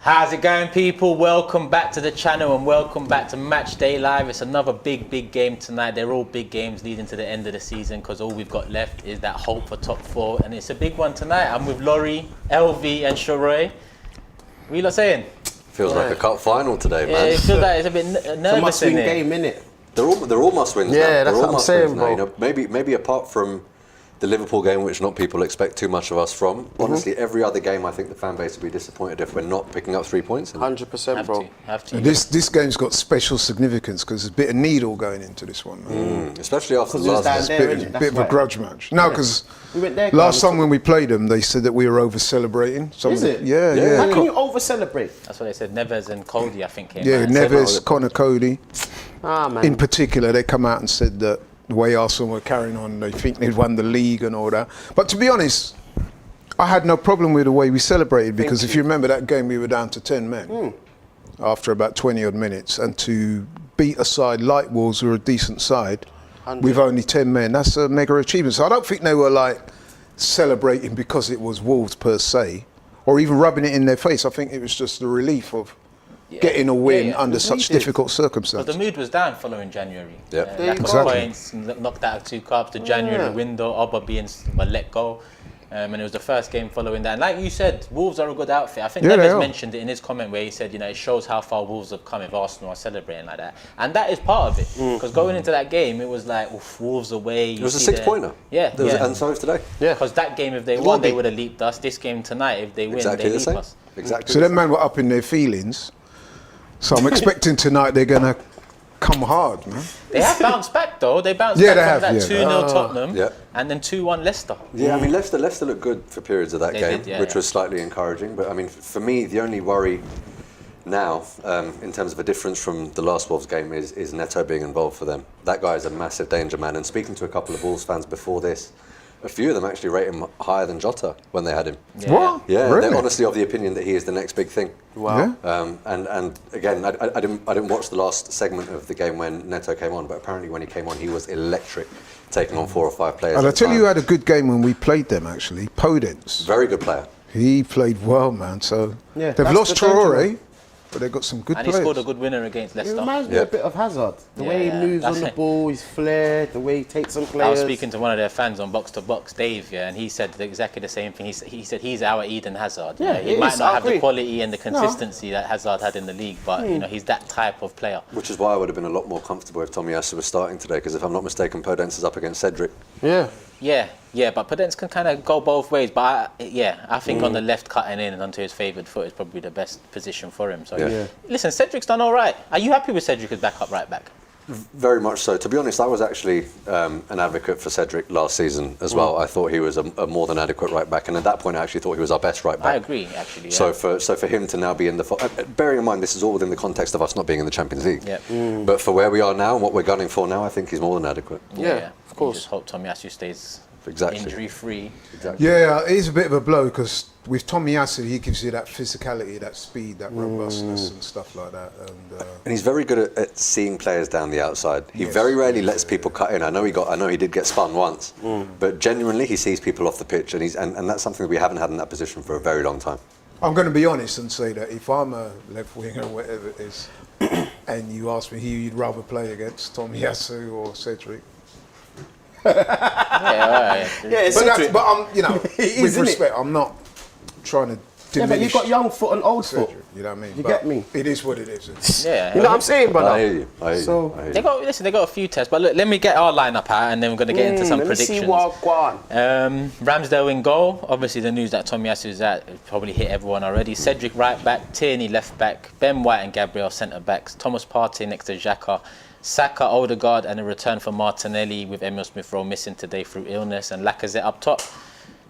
How's it going, people? Welcome back to the channel and welcome back to Match Day Live. It's another big game tonight. They're all big games leading to the end of the season because all we've got left is that hope for top four, and it's a big one tonight. I'm with Laurie, LV and Sharoy. What are you lot saying? Feels like a cup final today, man. Yeah, it feels like it's a bit nervous. It's a must-win game, innit? They're all must-wins now. Yeah, that's all what I'm saying, bro. You know, maybe apart from the Liverpool game, which not people expect too much of us from. Honestly, every other game, I think the fan base would be disappointed if we're not picking up 3 points. 100%, bro. Have to. This game's got special significance because there's a bit of needle going into this one. Especially after the Because last it was down game. there, innit? Bit of a grudge match. No, because We went there, last guys. time when we played them, they said that we were over-celebrating. Is it? Yeah. How can you over-celebrate? That's what they said. Neves and Cody, I think, came Yeah, out and said, Neves, Connor Cody. Ah, man. In particular, they come out and said that the way Arsenal were carrying on, they think they'd won the league and all that. But to be honest, I had no problem with the way we celebrated because if you remember that game, we were down to 10 men after about 20 odd minutes. And to beat a side like Wolves, who are a decent side, with only 10 men, that's a mega achievement. So I don't think they were like celebrating because it was Wolves per se, or even rubbing it in their face. I think it was just the relief of getting a win under such difficult circumstances. But the mood was down following January. Yep. Lack of Exactly. points, knocked out of 2 cups, the January window, Oba being let go. And it was the first game following that. And like you said, Wolves are a good outfit. I think Yeah, they Neves are. mentioned it in his comment where he said, you know, it shows how far Wolves have come if Arsenal are celebrating like that. And that is part of it. Because going into that game, it was like, oof, Wolves away. It was a 6-pointer. Yeah. And so is today. Because that game, if they won, they would have leaped us. This game tonight, if they win, Exactly they the leap same. us. Exactly. So them men were up in their feelings. So I'm expecting tonight they're going to come hard, man. They have bounced back though. They bounced Yeah, back they from have, that 2-0 Tottenham Yeah. and then 2-1 Leicester. Yeah, I mean, Leicester looked good for periods of that They game, did, yeah, which yeah. was slightly encouraging. But I mean, for me, the only worry now, in terms of a difference from the last Wolves game, is Neto being involved for them. That guy is a massive danger man. And speaking to a couple of Wolves fans before this, a few of them actually rate him higher than Jota when they had him. Yeah. What? Yeah, Really? they're honestly of the opinion that he is the next big thing. Wow. Yeah? And again, I didn't watch the last segment of the game when Neto came on, but apparently when he came on, he was electric, taking on 4 or 5 players. And I at a tell you who time. had a good game when we played them, actually. Podence. Very good player. He played well, man. So Yeah, they've that's lost the danger, Traore, but they've got some good And he players. scored a good winner against It Leicester. reminds me Yeah. a bit of Hazard. The way he Yeah, moves that's on the it. ball, his flair, the way he takes on I was players. speaking to one of their fans on Box to Box, Dave, and he said exactly the same thing. He said he's our Eden Hazard. Yeah, he it might is, not I have the agree. quality and the consistency that Hazard had in the league, but you know he's that type of player. Which is why I would have been a lot more comfortable if Tomiyasu was starting today, because if I'm not mistaken, Podence is up against Cedric. Yeah. Yeah, but Podence can kind of go both ways. But I think on the left, cutting in onto his favoured foot is probably the best position for him. So Yeah. listen, Cedric's done all right. Are you happy with Cedric as backup right back? Very much so. To be honest, I was actually an advocate for Cedric last season as well. I thought he was a more than adequate right back, and at that point I actually thought he was our best right back. I agree, actually. Yeah. So for him to now be in the... bearing in mind, this is all within the context of us not being in the Champions League. Yeah. But for where we are now and what we're gunning for now, I think he's more than adequate. Yeah, of course. You just hope Tomiyasu stays Exactly. injury-free. Exactly. Yeah, it is a bit of a blow because with Tomiyasu, he gives you that physicality, that speed, that robustness and stuff like that. And he's very good at seeing players down the outside. He very rarely lets people cut in. I know he did get spun once, but genuinely he sees people off the pitch, and and that's something that we haven't had in that position for a very long time. I'm going to be honest and say that if I'm a left winger or whatever it is, and you ask me who you'd rather play against, Tomiyasu or Cedric. Yeah, it's But I'm, you know, It is, with isn't respect, I'm not trying to Yeah, diminish but you've got young foot and old foot. Cedric, you know what I mean? You But get me? It is what it is. yeah. You know what I'm saying, brother? I hear you. I hear So- you. I hear They you. got a few tests, but look, let me get our lineup out, and then we're going to get into some Let me predictions. see what go on. Ramsdale in goal. Obviously, the news that Tomiyasu is out probably hit everyone already. Cedric right back, Tierney left back, Ben White and Gabriel centre backs, Thomas Partey next to Xhaka, Saka, Odegaard, and a return for Martinelli with Emil Smith-Rowe missing today through illness, and Lacazette up top.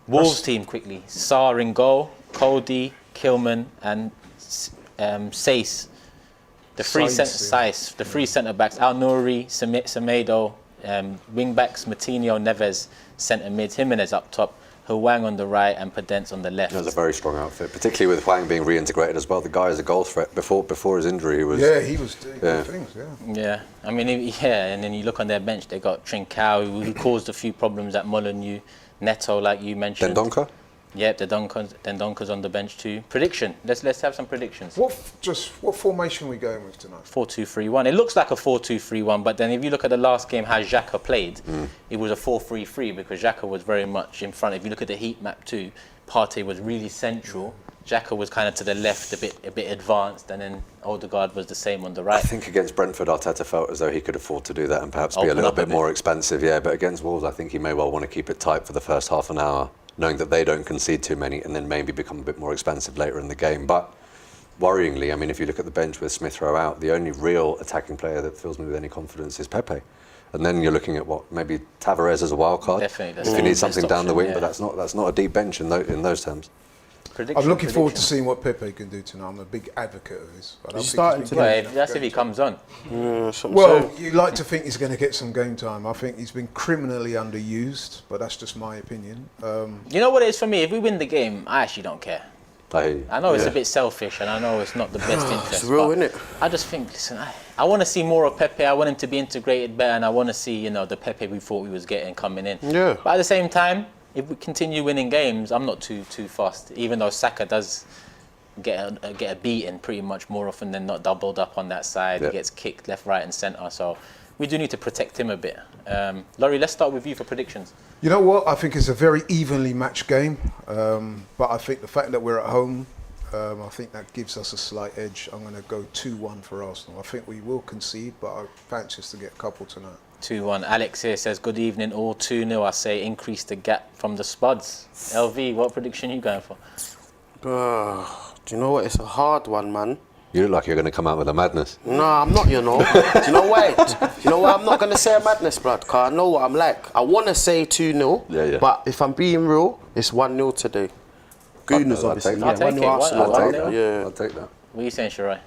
Wolves team quickly: Sarr in goal, Cody, Kilman, and Sace. The three centre backs: Al Nouri, Semedo, wing backs: Matinho, Neves, centre mids, Jimenez up top, Hwang on the right, and Podence on the left. That was a very strong outfit, particularly with Hwang being reintegrated as well. The guy is a goal threat. Before his injury, he was... Yeah, he was doing good things, Yeah, I mean, and then you look on their bench, they got Trincao, who caused a few problems at Molineux, Neto, like you mentioned. Dendoncker? Yep, the Donker's on the bench too. Prediction. Let's have some predictions. What formation are we going with tonight? 4-2-3-1. It looks like a 4-2-3-1, but then if you look at the last game how Xhaka played, it was a 4-3-3 because Xhaka was very much in front. If you look at the heat map too, Partey was really central. Xhaka was kind of to the left, a bit advanced, and then Odegaard was the same on the right. I think against Brentford, Arteta felt as though he could afford to do that and perhaps be Open a little up a bit bit. more expansive. Yeah, but against Wolves, I think he may well want to keep it tight for the first half an hour, knowing that they don't concede too many, and then maybe become a bit more expansive later in the game. But worryingly, I mean, if you look at the bench with Smith Rowe out, the only real attacking player that fills me with any confidence is Pepe. And then you're looking at maybe Tavares as a wild card. Definitely, that's if the you need best something down the option, wing, yeah. but that's not a deep bench in those terms. Prediction, I'm looking forward to prediction. seeing what Pepe can do tonight. I'm a big advocate of this. I don't He's think starting been to Well, getting if, enough that's if game he time. comes on. That's what I'm Well, saying. you like to think he's going to get some game time. I think he's been criminally underused, but that's just my opinion. You know what it is for me? If we win the game, I actually don't care. I know it's a bit selfish, and I know it's not the best interest. It's real, but innit? I just think, listen, I want to see more of Pepe. I want him to be integrated better, and I want to see, the Pepe we thought we was getting coming in. Yeah. But at the same time, if we continue winning games, I'm not too fast. Even though Saka does get a beating pretty much more often than not, doubled up on that side. Yep. He gets kicked left, right, and centre. So we do need to protect him a bit. Laurie, let's start with you for predictions. You know what? I think it's a very evenly matched game, but I think the fact that we're at home, I think that gives us a slight edge. I'm going to go 2-1 for Arsenal. I think we will concede, but I fancy us to get a couple tonight. 2-1. Alex here says, good evening, all 2-0. I say increase the gap from the Spuds. LV, what prediction are you going for? Do you know what? It's a hard one, man. You look like you're going to come out with a madness. No, I'm not, Do you know why? You know why I'm not going to say a madness, blood? Because I know what I'm like. I want to say 2-0, Yeah. but if I'm being real, it's 1-0 today. Goodness, I'll obviously. take Yeah, that. I'll take 1-0 it. Arsenal. I'll take Yeah. I'll take that. What are you saying, Shirai?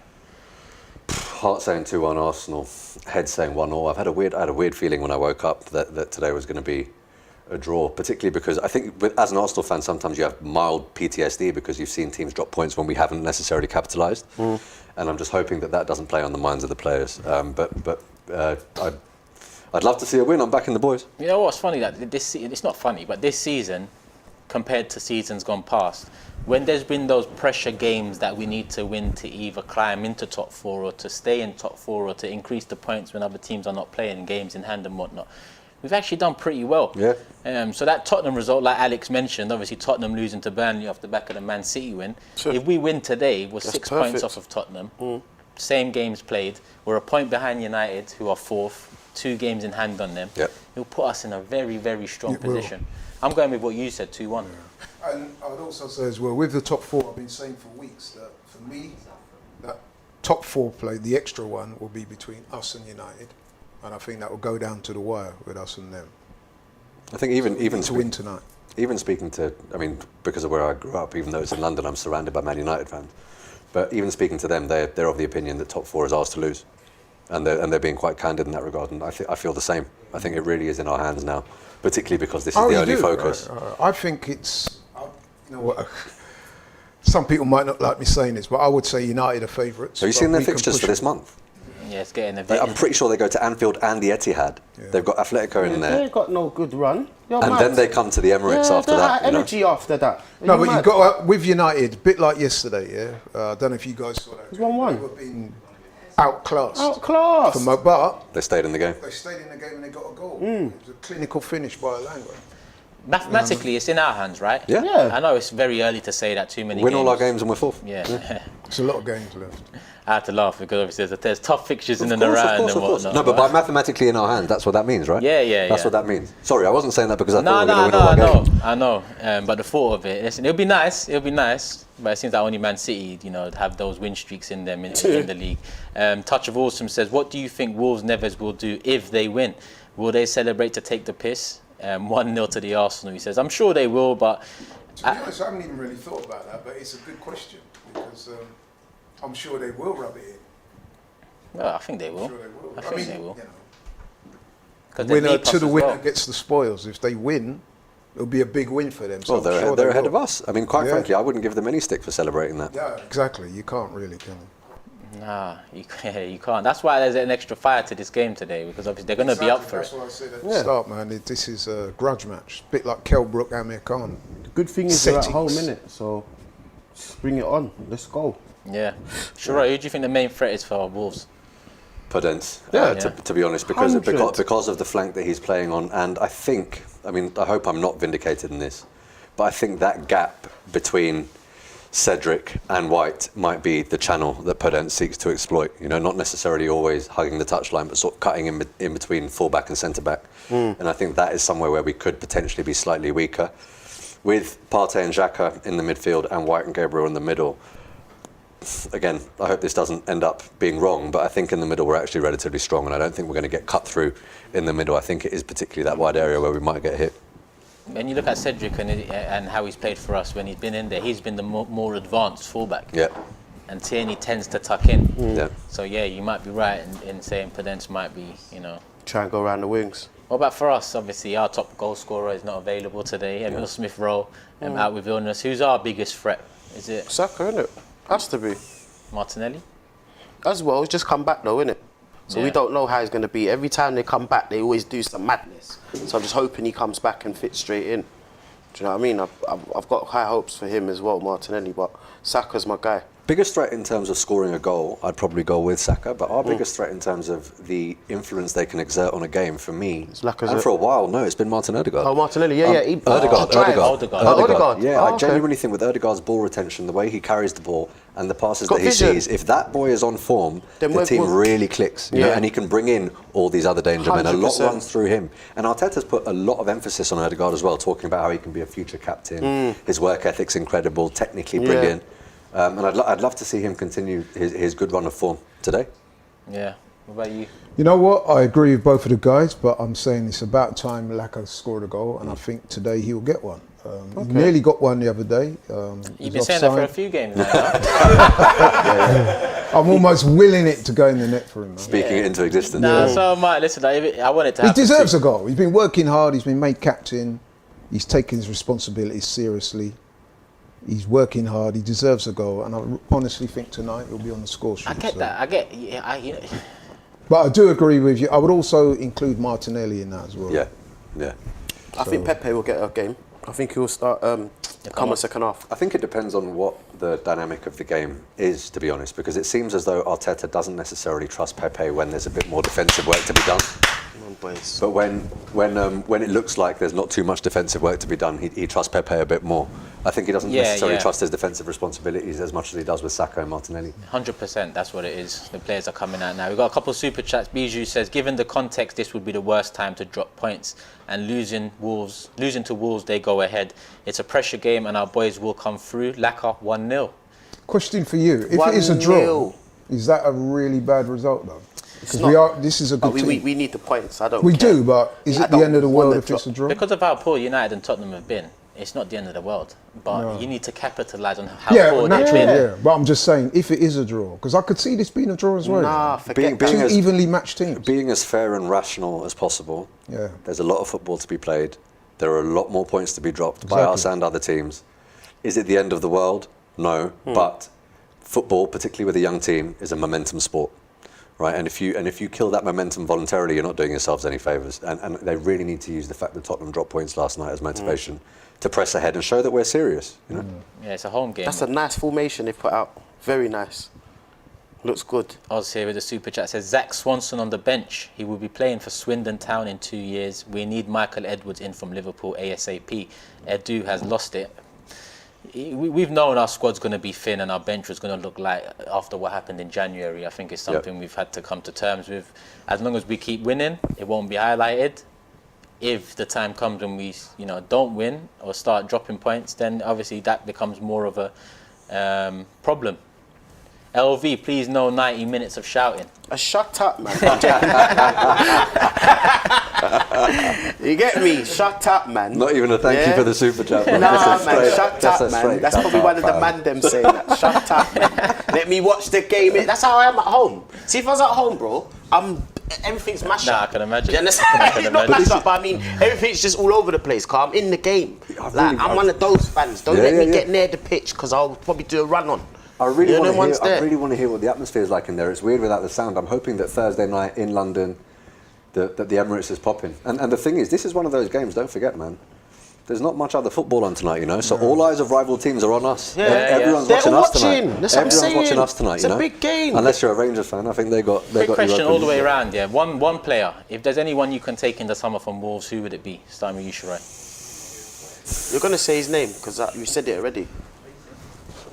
Heart saying 2-1 Arsenal, head saying 1-0. I had a weird feeling when I woke up that today was going to be a draw, particularly because I think as an Arsenal fan sometimes you have mild PTSD because you've seen teams drop points when we haven't necessarily capitalised, and I'm just hoping that doesn't play on the minds of the players. But I'd love to see a win. I'm backing the boys. You know what's funny? That it's not funny, but this season, compared to seasons gone past, when there's been those pressure games that we need to win to either climb into top four or to stay in top four or to increase the points when other teams are not playing games in hand and whatnot, we've actually done pretty well. Yeah. So that Tottenham result, like Alex mentioned, obviously Tottenham losing to Burnley off the back of the Man City win. Sure. If we win today, we're That's 6 points perfect. off of Tottenham. Same games played. We're a point behind United, who are fourth. 2 games in hand on them. Yep. It'll put us in a very, very strong It will. position. I'm going with what you said, 2-1. And I would also say as well, with the top four, I've been saying for weeks that for me, that top four play, the extra one, will be between us and United. And I think that will go down to the wire with us and them. I think even To win tonight. even speaking to, I mean, because of where I grew up, even though it's in London, I'm surrounded by Man United fans. But even speaking to them, they're of the opinion that top four is ours to lose, and they're being quite candid in that regard. And I feel the same. I think it really is in our hands now, particularly because this is the only focus. I think it's, you know what, some people might not like me saying this, but I would say United are favourites. Have you but seen their we can fixtures push for this them. month? Yeah, it's getting a bit. I'm pretty sure they go to Anfield and the Etihad. They've got Atletico in They there, ain't got no good run. You're and mad. then they come to the Emirates after they that. had You know? energy after that. No, You're but mad. you've got, with United, a bit like yesterday, yeah? I don't know if you guys saw that. It's 1-1. They were being outclassed. Outclassed. But They stayed in the game. they stayed in the game and they got a goal. It was a clinical finish by Alangro. Mathematically, it's in our hands, right? Yeah. Yeah. I know it's very early to say that too many Win games. all our games and we're fourth. Yeah. It's a lot of games left. I had to laugh because obviously there's tough fixtures in Of and course, around of and course. whatnot. No, but by mathematically in our hands, that's what that means, right? Yeah. That's what that means. Sorry, I wasn't saying that because I No, thought we were going to win all our games. I know. But the thought of it, listen, it'll be nice. But it seems like only Man City, have those win streaks in them in the league. Touch of Awesome says, what do you think Wolves Neves will do if they win? Will they celebrate to take the piss? 1-0 to the Arsenal, he says. I'm sure they will, but... To be honest, I haven't even really thought about that, but it's a good question because I'm sure they will rub it in. Well, I think they will. I'm sure they will. I think they will. You know, 'Cause they winner need us to the as winner well. gets the spoils. If they win, it'll be a big win for them. So Well, I'm sure they're they ahead will. of us. I mean, quite Yeah. frankly, I wouldn't give them any stick for celebrating that. Yeah, exactly. You can't really, can you? Nah, you can't. That's why there's an extra fire to this game today, because obviously they're going to be up for That's it. what I said at the start, man. This is a grudge match. A bit like Kelbrook, Amir Khan. The good thing is they're at home, Settings. innit? So just bring it on. Let's go. Yeah. Sure. Who do you think the main threat is for Wolves? Podence, Yeah. to be honest, because 100. because of the flank that he's playing on, and I think, I mean, I hope I'm not vindicated in this, but I think that gap between Cedric and White might be the channel that Podence seeks to exploit. You know, not necessarily always hugging the touchline, but sort of cutting in between fullback and centre back. And I think that is somewhere where we could potentially be slightly weaker. With Partey and Xhaka in the midfield and White and Gabriel in the middle, again, I hope this doesn't end up being wrong, but I think in the middle we're actually relatively strong, and I don't think we're going to get cut through in the middle. I think it is particularly that wide area where we might get hit. When you look at Cedric and how he's played for us when he's been in there, he's been the more advanced fullback. Yeah. And Tierney tends to tuck in. Yeah. So yeah, you might be right in saying Podence might be, you know. Try and go around the wings. What about for us? Obviously, our top goal scorer is not available today. Emil Smith-Rowe out with illness. Who's our biggest threat? Is it Saka, innit? Has to be. Martinelli? As well, he's just come back though, innit? So we Yeah. don't know how he's going to be. Every time they come back, they always do some madness. So I'm just hoping he comes back and fits straight in. Do you know what I mean? I've got high hopes for him as well, Martinelli, but Saka's my guy. Biggest threat in terms of scoring a goal, I'd probably go with Saka, but our biggest threat in terms of the influence they can exert on a game, for me, Lacazette. and for a while, no, it's been Martin Odegaard. Oh, Martinelli, yeah. Odegaard. Yeah, Oh, I okay. genuinely think with Odegaard's ball retention, the way he carries the ball and the passes Got that he vision. sees, if that boy is on form, Then the team we're- really clicks, you know, Yeah. and he can bring in all these other danger men. A lot 100%. runs through him. And Arteta's put a lot of emphasis on Odegaard as well, talking about how he can be a future captain, his work ethic's incredible, technically brilliant. And I'd love to see him continue his good run of form today. Yeah. What about you? You know what? I agree with both of the guys, but I'm saying it's about time Laka scored a goal, and I think today he'll get one. He nearly got one the other day. You've been saying that for a few games now. I'm almost willing it to go in the net for him. Man. Speaking it into existence. No, so much. Listen, I want it to He happen. deserves a goal. He's been working hard. He's been made captain. He's taken his responsibilities seriously. He's working hard. He deserves a goal, and I honestly think tonight he'll be on the score sheet. I get so. that. I get. Yeah, But I do agree with you. I would also include Martinelli in that as well. Yeah, yeah. I think Pepe will get a game. I think he'll start come a second half. I think it depends on what the dynamic of the game is, to be honest, because it seems as though Arteta doesn't necessarily trust Pepe when there's a bit more defensive work to be done. Come on, boys. But when it looks like there's not too much defensive work to be done, he trusts Pepe a bit more. I think he doesn't necessarily trust his defensive responsibilities as much as he does with Saka and Martinelli. 100%. That's what it is. The players are coming out now. We've got a couple of super chats. Bijou says, given the context, this would be the worst time to drop points, and losing to Wolves, they go ahead. It's a pressure game, and our boys will come through. Laka 1-0. Question for you: if it is a 1-0. draw, is that a really bad result though? Because this is a good team. We need the points. I don't. We care. do, but is I it the don't end of the wanna world if drop- it's a draw? Because of how poor United and Tottenham have been, it's not the end of the world. But you need to capitalise on how Yeah, poor they've naturally, been. yeah. But I'm just saying, if it is a draw, because I could see this being a draw as well. Nah, forget Being Two as- evenly matched teams. Being as fair and rational as possible, Yeah. there's a lot of football to be played. There are a lot more points to be dropped by us and other teams. Is it the end of the world? No, but football, particularly with a young team, is a momentum sport, right? And if you kill that momentum voluntarily, you're not doing yourselves any favours. And they really need to use the fact that Tottenham dropped points last night as motivation to press ahead and show that we're serious. You know? Yeah, it's a home game. That's a nice formation they've put out. Very nice. Looks good. Oz here with the super chat says, Zach Swanson on the bench. He will be playing for Swindon Town in 2 years. We need Michael Edwards in from Liverpool ASAP. Edu has lost it. We've known our squad's going to be thin and our bench was going to look like after what happened in January. I think it's something we've had to come to terms with. As long as we keep winning, it won't be highlighted. If the time comes when we, don't win or start dropping points, then obviously that becomes more of a problem. LV, please no 90 minutes of shouting. Shut up, man. You get me? Shut up, man. Not even a thank you for the super chat. bro. Nah, That's a man, straight- shut that's a up, man. straight That's shut probably up, one of the fam. man them saying that. Shut up, man. Let me watch the game. That's how I am at home. See, if I was at home, bro, everything's mashed Nah, up. I can imagine. Do you understand? I can It's not imagine. mashed up, but I mean, everything's just all over the place, because I'm in the game. I'm one of those fans. Don't Yeah, let me yeah, get yeah. near the pitch, because I'll probably do a run on. I really You know want them ones to hear. I there. really want to hear what the atmosphere is like in there. It's weird without the sound. I'm hoping that Thursday night in London, that the Emirates is popping. And the thing is, this is one of those games. Don't forget, man. There's not much other football on tonight, you know. So all eyes of rival teams are on us. Yeah. Everyone's They're watching all us tonight. watching. That's what I'm Everyone's saying. watching us tonight. It's you a know? big game. Unless you're a Rangers fan, I think they got. Quick question all the way around. around, yeah. One player. If there's anyone you can take in the summer from Wolves, who would it be? Starting with you, Shirai. You're gonna say his name because you said it already.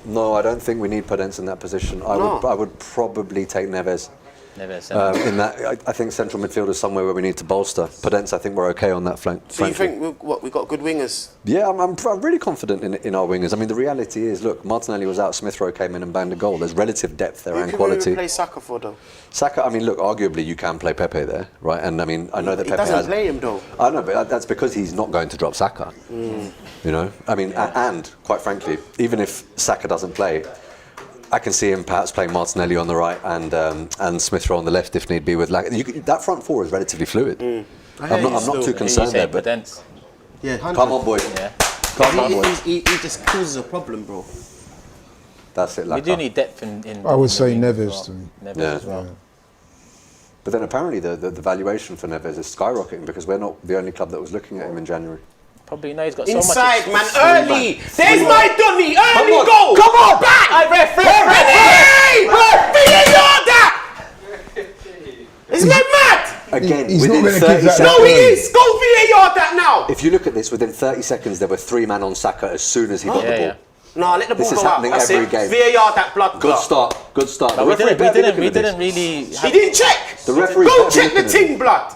No, I don't think we need Podence in that position. I would probably take Neves. Neves. In that, I think central midfield is somewhere where we need to bolster. Podence, I think we're okay on that flank. So you frankly. think we got good wingers? Yeah, I'm really confident in our wingers. I mean, the reality is, look, Martinelli was out, Smith Rowe came in and banged a goal. There's relative depth there and Who can quality. we play Saka for though? Saka, I mean, look, arguably you can play Pepe there, right? And I mean, I know that He Pepe doesn't has. play him though. I know, but that's because he's not going to drop Saka. You know, I mean, and quite frankly, even if Saka doesn't play, I can see him perhaps playing Martinelli on the right and Smith Rowe on the left if need be. With that front four is relatively fluid. I'm not too concerned there, but Podence. Yeah, come on, boy. Yeah. Come on, boy. He just causes a problem, bro. That's it. We do need depth in I would in say the wings as Neves well. to me. Neves Yeah. as well. But then apparently the valuation for Neves is skyrocketing because we're not the only club that was looking at him in January. Probably no, he's got Inside, so much. man, early. There's my dummy, early on, goal. come on. Back. Ref. Is man mad? Again, He's not within gonna 30 give that seconds. No, he is. Go VAR that now. If you look at this, within 30 seconds there were 3 men on Saka as soon as he got the Yeah, ball. yeah. No, let the ball This is go out. happening That's every it. game. VAR that blood Good clot. start. Good start. But The we referee didn't better be looking at this. really. He didn't check. The referee Go better be check the looking at ting blood.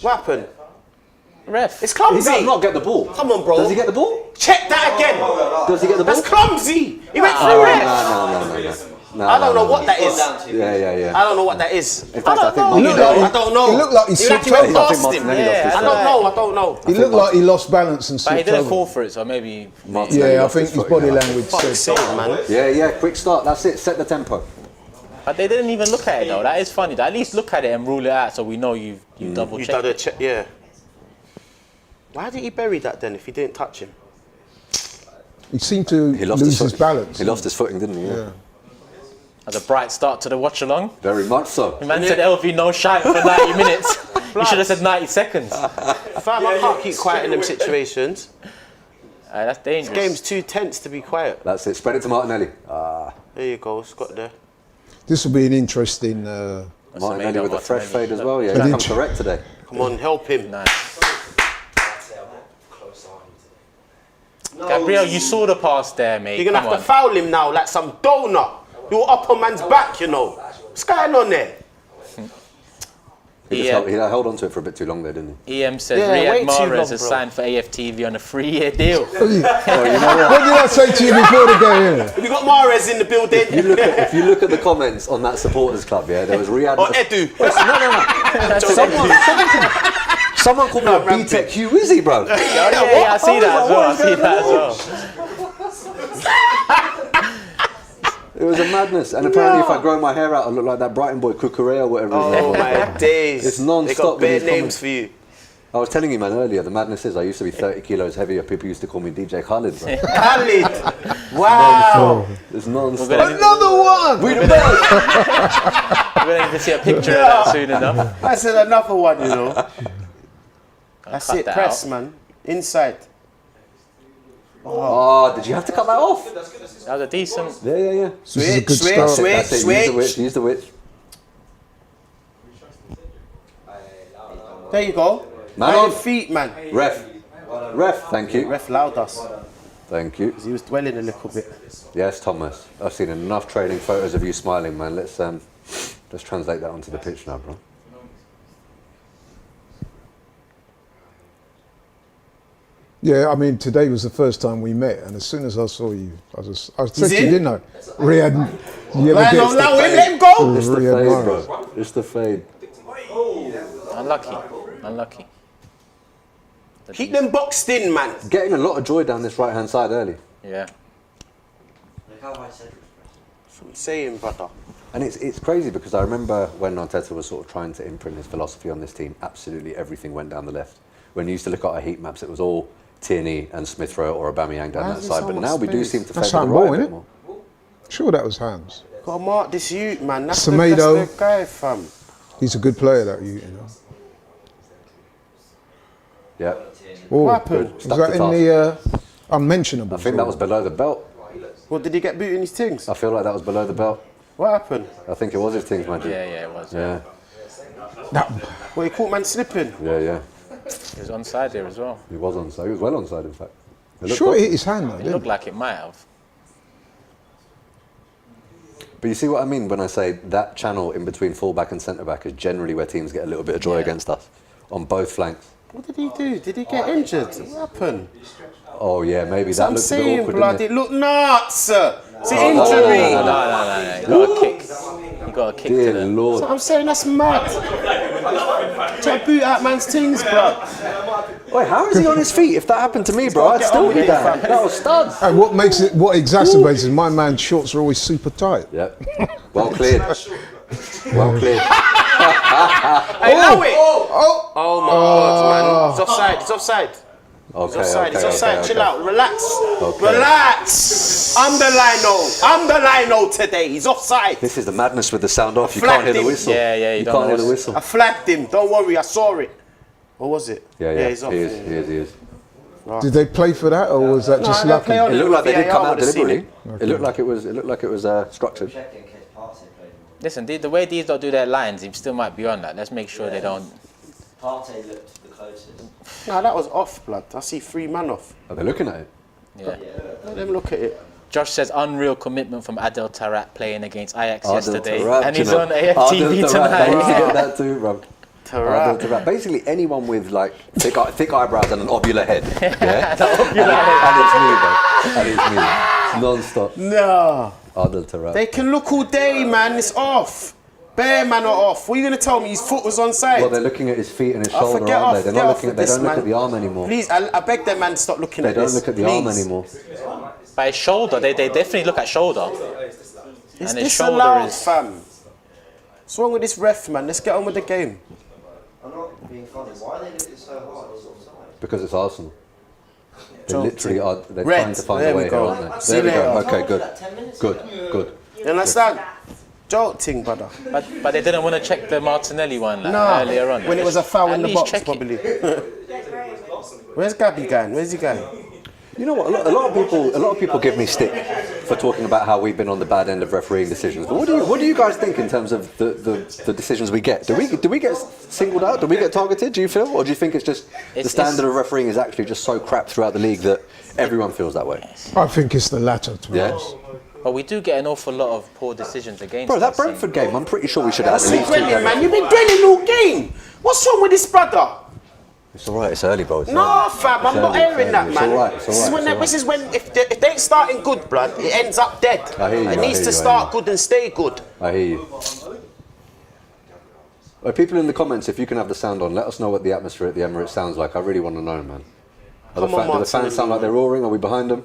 What happened? Ref. It's He clumsy. does not get the ball. Come on, bro. Does he get the ball? Check that again. Does he get the ball? That's clumsy. He went through No, it. no. I don't know what that is. Yeah. I don't know what that is. In fact, I think I Martinelli- don't know. It looked like he He slipped went over. I think past him. Martinelli Yeah, lost his I foot. don't know. I don't know. He looked like he lost balance and But he slipped didn't over. fall for it, so maybe. Martinelli Yeah, I lost think his his foot, body yeah. language Fuck's said. sake, man. Yeah, quick start. That's it. Set the tempo. But they didn't even look at it though. That is funny. They at least look at it and rule it out, so we know you double You checked. done a check, yeah. Why did he bury that then if he didn't touch him? He seemed to He lost lose his his foot. balance. He lost his footing, didn't he? Yeah. As a bright start to the watch along. Very much so. The man said LV no shite for 90 minutes. You should have said 90 seconds. Fam, I can't keep quiet in them situations. That's dangerous. Game's too tense to be quiet. That's it. Spread it to Martinelli. There you go, Scott there. This will be an interesting. Martinelli with a fresh Martinelli. fade as well. Yeah, But he he- come correct today. Come on, help him. Nice. Gabriel, you saw the pass there, mate. You're gonna Come have on. to foul him now like some donut. You're up on man's back, you know. What's going on there? He Yeah. held on to it for a bit too long there, didn't he? EM says Yeah, way Riyad too Mahrez long, has bro. signed for AFTV on a 3-year deal. What did I say to you before the game? Have you got Mahrez in the building? If you look at the comments on that supporters club, yeah, there was Riyad. Or Edu? Someone called me a BTEC Hugh Wizzy, bro. Yeah, I see that as well. I see that as well. It was a madness, and apparently, if I grow my hair out, I look like that Brighton boy Cucurella or whatever. his name Oh was. my days. It's non-stop They got with bare these names comments. for you. I was telling you, man, earlier. The madness is I used to be 30 kilos heavier. People used to call me DJ Khalid, bro. Khalid. Wow. It's non-stop. Another one! We the best. We're going to need to see a picture of that soon enough. I said another one, you know. That's cut it, that press, out. man. Inside. Oh, did you have to cut that off? That was a decent. Yeah. This is a Switch, good switch, start. switch, That's it. switch. Use the width. There you go. Man Iron on. feet, man. Ref. Thank you. Ref loud us. Thank you. He was dwelling a little bit. Yes, Thomas. I've seen enough training photos of you smiling, man. Let's translate that onto the pitch now, bro. Yeah, I mean, today was the first time we met, and as soon as I saw you, I said to you, in? didn't I? Riyad, you ever Man, get allow him, let him go. It's the Riyad fade, Mahrez. bro. It's the fade. Unlucky. Keep them boxed in, man. Getting a lot of joy down this right-hand side early. Yeah. That's what I'm saying, brother. And it's crazy because I remember when Arteta was sort of trying to imprint his philosophy on this team, absolutely everything went down the left. When you used to look at our heat maps, it was all Tierney and Smith Rowe or Aubameyang down Why that is side. there so But much now we do space? seem to That's favour the handball, right a innit? bit more. Sure, that was hands. Gotta mark this youth, man. That's Semedo. the guy, fam. He's a good player, that you know. Yeah. Oh, What happened? was Stuck that to in the unmentionable? I think that was below the belt. What, did he get booted in his things? I feel like that was below the belt. What happened? I think it was his things, man. Yeah, it was. Yeah. Well, he caught man slipping. Yeah. He was onside there as well. He was onside. He was well onside, in fact. It looked Sure, well. it hit his hand, though, It didn't looked it? like it might have. But you see what I mean when I say that channel in between fullback and centre back is generally where teams get a little bit of joy against us on both flanks. What did he do? Did he get injured? What happened? Oh yeah, maybe So that I'm looks a bit saying, awkward. blood, Didn't it it? looked nuts. It's an No, injury. He got a kick. He got a kick Dear to the... Lord. So I'm saying that's mad. Try to boot out man's things, bro. Wait, how is he on his feet? If that happened to me, bro, gotta I'd get still on be with it, down. fam. That was studs. And what makes it, what exacerbates is my man's shorts are always super tight. Yep. Well cleared. Well cleared. I know it. Oh my God, man. It's offside. It's offside. Okay, It's offside. okay, It's offside. okay, Chill okay. out. Relax. Okay. Relax. I'm the lino. I'm the lino today. He's offside. This is the madness with the sound off. You Flagged can't hear the him. whistle. Yeah, you you don't can't know hear the what's- whistle. I flagged him. Don't worry. I saw it. What was it? Yeah, he's off. he is. Did they play for that, or was that just I don't lucky? play on It looked like they did VAR come out would've seen deliberately. It looked like it was structured. Listen, the way these don't do their lines, he still might be on that. Let's make sure they don't... Partey looked the closest. No, that was off, blood. I see 3 man off. Are they looking at it? Yeah. Let them look at it. Josh says unreal commitment from Adel Tarat playing against Ajax Adel yesterday. Taarabt, And you he's know. on AFTV Adel Taarabt, I used to tonight. get that too, bro. Taarabt. Adel Taarabt. Basically, anyone with like thick eyebrows and an ovular head. Yeah. and it's me, bro. And it's me. Non-stop. No. Adel Taarabt. They can look all day, man. It's off. Bare man are off. What are you going to tell me? His foot was onside? Well, they're looking at his feet and his Oh, shoulder, forget aren't off, they? They're get not off looking at. with They don't this, look at man. the arm anymore. Please, I beg them man to stop looking They at don't this. look at the Please. arm anymore. By his shoulder, they definitely look at shoulder. Is And his this shoulder allowed, is... fam? What's wrong with this ref, man? Let's get on with the game. I'm not being funny. Why are they looking so hard? It's offside. Because it's Arsenal. They Joking. literally are. They're Red. trying to find There a we way go. here, aren't they? See There we you go. later. Okay, good. Like 10 minutes Good. ago. Good. You understand? Jolting, brother. But they didn't want to check the Martinelli one like, No. earlier on. When it was a foul At in the least box, check it. probably. Where's Gabby going? Where's he going? You know what? A lot of people give me stick for talking about how we've been on the bad end of refereeing decisions. But what do you guys think in terms of the decisions we get? Do we get singled out? Do we get targeted? Do you feel, or do you think it's just the standard of refereeing is actually just so crap throughout the league that everyone feels that way? I think it's the latter, to be Yeah. honest. But we do get an awful lot of poor decisions against Bro, that us. Brentford game, I'm pretty sure we should have at Keep least 2 dwelling, man. penalties. You've been dwelling all game. What's wrong with this brother? It's all right. It's early, bro. It's No, early. fam, I'm It's not early, airing it's that, early. man. It's all right. It's This is all when right. this is when if they ain't starting good, blood, it ends up dead. I hear you, It I needs hear to you, I start hear good and stay good. I hear you. People in the comments, if you can have the sound on, let us know what the atmosphere at the Emirates sounds like. I really want to know, man. Do the Martin. fans sound like they're roaring? Are we behind them?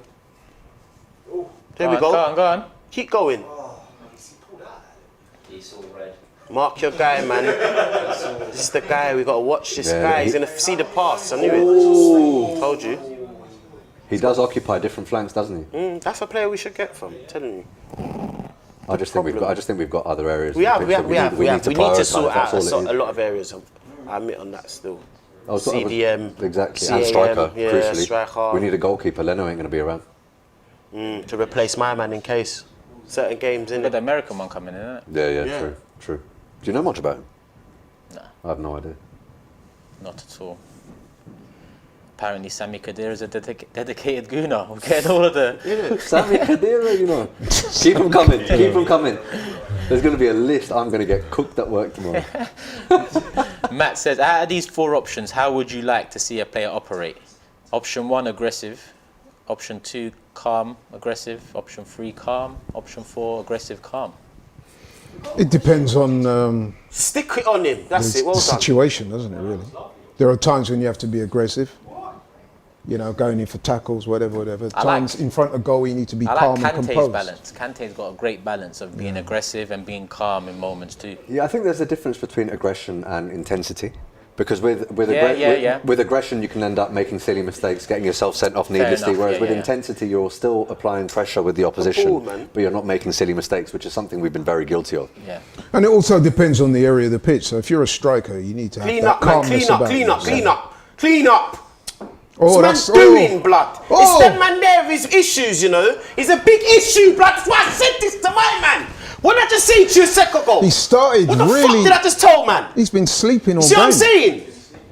There we go. Go on. Keep going. He's all red. Mark your guy, man. This is the guy. We got to watch this Yeah, guy. he- He's going to see the pass. I knew it. Told you. He does occupy different flanks, doesn't he? That's a player we should get from. I'm telling you. I just think we've got other areas. We of the have. pitch We that need to prioritise, sort that's out all it a is. lot of areas. I admit on that still. I was- CDM. exactly, CAM, and striker, yeah, crucially. striker. We need a goalkeeper. Leno ain't going to be around. To replace my man in case certain games in Got the American one coming in, isn't it? Yeah, true. Do you know much about him? No, I have no idea. not at all. Apparently, Sami Khedira is a dedicated gooner. We're getting all of the... Sami Khedira, you know. Keep them coming. Keep them coming. There's going to be a list. I'm going to get cooked at work tomorrow. Matt says, out of these 4 options, how would you like to see a player operate? Option 1, aggressive. Option 2, calm, aggressive. Option 3, calm. Option 4, aggressive, calm. It depends on Stick it on him. That's it. Well the done. situation, doesn't it, really? There are times when you have to be aggressive. You know, going in for tackles, whatever. Times in front of goal, you need to be I calm like and Kante's composed. balance. Kante's got a great balance of being aggressive and being calm in moments too. Yeah, I think there's a difference between aggression and intensity. Because with aggression, you can end up making silly mistakes, getting yourself sent off needlessly. enough, Whereas yeah, with yeah. intensity, you're still applying pressure with the opposition, ball, man. but you're not making silly mistakes, which is something we've been very guilty of. Yeah. And it also depends on the area of the pitch. So if you're a striker, you need to have Clean that up, man. calmness Clean up, about clean you. up, clean up, clean up. Oh, This that's man's doing, blood. Oh. It's them man there with his issues, you know. It's a big issue, blood. That's why I said this to my man. What did I just say to you a second ago? He started What the fuck really. did I just tell, man? He's been sleeping all See what I'm game. saying?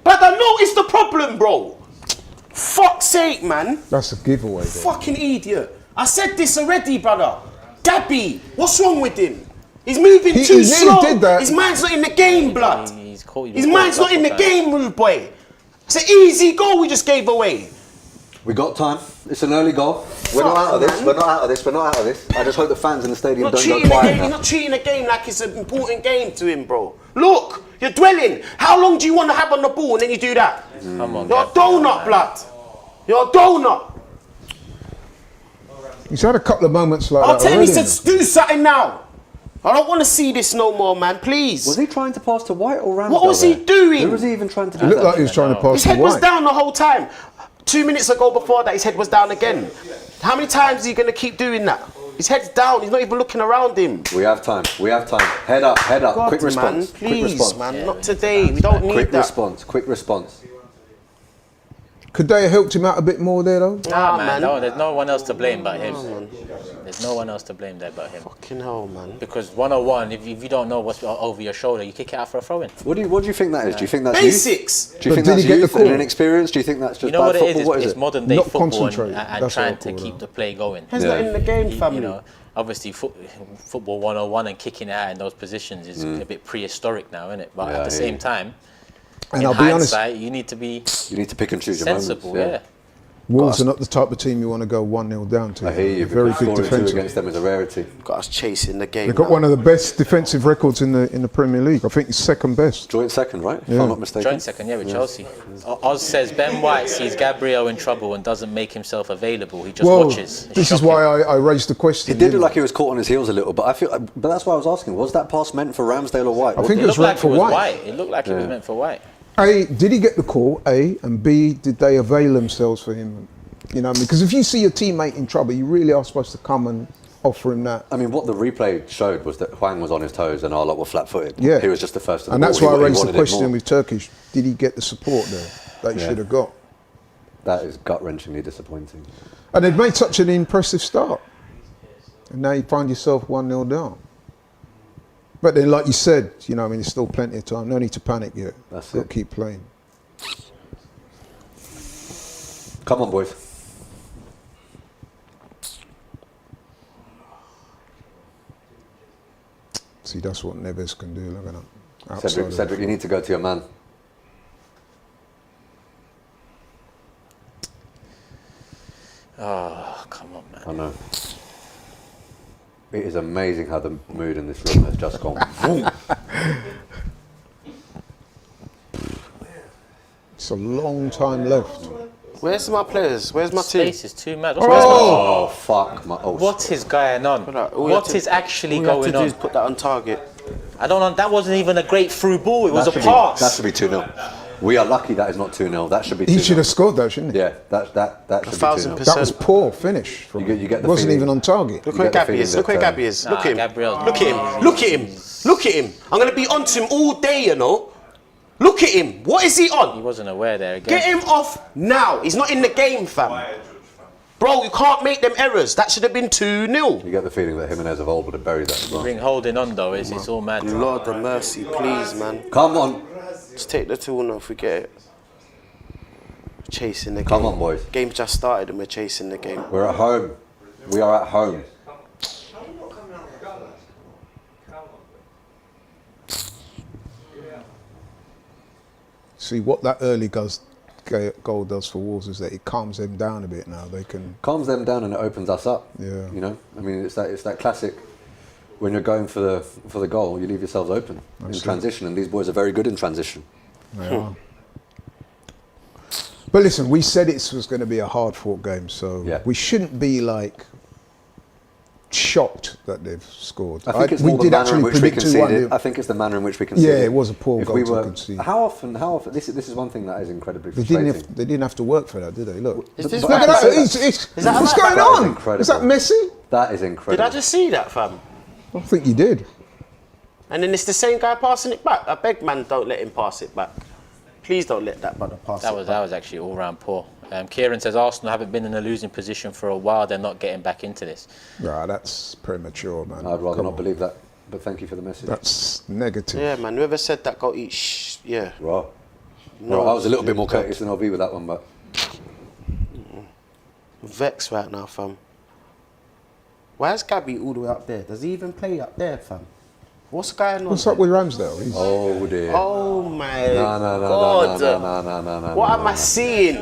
But I know it's the problem, bro. Fuck's sake, man. That's a giveaway. Though. Fucking idiot. I said this already, brother. Gabby, what's wrong with him? He's moving He too nearly slow. did that. His mind's not in the game, blood. He's caught, His mind's not in the game, rude boy. It's an easy goal we just gave away. We got time. It's an early goal. We're not out of this. man. We're not out of this. We're not out of this. I just hope the fans in the stadium Not don't treating go the quiet game. You're now. not treating the game like it's an important game to him, bro. Look, you're dwelling. How long do you want to have on the ball and then you do that? Come on, You're a Gab. donut, blood. You're a donut. He's had a couple of moments like I'll that tell him he already. said, do something now. I don't want to see this no more, man. Please. Was he trying to pass to White or Ramsdale? What was he there? doing? Who was he even trying to do It looked that? like he was trying to pass His to head was White. down the whole time. 2 minutes ago before that, his head was down again. How many times is he going to keep doing that? His head's down. He's not even looking around him. We have time. We have time. Head up. Head up. God, Quick response. man, Quick please, response. man. Not today. We don't need Quick that. response. Quick response. Could they have helped him out a bit more there though? Nah, Man, man. no, there's no one else to blame but him. There's no one else to blame there but him. Fucking hell, man. Because 101, if you don't know what's over your shoulder, you kick it out for a throw-in. What do you think that is? Do you think that's Basics. youth? Do you But think did that's he get the youth call? and inexperience? Do you think that's just You know bad what it football? is? What is It's it? modern day Not football and concentrating. That's trying what I to call keep it. the play going. He's Yeah. not in the game, You family. know, obviously football 101 and kicking it out in those positions is a bit prehistoric now, isn't it? But Yeah, at I the hear same you. time, And in I'll be honest, hindsight, you need to be You need to pick and choose your sensible. moments. Yeah. Wolves are not the type of team you want to go 1-0 down to. I hear you. Very because good scoring two defensive. against them is a rarity. Got us chasing the game. They've got now. one of the best defensive records in the Premier League. I think it's second best. Joint second, right? If Yeah. I'm not mistaken. Joint second, yeah, with Chelsea. Oz says Ben White sees Gabriel in trouble and doesn't make himself available. He just Well, watches. It's this is shocking. why I raised the question. It did didn't look like he was caught on his heels a little, but I feel. But that's why I was asking: was that pass meant for Ramsdale or White? I think It it was looked like meant it for was White. White. It looked like it was meant for White. A, did he get the call? A, and B, did they avail themselves for him? You know, because if you see your teammate in trouble, you really are supposed to come and offer him that. I mean, what the replay showed was that Hwang was on his toes and our lot were flat-footed. Yeah, He was just the first to the and ball. that's why I He raised the wanted it question more. with Turkish: did he get the support there that he Yeah. should have got? That is gut-wrenchingly disappointing. And they'd made such an impressive start, and now you find yourself 1-0 down. But then, like you said, you know, I mean, there's still plenty of time. No need to panic yet. That's Got it. to keep playing. Come on, boys. See, that's what Neves can do. Look at that. Outside Cedric, of Cedric, you need to go to your man. Oh, come on, man. I know. It is amazing how the mood in this room has just gone. boom. It's a long time left. Where's my players? Where's my team? Space is too mad. Oh, fuck. What is going on? All you What have to- is actually all you have going to do on? is put that on target. I don't know. That wasn't even a great through ball. It was a That pass. should be 2-0. We are lucky that is not 2-0. That should be 2-0. He should have scored though, shouldn't he? Yeah, that should be 1,000%. 2-0. That was poor finish. From, You get the wasn't feeling- even on target. Look You where get the Gabby feeling is. Look that, where Gabby is. Nah, Look at him. Gabriel's- Look at him. Look at him. Look at him. I'm going to be on to him all day, you know. Look at him. What is he He on? wasn't aware there again. Get him off now. He's not in the game, fam. Bro, you can't make them errors. That should have been 2-0. You get the feeling that Jimenez of old would have buried that as well. Ring holding on though. It's all mad. Lord of mercy, please, man. Come on. Just take the 2-0 if we get it. Chasing the game. Come on, boys. Game just started and we're chasing the game. We're at home. We are at home. See what that early goal does for Wolves is that it calms them down a bit now. They can. Calms them down and it opens us up. Yeah. You know, I mean, it's that classic. When you're going for the goal, you leave yourselves open in transition, and these boys are very good in transition. They are. But listen, we said it was going to be a hard-fought game, so Yeah. we shouldn't be like shocked that they've scored. I think it's more the manner in which we conceded. I think it's the manner in which we conceded. Yeah, it was a poor If goal we to were, concede. How often? This is one thing that is incredibly They frustrating. didn't have to work for that, did they? Look, Is this look at right? that. that What's right? going That is on? incredible. Is that Messi? That is incredible. Did I just see that, fam? I think you did. And then it's the same guy passing it back. I beg, man, don't let him pass it back. Please don't let that brother pass That it was back. actually all round poor. Kieran says Arsenal haven't been in a losing position for a while. They're not getting back into this. Nah, that's premature, man. I'd rather Come not on. believe that. But thank you for the message. That's negative. Yeah, man, whoever said that got eat yeah. Right. No, I was a little bit more courteous than I'll be with that one, but Vexed right now, fam. Why is Gabby all the way up there? Does he even play up there, fam? What's going on? What's up with Ramsdale? He's oh dear. Oh my No. God. What am I seeing?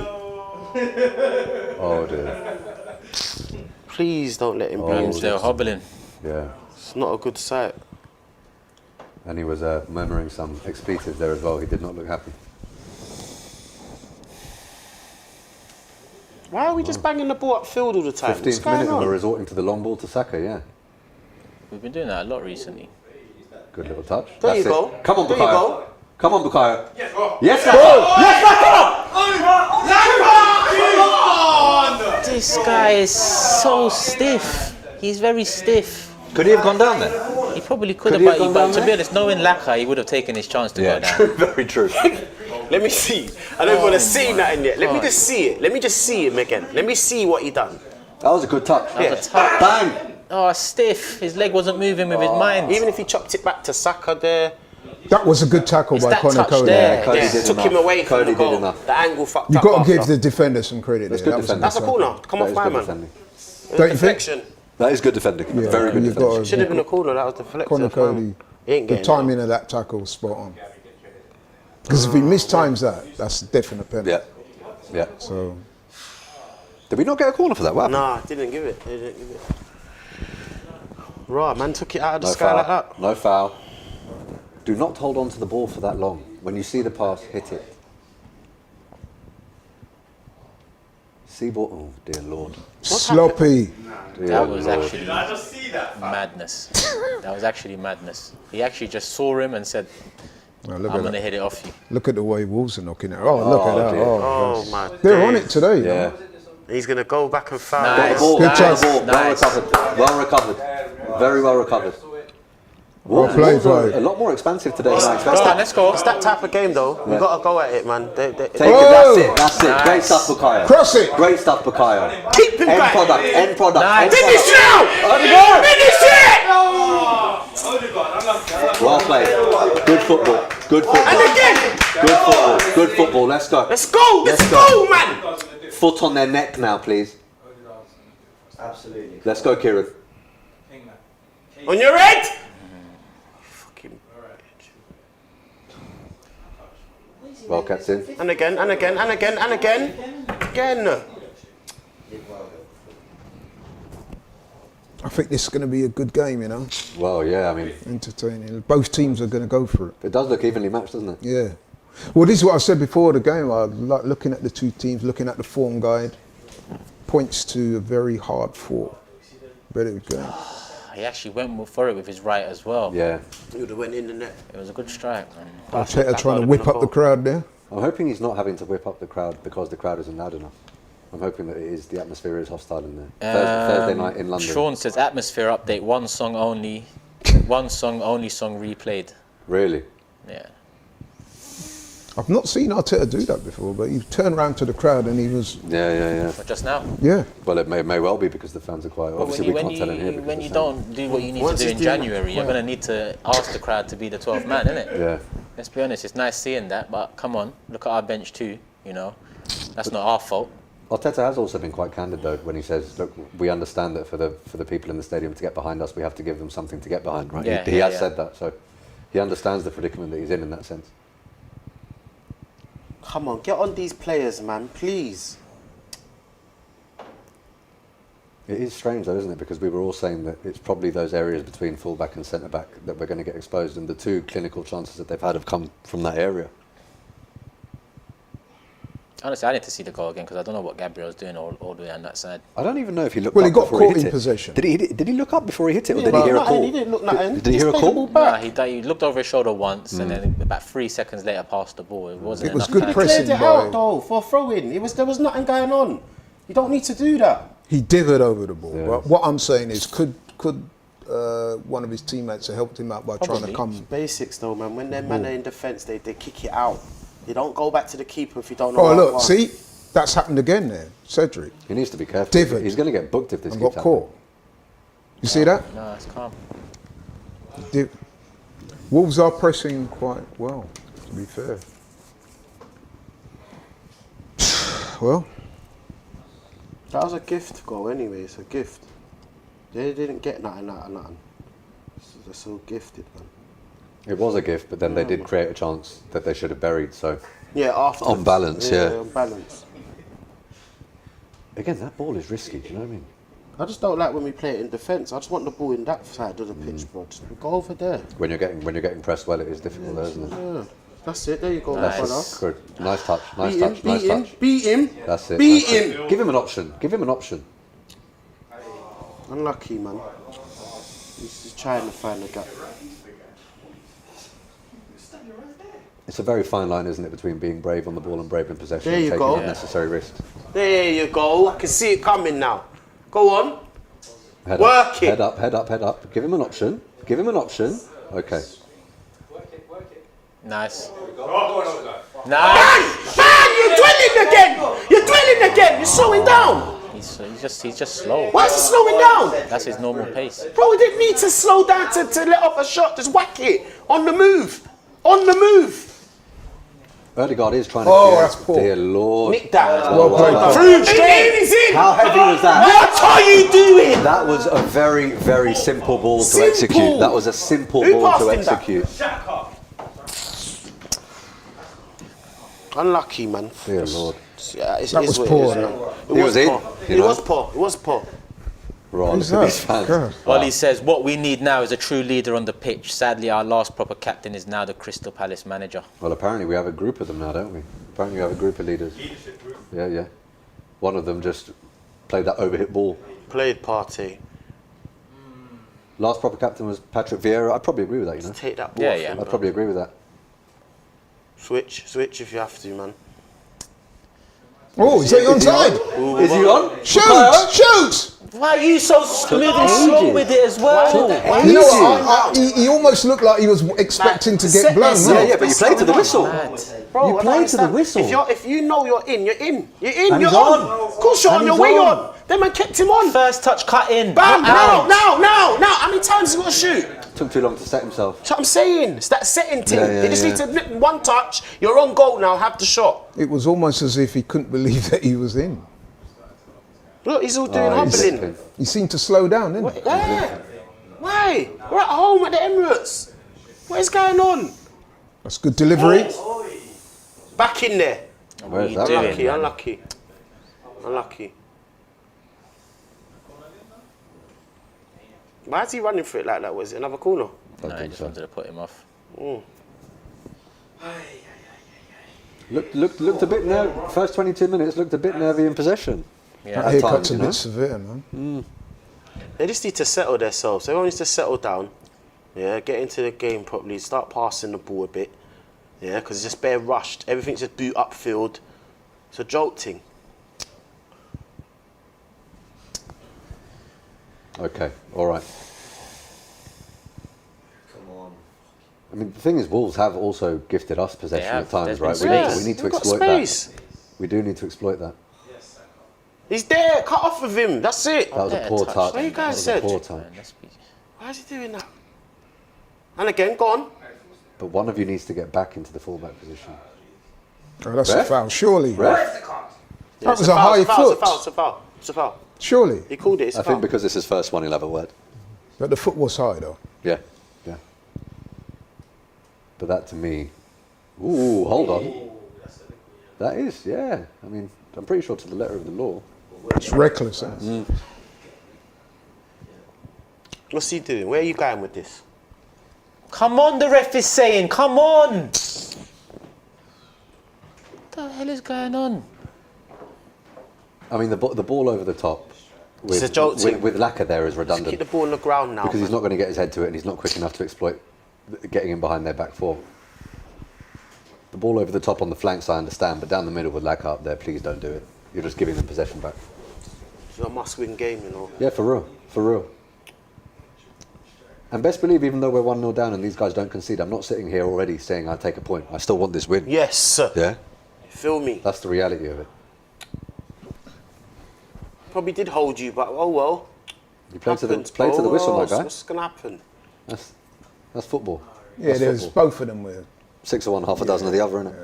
Oh dear. Please don't let him be. Ramsdale hobbling. Yeah. It's not a good sight. And he was murmuring some expletives there as well. He did not look happy. Why are we just banging the ball upfield all the time? What's 15th going minute and we're on? resorting to the long ball to Saka, yeah. We've been doing that a lot recently. Good little touch. There That's you it. go. Come on, There you Bukayo. go. Come on, Bukayo. Yes, bro. Yes, Saka. Yes, This guy is so stiff. He's very stiff. Could he have gone down there? He probably could Could have, he have gone but down to be there? honest, knowing Laka, he would have taken his chance to go down. true. Very true. Let me see. I don't want to see nothing yet. Let me just see it. Let me just see him again. Let me see what he done. That was a good touch. That was a touch. Bang. Oh, stiff. His leg wasn't moving with his mind. Even if he chopped it back to Saka there, That was a good tackle by that Conor touch Cody. there. Cody yeah, did took enough. him away from Cody the goal. did enough. The angle fucked You've up got to give after. the defenders some credit That's there. good That was a defending. That's a good corner. tackle. Come That off is my good man. defending. Don't you think? Deflection. That is good defending. Yeah, Very good you've defending. got Should have been a corner. That was deflected. Conor man. Cody. He ain't The getting that. timing of that tackle was spot on. Because if he mistimes that, that's a definite penalty. Yeah. Yeah. So Did we not get a corner for that? What happened? Nah, didn't give it. They didn't give it. Right, man took it out of the No sky foul. like that. No foul. Do not hold on to the ball for that long. When you see the pass, hit it. See ball. Oh dear Lord. sloppy. Dear That was Lord. actually madness. That was actually madness. He actually just saw him and said, Oh, look I'm at going to that. hit it off you. Look at the way Wolves are knocking it. Oh, look at that. dear. Oh, Oh gosh. my. They're on days. it today. Yeah. He's gonna go back and foul. Got the Nice. ball. Good Got chance. the ball. Well Nice. recovered. Well recovered. Very well recovered. Well played, Wolves are bro. a lot more expansive today than I Go expected. on, let's go. It's that type of game though. We gotta go at it, man. Take it. Oh! That's it. That's it. Great Nice. stuff, Bukayo. Cross it. Great stuff, Bukayo. Keep him End back. product. End product. Nice. End Finish product. now! Odegaard. Finish it! Well played. Good football. Good And football. again! Good football. Good football. Let's go. Let's go! Let's go, man! Foot on their neck now, please. Absolutely. Let's go, Kieran. On your head! Fucking. Well, cats in. And again, and again, and again, and again. Again. I think this is going to be a good game, you know. Well, yeah. I mean, Entertaining. Both teams are going to go for it. it does look evenly matched, doesn't it? Yeah. Well, this is what I said before the game. I like looking at the two teams, looking at the form guide. Points to a very hard fought. Very good game. He actually went for it with his right as well. Yeah. He would have went in the net. It was a good strike, man. Arteta trying to whip up the crowd there. I'm hoping he's not having to whip up the crowd because the crowd isn't loud enough. I'm hoping that the atmosphere is hostile in there. Thursday night in London. Sean says atmosphere update, one song only song replayed. Really? Yeah. I've not seen Arteta do that before, but he turned around to the crowd and he was, Yeah. But just now. yeah. Well, it may well be because the fans are quiet. Obviously, we can't tell in here. because when the you fans- don't do what you need Once to do he's in doing January, you're going to need to ask the crowd to be the 12th man, innit? Yeah. Let's be honest, it's nice seeing that, but come on, look at our bench too, you know. That's not our fault. Arteta has also been quite candid though when he says, "Look, we understand that for the people in the stadium to get behind us, we have to give them something to get behind." Right? Yeah, he yeah, has yeah. said that, so he understands the predicament that he's in that sense. Come on, get on these players, man, please. It is strange though, isn't it? Because we were all saying that it's probably those areas between full-back and centre-back that we're going to get exposed, and the two clinical chances that they've had have come from that area. Honestly, I need to see the goal again because I don't know what Gabriel's doing all the way on that side. I don't even know if he looked Well, up he got before caught hit in it. possession. Did he look up before he hit it, or He did he didn't hear a look nothing, call? he didn't look nothing. Did he Just hear a played the call? ball Nah, back. he looked over his shoulder once and then about 3 seconds later passed the ball. It wasn't It was enough good time. pressing Cleared it by- out though for a throw-in. There was nothing going on. You don't need to do that. He dithered over the ball. Yeah. But what I'm saying is, could one of his teammates have helped him out by trying to Probably. come? Basics though, man. When they're man in defence, they kick it out. You don't go back to the keeper if you don't know. Oh, what look, one. see, that's happened again there. Cedric He needs to be careful. Dithered. He's going to get booked if this and keeps got happening. caught. You see that? No, it's calm. Wolves are pressing quite well, to be fair. Well, That was a gift goal anyway. It's a gift. They didn't get nothing out of nothing. They're so gifted, man. It was a gift, but then they did create a chance that they should have buried. So Yeah, after On balance, yeah. on balance. again, that ball is risky. Do you know what I mean? I just don't like when we play it in defence. I just want the ball in that side of the pitch, bro. Just go over there. When you're getting pressed well, it is difficult, there, isn't it? Yeah, that's it. There you go, Nice. my brother. Good. Nice touch. Nice Beat him, touch. Nice beat him, touch. beat him. That's it. Beat That's it. him. Give him an option. Give him an option. Unlucky, man. He's just trying to find a gap. It's a very fine line, isn't it, between being brave on the ball and brave in possession There and you taking go. unnecessary risks. There you go. I can see it coming now. Go on. Head Work up, it. Head up, head up, head up. Give him an option. Give him an option. Okay. Nice. Bang! Nice. Bang! You're dwelling again. You're dwelling again. You're slowing down. He's just slow. Why is he slowing down? That's his normal pace. Bro, he didn't need to slow down to let off a shot. Just whack it. On the move. On the move. Odegaard is trying to Oh, clear. that's poor. Dear Lord. Nick that. Well played, Paul. Through, straight. He's in. How heavy was that? What are you doing? That was a very, very simple ball to Simple. execute. That was a simple Who ball passed to him that? execute. Unlucky, man. Dear Lord. Yeah, it That is was what poor. It, is, man. It He was was in, poor. you It know. was poor. It was poor. Right, who's look at that? these fans. God. Ollie says, what we need now is a true leader on the pitch. Sadly, our last proper captain is now the Crystal Palace manager. Well, apparently we have a group of them now, don't we? Apparently we have a group of leaders. Leadership group. Yeah, yeah. One of them just played that overhit ball. Played party. Last proper captain was Patrick Vieira. I'd probably agree with that, you know. Just take that ball Yeah, off yeah. him, I'd bro. probably agree with that. Switch if you have to, man. Oh, is that onside? Is he on? Shoot! Shoot! Why are you so smooth and slow with it as well? You know what? He almost looked like he was expecting to get blown. Yeah, Yeah, but you played to the whistle. Bro, You I don't played to the understand. whistle. If you know you're in, you're in. You're in, And you're he's on. on. Of course you're And on, you're he's way on. on. Them man kept him on. First touch cut in. Bam, Out. now. How many times you got to shoot? Took too long to set himself. That's what I'm saying. It's that setting thing. Yeah, yeah, they just yeah. need to nip one touch. You're on goal now. Have the shot. It was almost as if he couldn't believe that he was in. Look, he's all doing Oh, he's humbling. slipping. He seemed to slow down, didn't he? Yeah. Why? We're at home at the Emirates. What is going on? That's good delivery. Back in there. Where's you that? doing? Unlucky, man. unlucky. Why is he running for it like that? Was it another corner? Don't No, he think just so. wanted to put him off. Looked a bit nervy. First 22 minutes looked a bit nervy in possession. Yeah. That At haircut's times, a you bit know. severe, man. They just need to settle themselves. Everyone needs to settle down. Yeah, get into the game properly. Start passing the ball a bit. Yeah, because it's just bare rushed. Everything's just boot upfield. It's a jolting. Okay, all right. Come on. I mean, the thing is, Wolves have also gifted us possession have. at times, There's right? been We space. need to We've got exploit space. that. We do need to exploit that. He's there. Cut off of him. That's it. That was a Yeah, poor touch. touch. What you That guys was said? a poor touch. Man, let's be- Why is he doing that? And again, go on. But one of you needs to get back into the fullback position. Oh, that's a Ref? foul, surely. Ref? Yeah, That it's was a foul, high it's a foul, foot. It's a foul. It's a foul. Surely. He called it. It's a I foul. think because it's his first one, he'll have a word. But the foot was high, though. Yeah, yeah. But that to me, ooh, hold on. That is, yeah. I mean, I'm pretty sure to the letter of the law. It's reckless, isn't it? What's he doing? Where are you going with this? Come on, the ref is saying, come on. The the hell is going on? I mean, the ball over the top It's a joke team. with Laka there is Just redundant keep the ball on the ground now. because he's not going to get his head to it and he's not quick enough to exploit getting in behind their back four. The ball over the top on the flanks, I understand, but down the middle with Laka up there, please don't do it. You're just giving them possession back. It's a must-win game, you know. Yeah, for real, for real. And best believe, even though we're 1-0 down and these guys don't concede, I'm not sitting here already saying I take a point. I still want this win. Yes. Yeah? Feel me? That's the reality of it. Probably did hold you, but oh well. You play to the Happens, play to the bro. whistle, my guy. What's going to happen? That's football. Yeah, That's there's football. both of them with. 6 of one, half a dozen of the other, innit?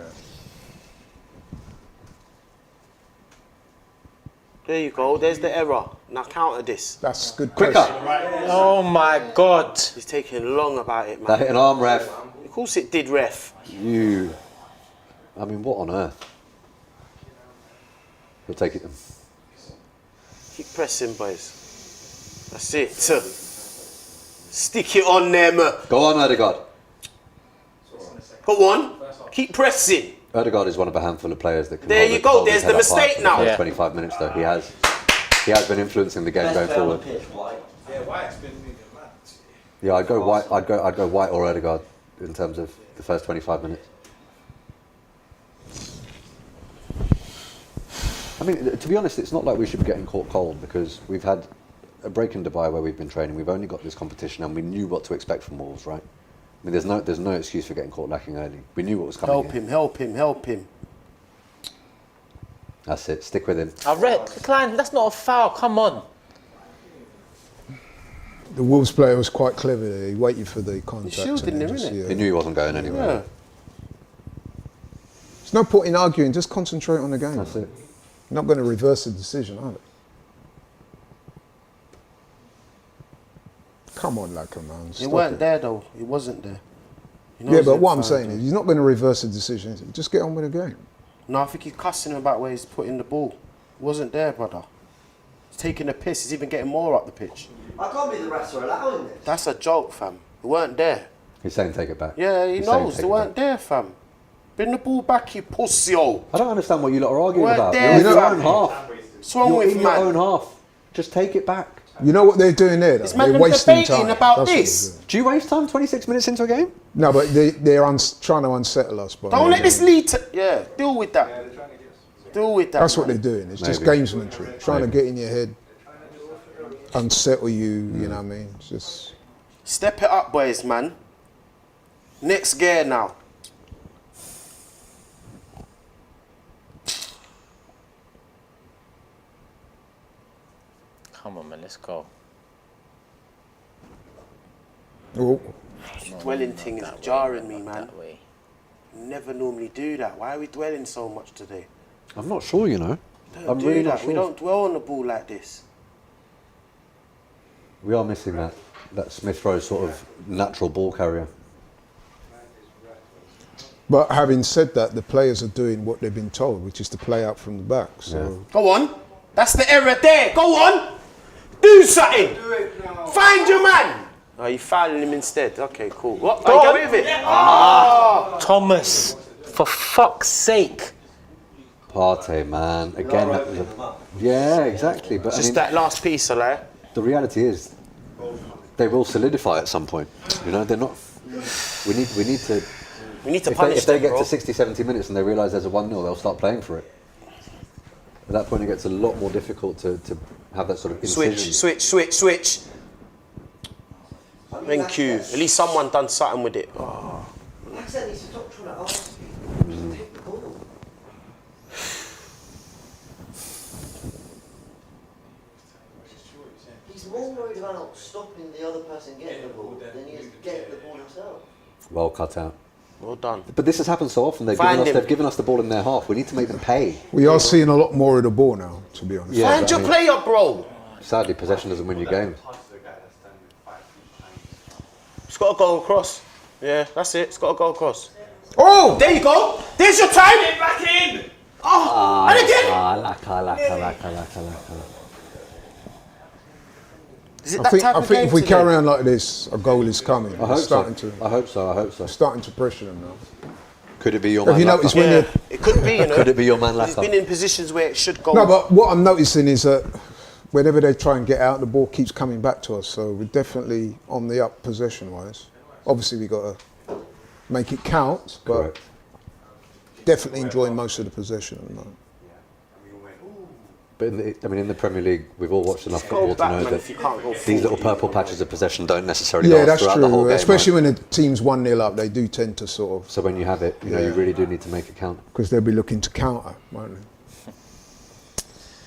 There you go. There's the error. Now counter this. That's good. Quicker! press. Oh my God. He's taking long about it, That man. hit an arm, ref. Of course it did, ref. You. I mean, what on earth? He'll take it. Keep pressing, boys. That's it. Stick it on them. Go on, Ødegaard. Go on. Keep pressing. Ødegaard is one of a handful of players that can. There you go, hold his there's the head up high mistake for now. The first Yeah. 25 minutes, though, he has been influencing the game Best going player on the forward. pitch, White. Yeah, White's been moving mad. Yeah, I'd go White. I'd go White or Ødegaard in terms of the first 25 minutes. I mean, to be honest, it's not like we should be getting caught cold because we've had a break in Dubai where we've been training. We've only got this competition, and we knew what to expect from Wolves, right? I mean, there's no excuse for getting caught lacking early. We knew what was coming. Help him, help him, help him. That's it. Stick with him. I read, Klein, that's not a foul. Come on. The Wolves player was quite clever there. He waited for the contact. shielding and him, just, innit? yeah. He knew he wasn't going anywhere. Yeah. There's no point in arguing. Just concentrate on the game. That's it. You're not going to reverse the decision, are they? Come on, Laka, man. He Stop weren't it. there though. He wasn't there. He Yeah, knows but it, what I'm fam. saying is, he's not going to reverse the decision. Just get on with the game. No, I think he's cussing him about where he's putting the ball. He wasn't there, brother. He's taking a piss. He's even getting more up the pitch. I can't be the refs are allowing this. That's a joke, fam. He weren't there. He's saying take it back. Yeah, he He's saying knows. take They it weren't back. there, fam. Bring the ball back, you pussy. I don't understand what you lot are arguing Weren't about. there, You're in your fam. own half. What's wrong You're with in you, your man? own half. Just take it back. You know what they're doing there? Though? This man They're was wasting debating time. about That's what this. they're doing. Do you waste time 26 minutes into a game? No, but they're trying to unsettle us. By Don't let this lead to... Yeah, deal with that. Deal with that. That's what man. they're doing. It's just Maybe. gamesmanship. Trying Maybe. to get in your head, unsettle you. You know what I mean? It's just. Step it up, boys, man. Next gear now. Come on, man, let's go. Oh, Dwelling thing is jarring me, man. That way. Never normally do that. Why are we dwelling so much today? I'm not sure, you know. Don't I'm do really that. not sure. We don't dwell on the ball like this. We are missing that Smith Rowe sort of natural ball carrier. but having said that, the players are doing what they've been told, which is to play out from the back. So Go on. That's the error there. Go on. Do something. Find your man. Oh, you fouling him instead. Okay, cool. What? Go Oh, on. get rid of it. Thomas, for fuck's sake. Partey, man. Again, that was yeah, exactly. But I Just mean, that last piece, Alain. the reality is, they will solidify at some point. You know, they're not. We need to. We need to If punish they them, get bro. to 60, 70 minutes and they realise there's a 1-0, they'll start playing for it. At that point, it gets a lot more difficult to have that sort of incision. Switch. Thank you. At least someone done something with it. Oh. Like I said, he's stop trying to ask you. Just take the ball. He's more worried about stopping the other person getting the ball than he is getting the ball himself. Well cut out. Well done. But this has happened so often. They've given us the ball in their half. We need to make them pay. we are seeing a lot more of the ball now, to be honest. Yeah. Find but your I mean- player, bro. Sadly, possession doesn't win you games. It's got to go across. Yeah, that's it. It's got to go across. Oh! There you go. There's your time. Get back in. Oh, and again. Is it I that think, type I of think game if we today? carry on like this, a goal is coming. I hope It's starting so. to I hope so. starting to pressure them now. Could it be your Have man? you noticed when Yeah, you... it could be, you know. Could it be your man He's Laka? been in positions where it should go. No, but what I'm noticing is that whenever they try and get out, the ball keeps coming back to us. So we're definitely on the up possession-wise. Obviously, we got to make it count, but Correct. definitely enjoying most of the possession at the moment. But in the Premier League, we've all watched enough football Go to back, know man, that if you can't go these little forward. purple patches of possession don't necessarily Yeah, last that's throughout the whole true. game. Especially right? when the team's 1-0 up, they do tend to sort of, So when you have it, you know, you really do need to make it count. because they'll be looking to counter, won't they?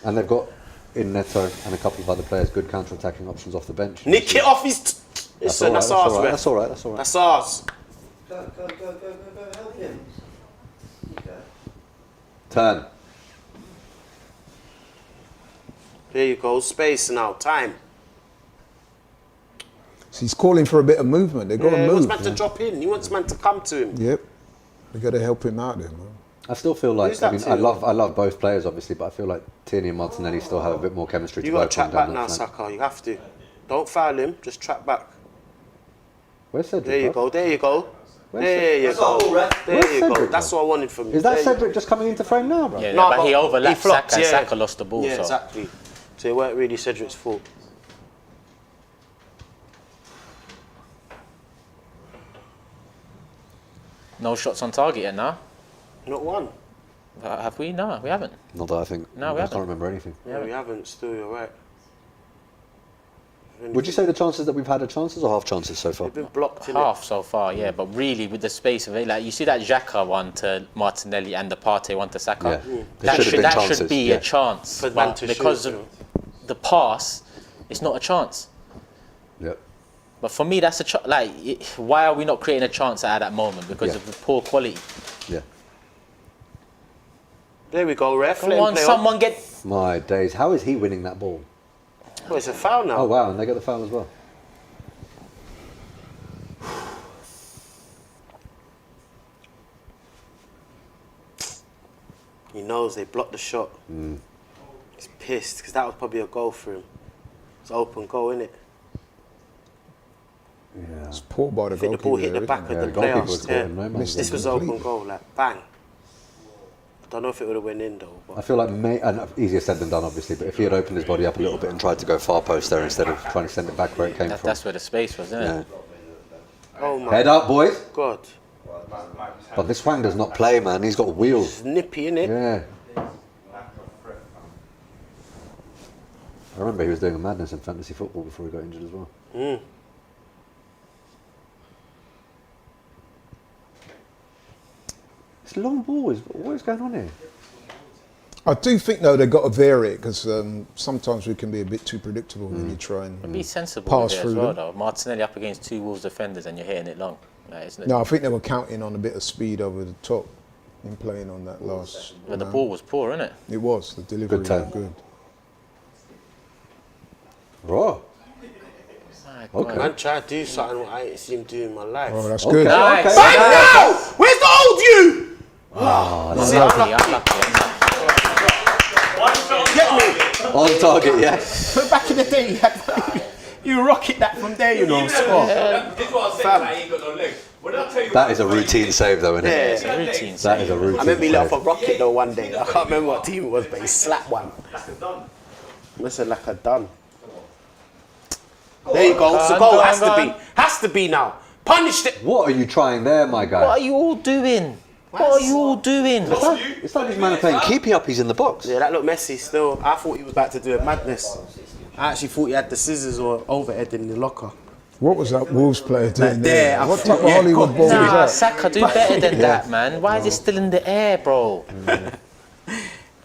And they've got in Neto and a couple of other players good counter-attacking options off the bench. Nick it off his... Listen, that's ours, man. That's all right. That's all right. That's ours. Go, help him. You go. Turn. There you go. Space now. Time. So he's calling for a bit of movement. They've got Yeah, to he move. wants man to drop in. He wants man to come to him. Yep. They've got to help him out there, man. I still feel like Who's that I to? love both players obviously, but I feel like Tierney and Martinelli still have a bit more chemistry You to got work to track on back down now, that flank. Saka. You have to. Don't foul him. Just track back. Where's Cedric? There you bruv? go. There you go. Where's There you That's not go. all, ref. There Where's you go. Cedric, That's bro? what I wanted from you. Is that There you Cedric just coming into frame now, bro? Yeah, No, but he overlapped flopped, Saka and yeah. Saka lost the ball. Yeah, so. exactly. So it weren't really Cedric's fault. No shots on target yet now. Not one. Have we? No, we haven't. Not that I think. No, we I haven't. can't remember anything. Yeah, we haven't. Still, you're right. Would you say the chances that we've had are chances or half chances so far? They've been blocked in Half so far, yeah, but really with the space of it, like you see that Xhaka one to Martinelli and the Partey one to Saka. Yeah. That There should have been that chances, should be yeah. a chance, For man but to because shoot, of the pass, it's not a chance. Yep. But for me, that's a why are we not creating a chance at that moment? Because Yeah. of the poor quality. Yeah. There we go, ref. Come Let him on, play on. someone get. My days. How is he winning that ball? Oh, it's a foul now. Oh wow, and they get the foul as well. He knows they blocked the shot. He's pissed because that was probably a goal for him. It's an open goal, innit? Yeah. It's poor by the I think the ball goalkeeper hit the there, back isn't of Yeah, the the goalkeeper player. was caught in no man's Missed This it was an open completely. goal, like bang. I don't know if it would have went in though. I But feel like easier said than done, obviously. But if he had opened his body up a little bit and tried to go far post there instead of trying to send it back where it came from. That's where the space was, isn't Yeah. it? oh my Head up, boys. god, But this Wang does not play, man. He's got wheels. it's nippy, innit? Yeah. I remember he was doing a madness in fantasy football before he got injured as well. It's long balls. What is going on here? I do think though they've got to vary it because sometimes we can be a bit too predictable when you try and Be sensible pass with it through as well, them. though. Martinelli up against two Wolves defenders and you're hitting it long. Like, it's No, I think they were counting on a bit of speed over the top in playing on that last. But the round. ball was poor, innit? It was the delivery Good turn. was good. Raw. My Okay. God. Man, try to do something what I ain't seen him do in my life. Oh, that's Okay. good. Nice. Okay. Bang now! Where's the old you? Unlucky. Get me. On target, yeah. But back in the day, you rocket that from there, you know. Score. This is what I said, I ain't got no legs. What did I tell you? That is a routine save, though, isn't it? Yeah. It's a routine. That is a routine I remember he let off save. a rocket though one day. I can't remember what team it was, but he slapped one. Listen, like a done. There you go. It's a goal. Has to be. Has to be now. Punished it. What are you trying there, my guy? What are you all doing? What are you all doing? It's like this man are playing keepy up. He's in the box. Yeah, that looked messy still. I thought he was about to do a madness. I actually thought he had the scissors or overhead in the locker. What was that Wolves player doing there, I What thought- type of yeah, Hollywood God, ball Nah, was that? Saka, do better than that, man. Why is it still in the air, bro?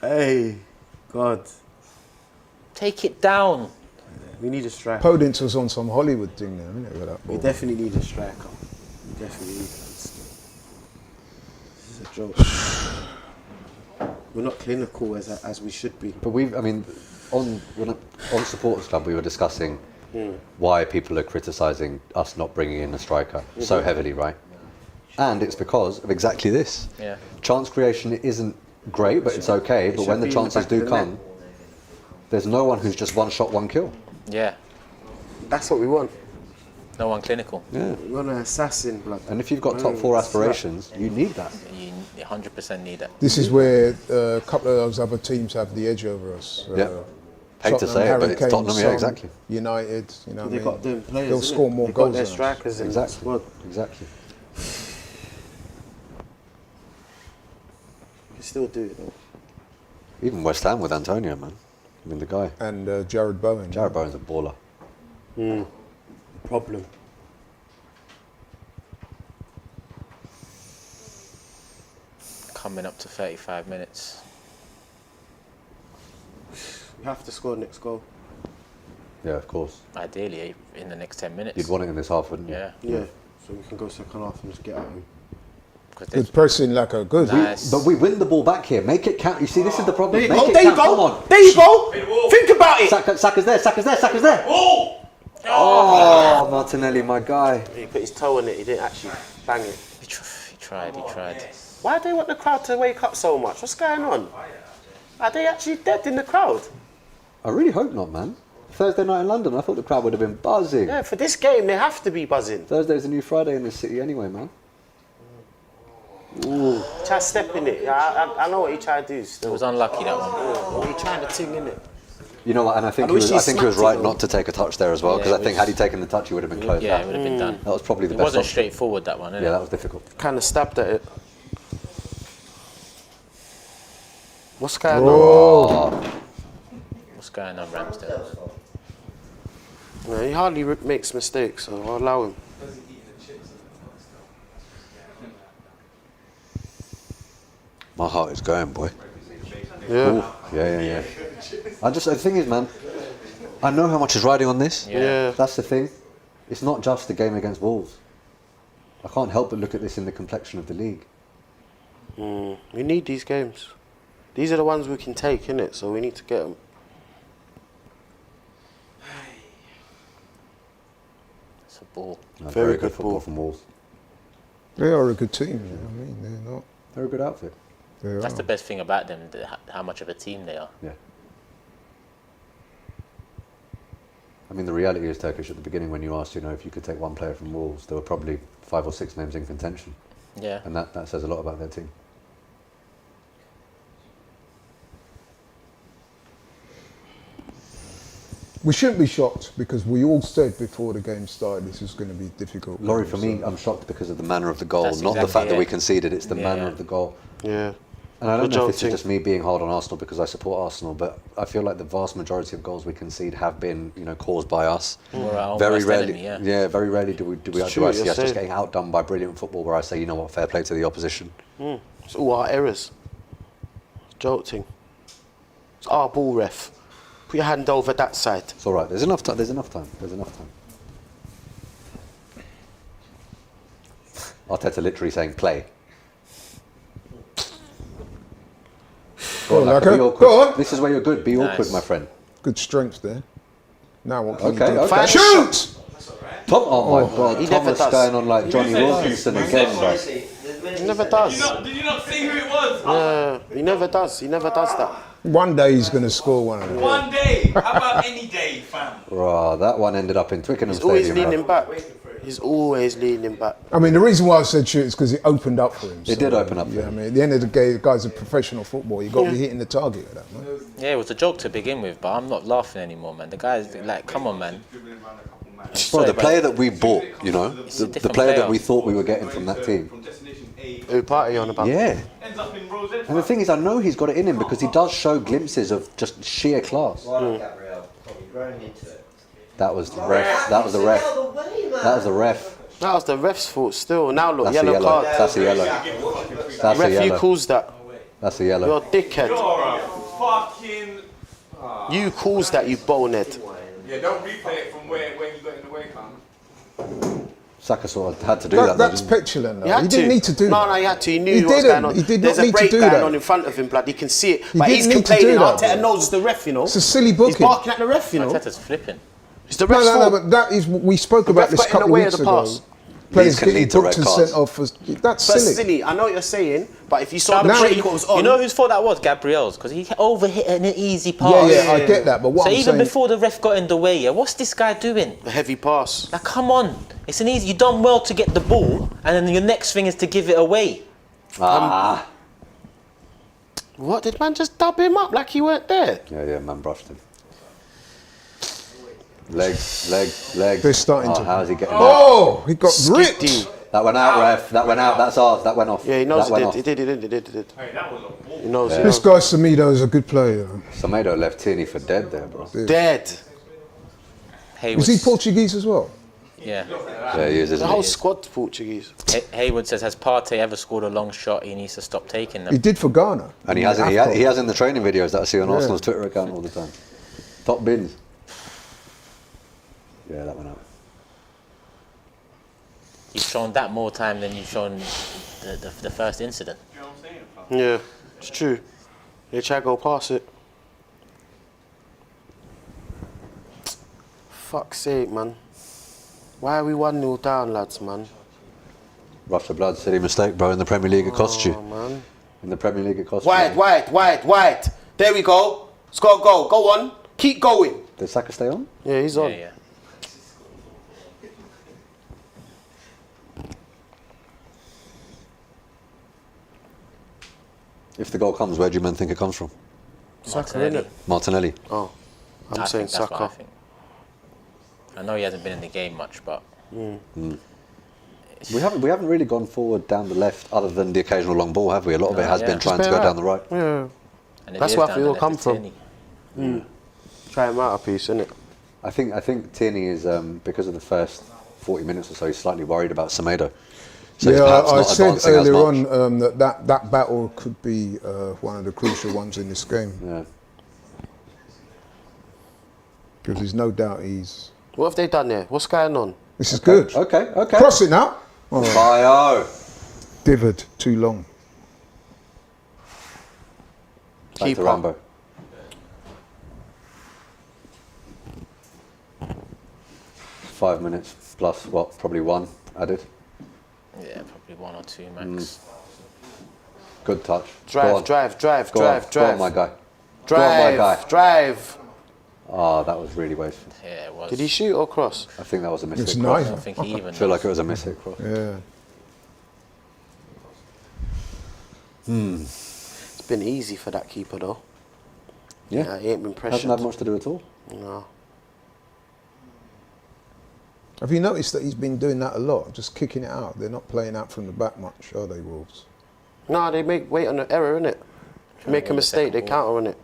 Hey, God. Take it down. We need a striker. Podence was on some Hollywood thing there, isn't it, with that We ball? definitely need a striker. We definitely need one still. This is a joke. We're not clinical as we should be. But on Supporters Club, we were discussing why people are criticising us not bringing in a striker so heavily, right? And it's because of exactly this. Yeah. Chance creation isn't great, but it's okay. But should when the be in the chances back of do the come, net. there's no one who's just one shot, one kill. Yeah. That's what we want. No one clinical. Yeah. You're an assassin, blood. And if you've got top 4 aspirations, you need that. You 100% need that. This is where a couple of those other teams have the edge over us. Yeah. Hate to say it, but it's Tottenham, yeah, exactly. United, you know what I They mean? got them players. They'll score more they goals got their than us. strikers in the Exactly. squad. Exactly. You can still do it though. Even West Ham with Antonio, man. I mean, the guy. And Jared Bowen. Jared Bowen's a baller. Problem. Coming up to 35 minutes. You have to score next goal. Yeah, of course. Ideally, in the next 10 minutes. You'd want it in this half, wouldn't you? Yeah. Yeah. So we can go second half and just get at him. 'Cause there's- Good pressing, like a good. Nice. But we win the ball back here. Make it count. You see, this is the problem. There you Make go. it There you count. Come go. on. There you go. Think about it. Saka's there. Saka's there. Saka's there. Oh! Oh, Martinelli, my guy. He put his toe on it. He didn't actually bang it. He tried. Why do they want the crowd to wake up so much? What's going on? Are they actually dead in the crowd? I really hope not, man. Thursday night in London, I thought the crowd would have been buzzing. Yeah, for this game, they have to be buzzing. Thursday's a new Friday in this city anyway, man. Ooh. Try stepping it. I know what he tried to do It still. was unlucky, that one. What he trying to ting in it. You know what, and I think I he wish was, he I think he was smacked it, right though. not to take a touch there as well, because Yeah, I it think was- had he taken the touch, he would have been closed Yeah, out. it would have been done. That was probably the It best wasn't option. straightforward, that one, innit? Yeah, that was difficult. Kind of stabbed at it. What's going on? Oh. What's going on, Ramsdale? Yeah, he hardly makes mistakes, so I'll allow him. My heart is going, boy. Yeah. Yeah. The thing is, man, I know how much is riding on this. Yeah. That's the thing. It's not just the game against Wolves. I can't help but look at this in the complexion of the league. We need these games. These are the ones we can take, innit? So we need to get them. It's a ball. Very good football ball. from Wolves. They are a good team, you know what I mean? They're not. They're a good outfit. They That's are. the best thing about them, how much of a team they are. Yeah. I mean, the reality is, Turkish, at the beginning when you asked, if you could take one player from Wolves, there were probably 5 or 6 names in contention. Yeah. And that says a lot about their team. We shouldn't be shocked because we all said before the game started this is going to be difficult. Laurie, for me, So- I'm shocked because of the manner of the goal, That's not the exactly fact that we it. conceded, it's the Yeah. manner of the goal. Yeah. And I don't Good know job, if this team. is just me being hard on Arsenal because I support Arsenal, but I feel like the vast majority of goals we concede have been, caused by us. We're our own Very worst rarely, enemy, yeah. very rarely do I true what see you're us just saying. getting outdone by brilliant football where I say, you know what, fair play to the opposition. It's all our errors. Jolting. It's our ball, ref. Put your hand over that side. It's all right. There's enough time. Arteta literally saying play. Go on, Laka, Laka. be awkward. Go on. This is where you're good. Be awkward, Nice. my friend. Good strength there. Now what can Okay, you do? okay. Shoot! Oh my God, He never Thomas does. going on like Johnny Wilkinson again, bro. Honestly, there's many He never does. Did you not see who it was? He never does. He never does that. One day he's going to score one of them. One day. How about any day, fam? Rah, that one ended up in Twickenham He's always Stadium. leaning back. He's always leaning back. I mean, the reason why I said shoot is because it opened up for him. It did open up for Yeah, him. I mean, at the end of the day, the guy's a professional footballer. You've got to be hitting the target of that, man. Yeah, it was a joke to begin with, but I'm not laughing anymore, man. The guy's like, come on, man. Bro, Sorry, the but- player that we bought, a the different player that player. we thought we were getting from that team. From destination A Who party on about? Yeah. ends up in Rose Edge. And the thing is, I know he's got it in him because he does show glimpses of just sheer class. Well done, Gabriel. Probably growing into it. That was the ref. That was the ref. Get out of the way, man. That was the ref. That was the ref's fault still. Now look, That's a yellow yellow. card. That's a yellow. That's a Ref, you yellow. calls that. That's a You're yellow. a dickhead. You're a fucking. You calls that, you bonehead. Yeah, don't replay it from where you got in the way, fam. Saka sort of had to do that. That's didn't he? petulant, though. He had He didn't to. need to do no, that. No, he had to. He knew He what was didn't. going on. He did There's not a need to break do going that. on in front of him, blood. He can see it. But he's didn't need to complaining. do that, Arteta bro. knows it's the ref, you know. It's a silly He's booking. barking at the ref, you know. Arteta's flipping. It's the No, ref's no, no, fault. but that is, we spoke The about ref this got a in the couple of way of weeks the ago. pass. players can getting lead to booked red and cards. sent off. That's But silly. silly, I know what you're saying, but if you saw the Now- break what was on, You know whose fault that was? Gabriel's, because he overhit an easy pass. Yeah, I get that. But what So I'm even saying, before the ref got in the way, yeah, what's this guy doing? a heavy pass. Like, come on. It's an easy. You done well to get the ball, and then your next thing is to give it away. What, did man just dub him up like he weren't there? Yeah, man brushed him. Leg. they're starting to. How's he getting that? Oh, he got ripped. Skiddy. That went out, ref. That went out. That's ours. That went off. Yeah, he knows that went he off. did. He did. Hey, that was a ball. He knows. He This knows. guy Semedo is a good player. Semedo left Tierney for dead there, bro. Dead. Hayward. Is he Portuguese as well? Yeah. Yeah, he is, The isn't whole he? squad's Portuguese. Haywood says, has Partey ever scored a long shot? He needs to stop taking them. He did for Ghana. And he has in the training videos that I see on Arsenal's Twitter account all the time. Top bins. Yeah, that went out. You've shown that more time than you've shown the first incident. You know what I'm saying? Yeah, it's true. They try to go past it. Fuck's sake, man. Why are we 1-0 down, lads, man? Rush the blood, silly mistake, bro. In the Premier League, it cost you. Oh, man. In the Premier League, it cost you. Wide. There we go. It's got to go. Go on. Keep going. Did Saka stay on? Yeah, he's on. Yeah. If the goal comes, where do you men think it comes from? Saka, Martinelli. innit? Martinelli. Oh, I'm I saying think that's what I Saka. think. I know he hasn't been in the game much, but We haven't really gone forward down the left, other than the occasional long ball, have we? A lot of it has yeah. been trying to Just go bear down the right. Yeah. and it That's is where I down feel the it'll come left, from. Tierney. Try him out a piece, innit? I think Tierney is because of the first 40 minutes or so, he's slightly worried about Semedo. So he's Yeah, perhaps I not said advancing as earlier much. on that battle could be one of the crucial ones in this game. Yeah. Because there's no doubt he's. What have they done there? What's going on? This is good. Okay. Cross it now. Oh, Bio. dithered too long. Back Keeper. to Rambo. Five minutes plus what? Probably one added. Yeah, probably 1 or 2 max. Good touch. Go on. Drive. Go on, my guy. Go on, my guy. Drive. Oh, that was really wasteful. Yeah, it was. Did he shoot or cross? I think that was a miss It's hit I cross. nice. don't think he even I feel knows. like it was a miss hit cross. Yeah. It's been easy for that keeper though. Yeah. He ain't been pressured. Hasn't had much to do at all. No. Have you noticed that he's been doing that a lot? Just kicking it out. They're not playing out from the back much, are they, Wolves? No, they wait on the error, innit? They make a win the mistake, they second counter on it.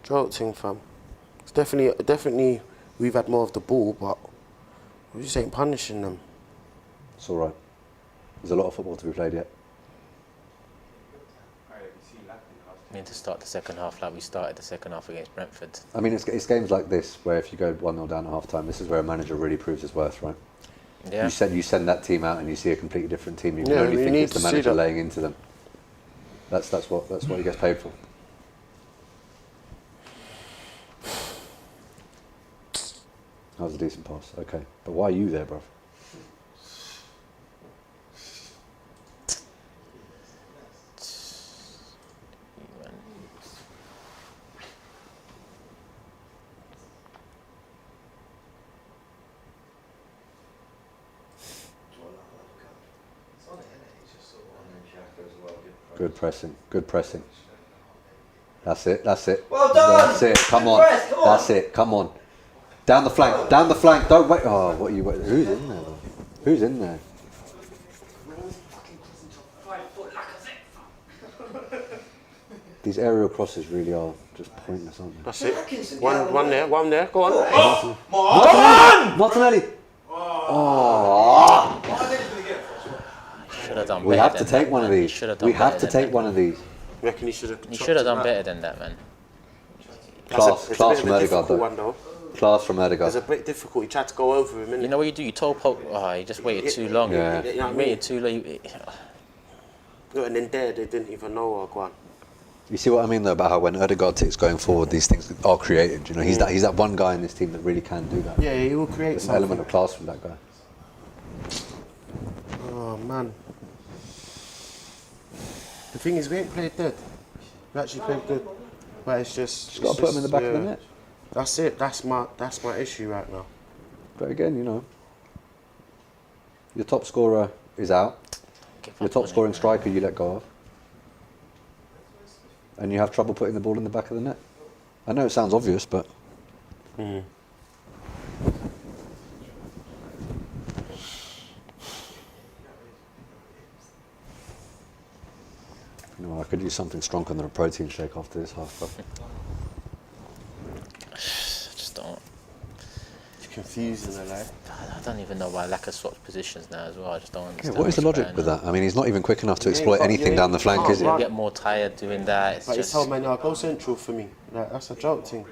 Joke thing, fam. It's definitely we've had more of the ball, but we just ain't punishing them. It's all right. There's a lot of football to be played yet. We need to start the second half like we started the second half against Brentford. I mean, it's games like this where if you go 1-0 down at half time, this is where a manager really proves his worth, right? Yeah. You send that team out and you see a completely different team. You can Yeah, only you think need it's the to see manager that. laying into them. That's what he gets paid for. That was a decent pass. Okay, but why are you there, bro? Good pressing. Good pressing. That's it. That's it. Well done. That's it. Come on. Press, come on. That's it. Come on. Down the flank. Down the flank. Don't wait. Oh, what are you? Who's in there? Though? Who's in there? These aerial crosses really are just pointless, aren't they? That's it. One there. Go on. Martinelli. Should have done better. We have to than take that, one of man. these. Should have done We have better to than take that. one of these. Reckon he should have. You should have done better than that, man. Class It's from a bit of a Odegaard, difficult though. one though. Class from It's a Odegaard. bit difficult. He tried to go over him, innit? You know what you do? You told Pope, he just waited too long. Yeah. You know what I He mean? waited too long. And then there, they didn't even know what go on. You see what I mean though about how when Ødegaard is going forward, these things are created. You know, he's that one guy in this team that really can do that. Yeah, he will create There's an something. element of class from that guy. Oh man. The thing is, we ain't played dead. We actually played good, but it's just. Got to put him in the back of the net. That's it. That's my issue right now. But again, you know, your top scorer is out. Your top scoring striker you let go of. And you have trouble putting the ball in the back of the net. I know it sounds obvious, but... You know, I could use something stronger than a protein shake after this half. But Just don't. It's confusing, like. I don't even know why Laka swaps positions now as well. I just don't yeah, understand. what is the what's logic going with on. that? I mean, he's not even quick enough to You ain't exploit got- anything you down the ain't- flank, can't is he? You get more tired doing that. It's But just. he told man, no, go central for me. Like, that's a joke thing.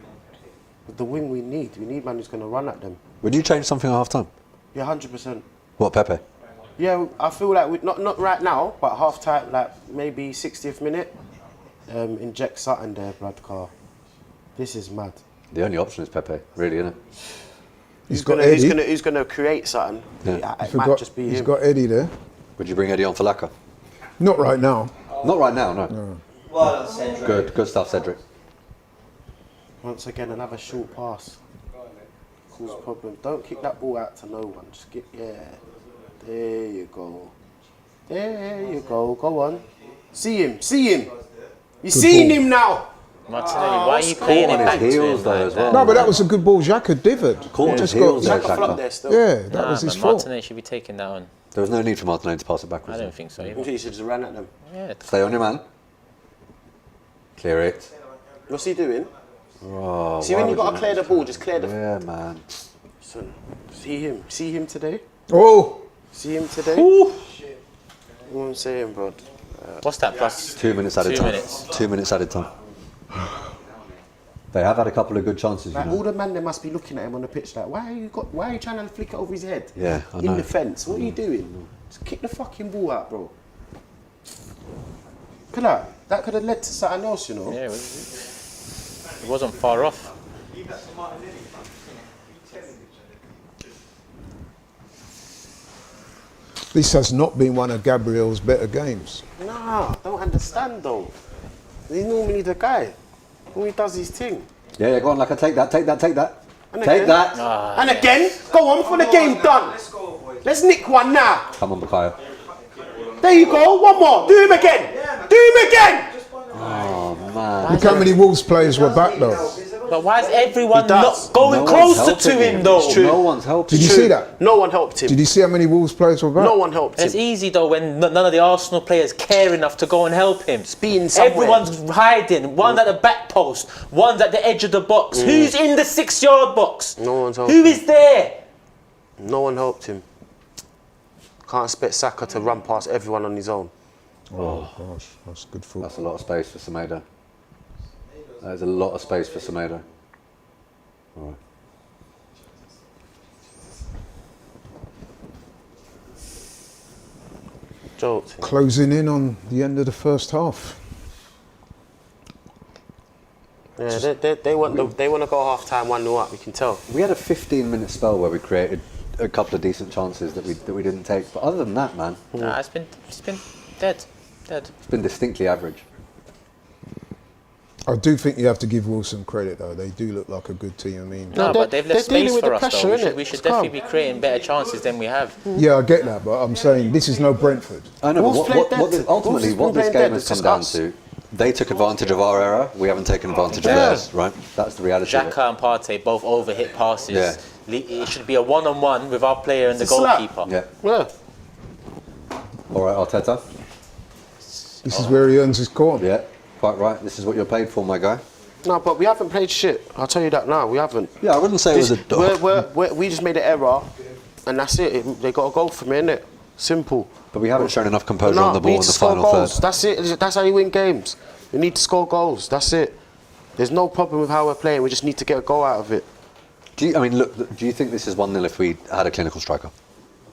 With the wing we need man who's going to run at them. Would you change something at half time? Yeah, 100%. What, Pepe? Yeah, I feel like not right now, but half time, like maybe 60th minute, inject Sutton there, blood car. This is mad. The only option is Pepe, really, isn't it? He's got Eddie. Who's gonna create something? Yeah. It might just be He's him. got Eddie there. Would you bring Eddie on for Laka? Not right now. Not right now, no. Well done, Cedric. Good stuff, Cedric. Once again, another short pass. Cause problem. Don't kick that ball out to no one. Just get, yeah. There you go. There you go. Go on. See him. You seen ball. him now. Martinelli, why are you playing it on his back to heels him though like as that? well. No, but that was a good ball. Xhaka dithered. Caught on Just his heels got- there, Xhaka flopped Xhaka. there still. Yeah, that Nah, was his man, fault. Martinelli should be taking that on. There was no need for Martinelli to pass it I backwards. don't think so. I Either. think he should just ran at them. Yeah. Stay on your man. Clear it. What's he doing? Oh, See, why when you would got to clear the ball, just clear the. Yeah, man. Son, see him today. Oh, See him today. You know what I'm saying, bro? What's that plus? 2 minutes added 2 time. minutes. 2 minutes added time. They have had a couple of good chances, you Like know. all the men, they must be looking at him on the pitch like, why are you trying to flick it over his head? Yeah, I In know. the fence. What are you doing? Just kick the fucking ball out, bro. That could have led to something else, you know. Yeah, it wasn't far off. this has not been one of Gabriel's better games. Nah, I don't understand though. He's normally the guy who does his thing. Yeah, go on, Laka, take that. And Take again. that. And again, go on for the game done. Let's nick one now. Come on, Bukayo. There you go. One more. Do him again. Do him again. Oh, man. Look how many Wolves players were back though. But why is everyone He does. not going No one's closer to helping him though? No one's helping Did you him. see that? No one helped him. Did you see how many Wolves players were back? No one helped It's him. easy though when none of the Arsenal players care enough to go and help him. being somewhere. Everyone's hiding. One's at the back post. One's at the edge of the box. Who's in the 6-yard box? No one's helping. Who is there? No one helped him. Can't expect Saka to run past everyone on his own. Oh gosh, that's good football. That's a lot of space for Semedo. That is a lot of space for Semedo. All right. Jokes. Closing in on the end of the first half. Yeah, they want to go half time 1-0 up. You can tell. We had a 15-minute spell where we created a couple of decent chances that we didn't take. But other than that, man, Nah, it's been dead. it's been distinctly average. I do think you have to give Wolves some credit though. They do look like a good team. I mean, No, they're- but they've left they're dealing space with for the us pressure, though. innit? We should It's definitely calm. be creating better chances than we have. yeah, I get that, but I'm saying this is no Brentford. I know, Wolves but played dead. ultimately, Wolves what been this playing game dead. has It's come just down us. to, they took advantage of our error. We haven't taken advantage of theirs, right? That's the reality of it. Xhaka and Partey both overhit passes. Yeah. It should be a one-on-one with our player and the It's a slap. goalkeeper. Yeah. Yeah. All right, Arteta. This is where he earns his corn. Yeah, quite right. This is what you're paid for, my guy. No, but we haven't played shit. I'll tell you that now. We haven't. Yeah, I wouldn't say it was a. We just made an error, and that's it. They got a goal from it, innit? Simple. But we haven't shown enough composure No, on the we ball need in to the score final goals. third. That's it. That's how you win games. We need to score goals. That's it. There's no problem with how we're playing. We just need to get a goal out of it. Do you think this is 1-0 if we had a clinical striker?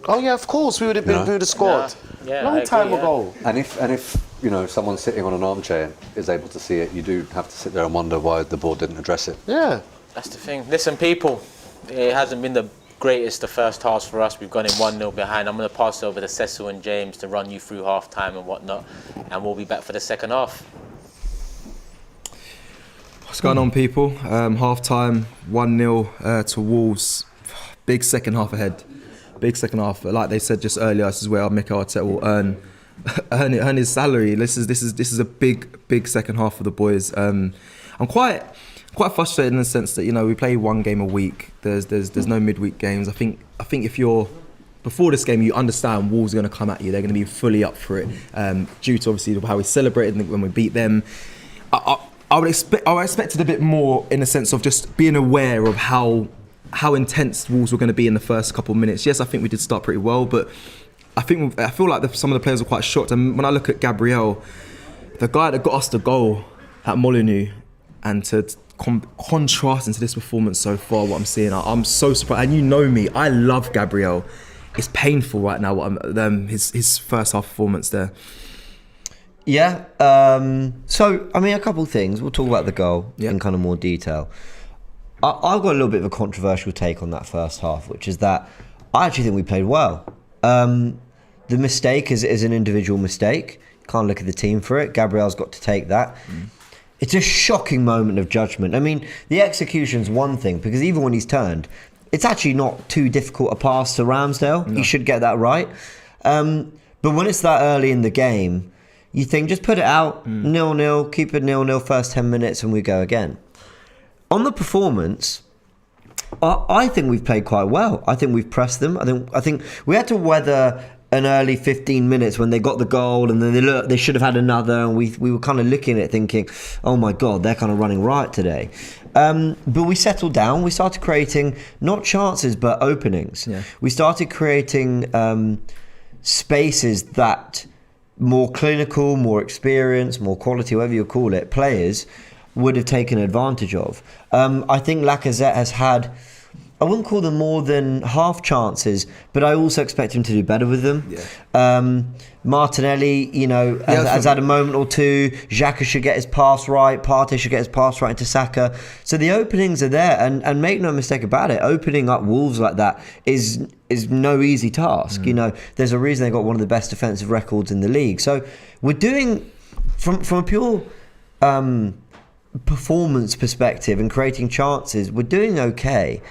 Oh yeah, of course we would have been. Yeah. We would have scored. Yeah, I Long agree, time yeah. ago. And if someone sitting on an armchair is able to see it, you do have to sit there and wonder why the board didn't address it. Yeah. That's the thing. Listen, people, it hasn't been the greatest the first half for us. We've gone in 1-0 behind. I'm going to pass over to Cecil and James to run you through half-time and whatnot, and we'll be back for the second half. What's going on, people? Half-time, 1-0 to Wolves. Big second half ahead. Big second half. Like they said just earlier, this is where Mikel Arteta will earn his salary. This is a big second half for the boys. I'm quite frustrated in the sense that we play one game a week. There's no midweek games. I think if you're before this game, you understand Wolves are going to come at you. They're going to be fully up for it. Due to obviously how we celebrated when we beat them. I would expect it a bit more in the sense of just being aware of how intense Wolves were going to be in the first couple of minutes. Yes, I think we did start pretty well, but I feel like some of the players were quite shocked. And when I look at Gabriel, the guy that got us the goal at Molineux, and to contrast into this performance so far, what I'm seeing, I'm so surprised. And you know me, I love Gabriel. It's painful right now his first half performance there. Yeah. So, I mean, a couple of things. We'll talk about the goal in kind of more detail. I've got a little bit of a controversial take on that first half, which is that I actually think we played well. The mistake is an individual mistake. Can't look at the team for it. Gabriel's got to take that. It's a shocking moment of judgment. I mean, the execution's one thing, because even when he's turned, it's actually not too difficult a pass to Ramsdale. No. He should get that right. But when it's that early in the game, you think, just put it out, 0-0, keep it 0-0 first 10 minutes and we go again. On the performance, I think we've played quite well. I think we've pressed them. I think we had to weather an early 15 minutes when they got the goal and then they should have had another, and we were kind of looking at it thinking, oh my God, they're kind of running riot today. But we settled down. We started creating not chances but openings. Yeah. We started creating spaces that more clinical, more experienced, more quality, whatever you call it, players would have taken advantage of. I think Lacazette has had, I wouldn't call them more than half chances, but I also expect him to do better with them. Yeah. Martinelli, has had a moment or two. Xhaka should get his pass right. Partey should get his pass right into Saka. So the openings are there, and make no mistake about it, opening up Wolves like that is no easy task. There's a reason they got one of the best defensive records in the league. So we're doing, from a pure performance perspective and creating chances, we're doing okay.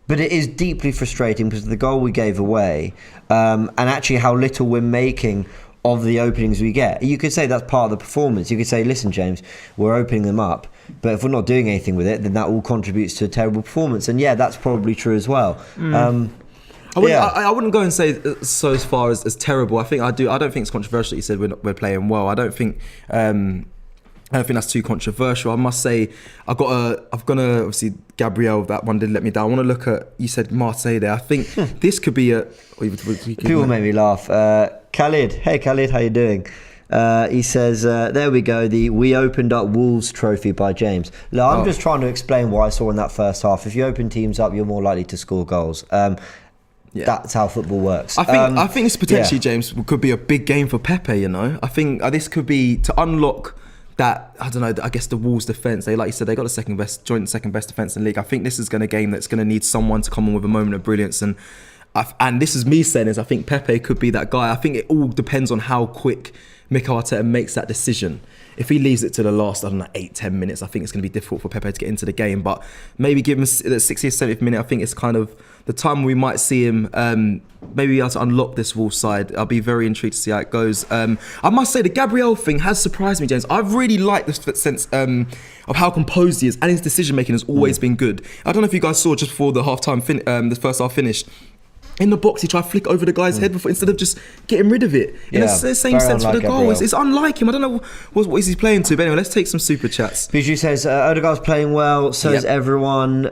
But it is deeply frustrating because of the goal we gave away, and actually how little we're making of the openings we get. You could say that's part of the performance. You could say, listen, James, we're opening them up, but if we're not doing anything with it, then that all contributes to a terrible performance. And yeah, that's probably true as well. I wouldn't go and say so as far as terrible. I don't think it's controversial that you said we're playing well. I don't think that's too controversial. I must say, I've gone to obviously Gabriel. That one didn't let me down. I want to look at, you said Marseille there. I think this could be a. People made me laugh. Khalid, hey Khalid, how you doing? He says, there we go, the We Opened Up Wolves trophy by James. Look, I'm just trying to explain what I saw in that first half. If you open teams up, you're more likely to score goals. That's how football works. I think this potentially, James, could be a big game for Pepe. I think this could be to unlock that, I don't know, I guess the Wolves defence, like you said, they got the joint second best defence in the league. I think this is a game that's going to need someone to come on with a moment of brilliance, and this is me saying this, I think Pepe could be that guy. I think it all depends on how quick Mikel Arteta makes that decision. If he leaves it to the last, 8-10 minutes, I think it's going to be difficult for Pepe to get into the game. But maybe give him the 60th, 70th minute, I think it's kind of the time we might see him maybe be able to unlock this Wolves side. I'll be very intrigued to see how it goes. I must say, the Gabriel thing has surprised me, James. I've really liked this sense of how composed he is, and his decision making has always been good. I don't know if you guys saw just before the half-time, the first half finished, in the box, he tried to flick over the guy's head before, instead of just getting rid of it. In the same sense for the goal. It's unlike him. I don't know what is he playing to. But anyway, let's take some super chats. Bijou says, Odegaard's playing well, so is everyone.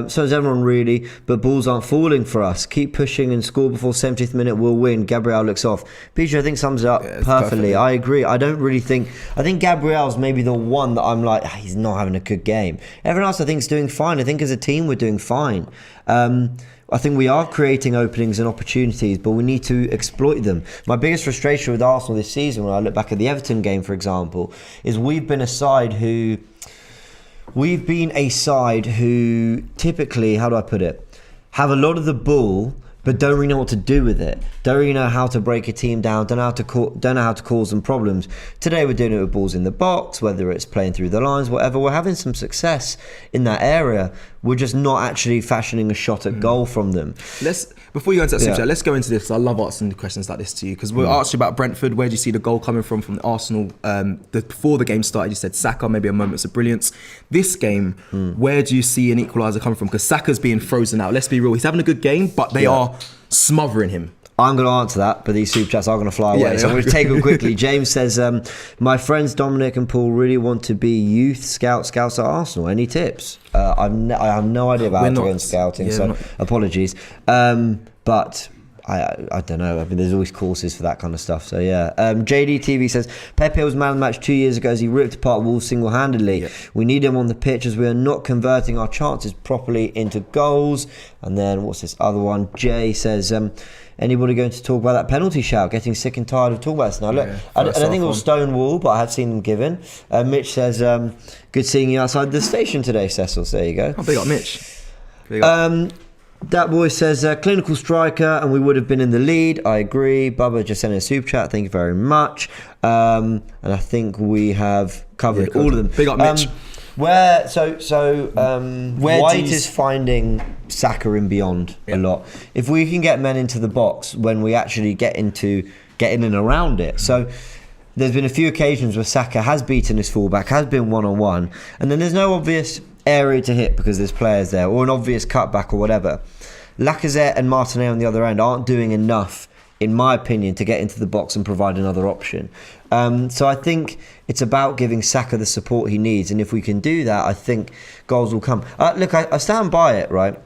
So is everyone really, but balls aren't falling for us. Keep pushing and score before 70th minute, we'll win. Gabriel looks off. Bijou, I think, sums it up perfectly. I agree. I think Gabriel's maybe the one that I'm like, he's not having a good game. Everyone else I think is doing fine. I think as a team we're doing fine. I think we are creating openings and opportunities, but we need to exploit them. My biggest frustration with Arsenal this season, when I look back at the Everton game, for example, is we've been a side who typically, how do I put it, have a lot of the ball, but don't really know what to do with it. Don't really know how to break a team down. Don't know how to cause them problems. Today we're doing it with balls in the box, whether it's playing through the lines, whatever. We're having some success in that area. We're just not actually fashioning a shot at goal from them. Before you go into that super chat, let's go into this. I love asking questions like this to you because we'll ask you about Brentford. Where do you see the goal coming from the Arsenal? Before the game started, you said Saka, maybe a moments of brilliance. This game, where do you see an equaliser coming from? Because Saka's being frozen out. Let's be real. He's having a good game, but they are smothering him. I'm going to answer that, but these super chats are going to fly away. So I'm going to take them quickly. James says, my friends Dominic and Paul really want to be youth scouts at Arsenal. Any tips? I have no idea about how to go in scouting, apologies. But I don't know. I mean, there's always courses for that kind of stuff. So yeah. JD TV says Pepe was man of the match 2 years ago as he ripped apart Wolves single-handedly. Yep. We need him on the pitch as we are not converting our chances properly into goals. And then what's this other one? Jay says, anybody going to talk about that penalty shout? Getting sick and tired of talking about this now. Look, I don't think it was Stonewall, but I have seen them given. Mitch says, good seeing you outside the station today, Cecil. So there you go. Oh, big up Mitch. Big up. That boy says clinical striker and we would have been in the lead. I agree. Bubba just sent in a super chat. Thank you very much. And I think we have covered all of them. Big up Mitch. Where White is finding Saka in beyond a lot. If we can get men into the box when we actually get in and around it. So there's been a few occasions where Saka has beaten his fullback, has been one-on-one, and then there's no obvious area to hit because there's players there, or an obvious cutback or whatever. Lacazette and Martinez on the other end aren't doing enough, in my opinion, to get into the box and provide another option. So I think it's about giving Saka the support he needs, and if we can do that, I think goals will come. Look, I stand by it, right?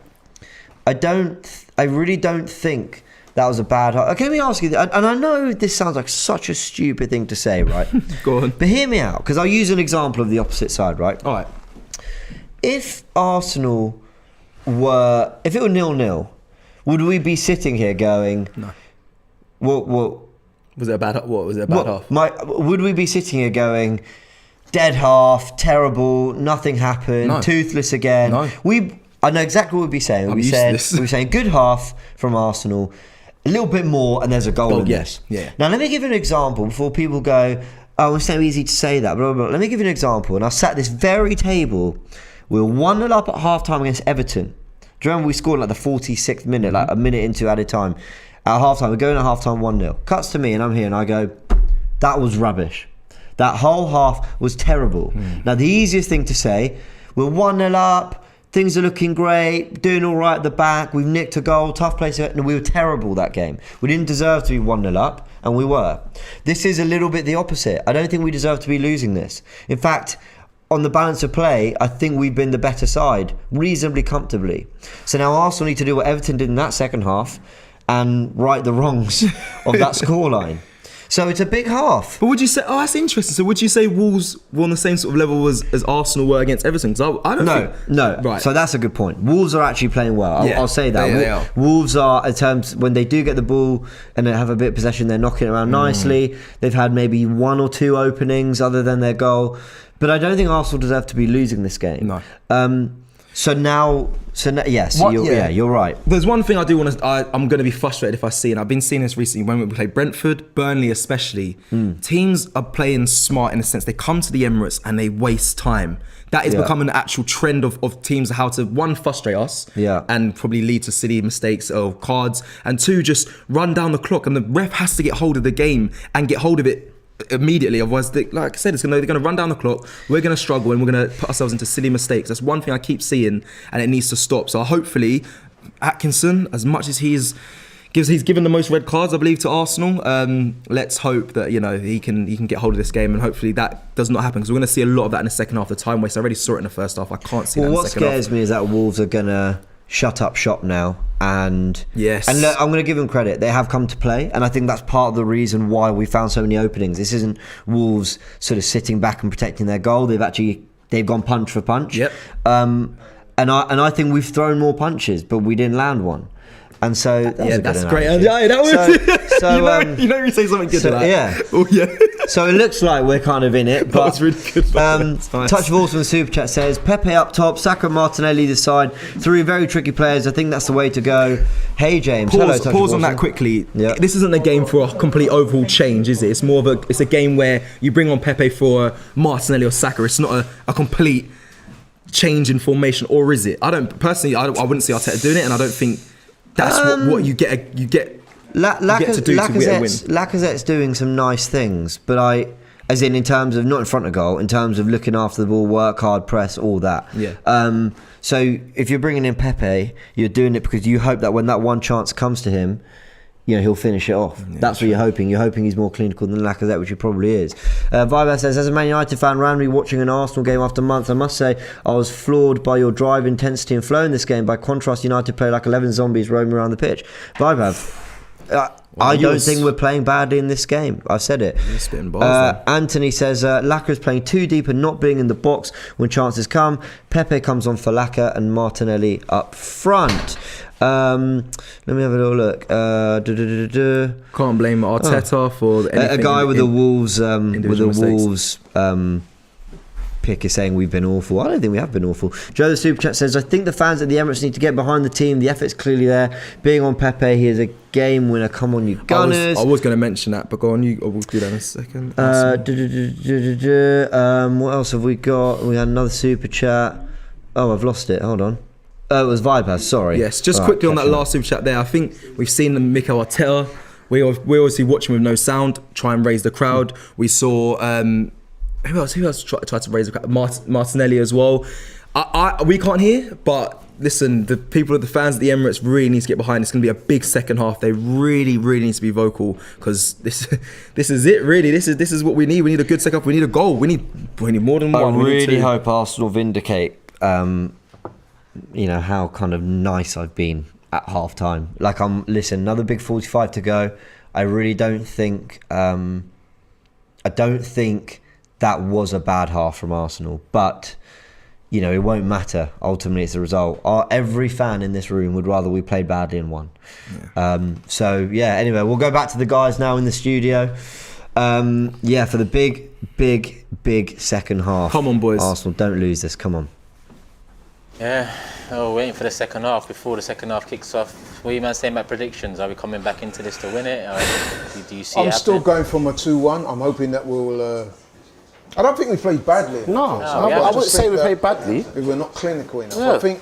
I really don't think that was a bad... Okay, let me ask you, and I know this sounds like such a stupid thing to say, right? Go on. But hear me out, because I'll use an example of the opposite side, right? All right. If Arsenal were... If it were 0-0, would we be sitting here going... No. What was it a bad half? Would we be sitting here going, dead half, terrible, nothing happened, toothless again? No. I know exactly what we'd be saying. We'd be saying good half from Arsenal, a little bit more, and there's a goal in this. Yeah. Now, let me give you an example before people go, oh, it's so easy to say that, blah, blah, blah. Let me give you an example. And I sat at this very table. We were 1-0 up at half-time against Everton. Do you remember we scored like the 46th minute, like a minute into added time? At half-time, we're going at half-time 1-0. Cuts to me and I'm here and I go, that was rubbish. That whole half was terrible. Now, the easiest thing to say, we're 1-0 up, things are looking great, doing all right at the back, we've nicked a goal, tough place. No, we were terrible that game. We didn't deserve to be 1-0 up, and we were. This is a little bit the opposite. I don't think we deserve to be losing this. In fact, on the balance of play, I think we've been the better side, reasonably comfortably. So now Arsenal need to do what Everton did in that second half and right the wrongs of that scoreline. So it's a big half. But would you say, that's interesting. So would you say Wolves were on the same sort of level as Arsenal were against Everton? Because I don't think... No. Right. So that's a good point. Wolves are actually playing well. I'll say that. They are. Wolves are, in terms, when they do get the ball and they have a bit of possession, they're knocking it around nicely. They've had maybe 1 or 2 openings other than their goal. But I don't think Arsenal deserve to be losing this game. No. You're right. There's one thing I do want to... I'm going to be frustrated if I see, and I've been seeing this recently when we play Brentford, Burnley especially. Teams are playing smart in a sense. They come to the Emirates and they waste time. That is becoming an actual trend of teams, how to, 1, frustrate us and probably lead to silly mistakes or cards, and 2, just run down the clock, and the ref has to get hold of the game and get hold of it immediately. Otherwise, like I said, they're going to run down the clock, we're going to struggle, and we're going to put ourselves into silly mistakes. That's one thing I keep seeing, and it needs to stop. So hopefully Atkinson, as much as he's given the most red cards, I believe, to Arsenal, let's hope that he can get hold of this game, and hopefully that does not happen, because we're going to see a lot of that in the second half. The time waste, I already saw it in the first half. I can't see that in the second half. What scares me is that Wolves are going to shut up shop now, and yes, and look, I'm going to give them credit. They have come to play, and I think that's part of the reason why we found so many openings. This isn't Wolves sort of sitting back and protecting their goal. They've gone punch for punch. Yep. and I think we've thrown more punches, but we didn't land one. And so that was a good that's analogy. great. Yeah, that was. So, you know, you say something good so, to that. yeah. Oh yeah. So it looks like we're kind of in it, but was really good, that's nice. Touch of Awesome Super Chat says Pepe up top, Saka and Martinelli this side, 3 very tricky players. I think that's the way to go. Hey James, hello. Touch of Pause on Awesome. that quickly. Yeah. This isn't a game for a complete overhaul change, is it? It's more of it's a game where you bring on Pepe for Martinelli or Saka. It's not a complete change in formation, or is it? I wouldn't see Arteta doing it, and I don't think that's what you get. You get to do to win. Lacazette's doing some nice things, but as in terms of not in front of goal, in terms of looking after the ball, work hard, press, all that. Yeah. So if you're bringing in Pepe, you're doing it because you hope that when that one chance comes to him, he'll finish it off. Yeah, that's what you're hoping. You're hoping he's more clinical than Lacazette, which he probably is. Viber says, as a Man United fan, randomly watching an Arsenal game after months, I must say I was floored by your drive, intensity and flow in this game. By contrast, United play like 11 zombies roaming around the pitch. Viber, I don't think we're playing badly in this game. I've said it. Anthony says Laka is playing too deep and not being in the box when chances come. Pepe comes on for Laka and Martinelli up front. Let me have a little look. Can't blame Arteta for anything. A guy with the Wolves mistakes. pick is saying we've been awful. I don't think we have been awful. Joe the Super Chat says, I think the fans at the Emirates need to get behind the team. The effort's clearly there. Being on Pepe, he is a game winner. Come on, you Gunners. I was going to mention that, but go on, we'll do that in a second. What else have we got? We had another Super Chat. Oh, I've lost it. Hold on. It was Vipers, sorry. Yes, just quickly on that last Super Chat there. I think we've seen the Mikel Arteta. We obviously watch him with no sound, try and raise the crowd. We saw... Who else tried to raise the crowd? Martinelli as well. We can't hear, but listen, the people, the fans at the Emirates really need to get behind. It's going to be a big second half. They really need to be vocal because this is it. Really, this is what we need. We need a good second half. We need a goal. We need more than one. I really hope Arsenal vindicate, how kind of nice I've been at half time. Like listen, another big 45 to go. I really don't think. I don't think that was a bad half from Arsenal, but it won't matter. Ultimately, it's the result. Every fan in this room would rather we played badly and won. Yeah. Anyway, we'll go back to the guys now in the studio. For the big second half. Come on, boys. Arsenal, don't lose this. Come on. Yeah. Waiting for the second half. Before the second half kicks off, what are you man saying about predictions? Are we coming back into this to win it? Or do you see? I'm still going from a 2-1. I'm hoping that we'll. I don't think we played badly. No, I wouldn't say we played badly. We were not clinical enough. Yeah. I think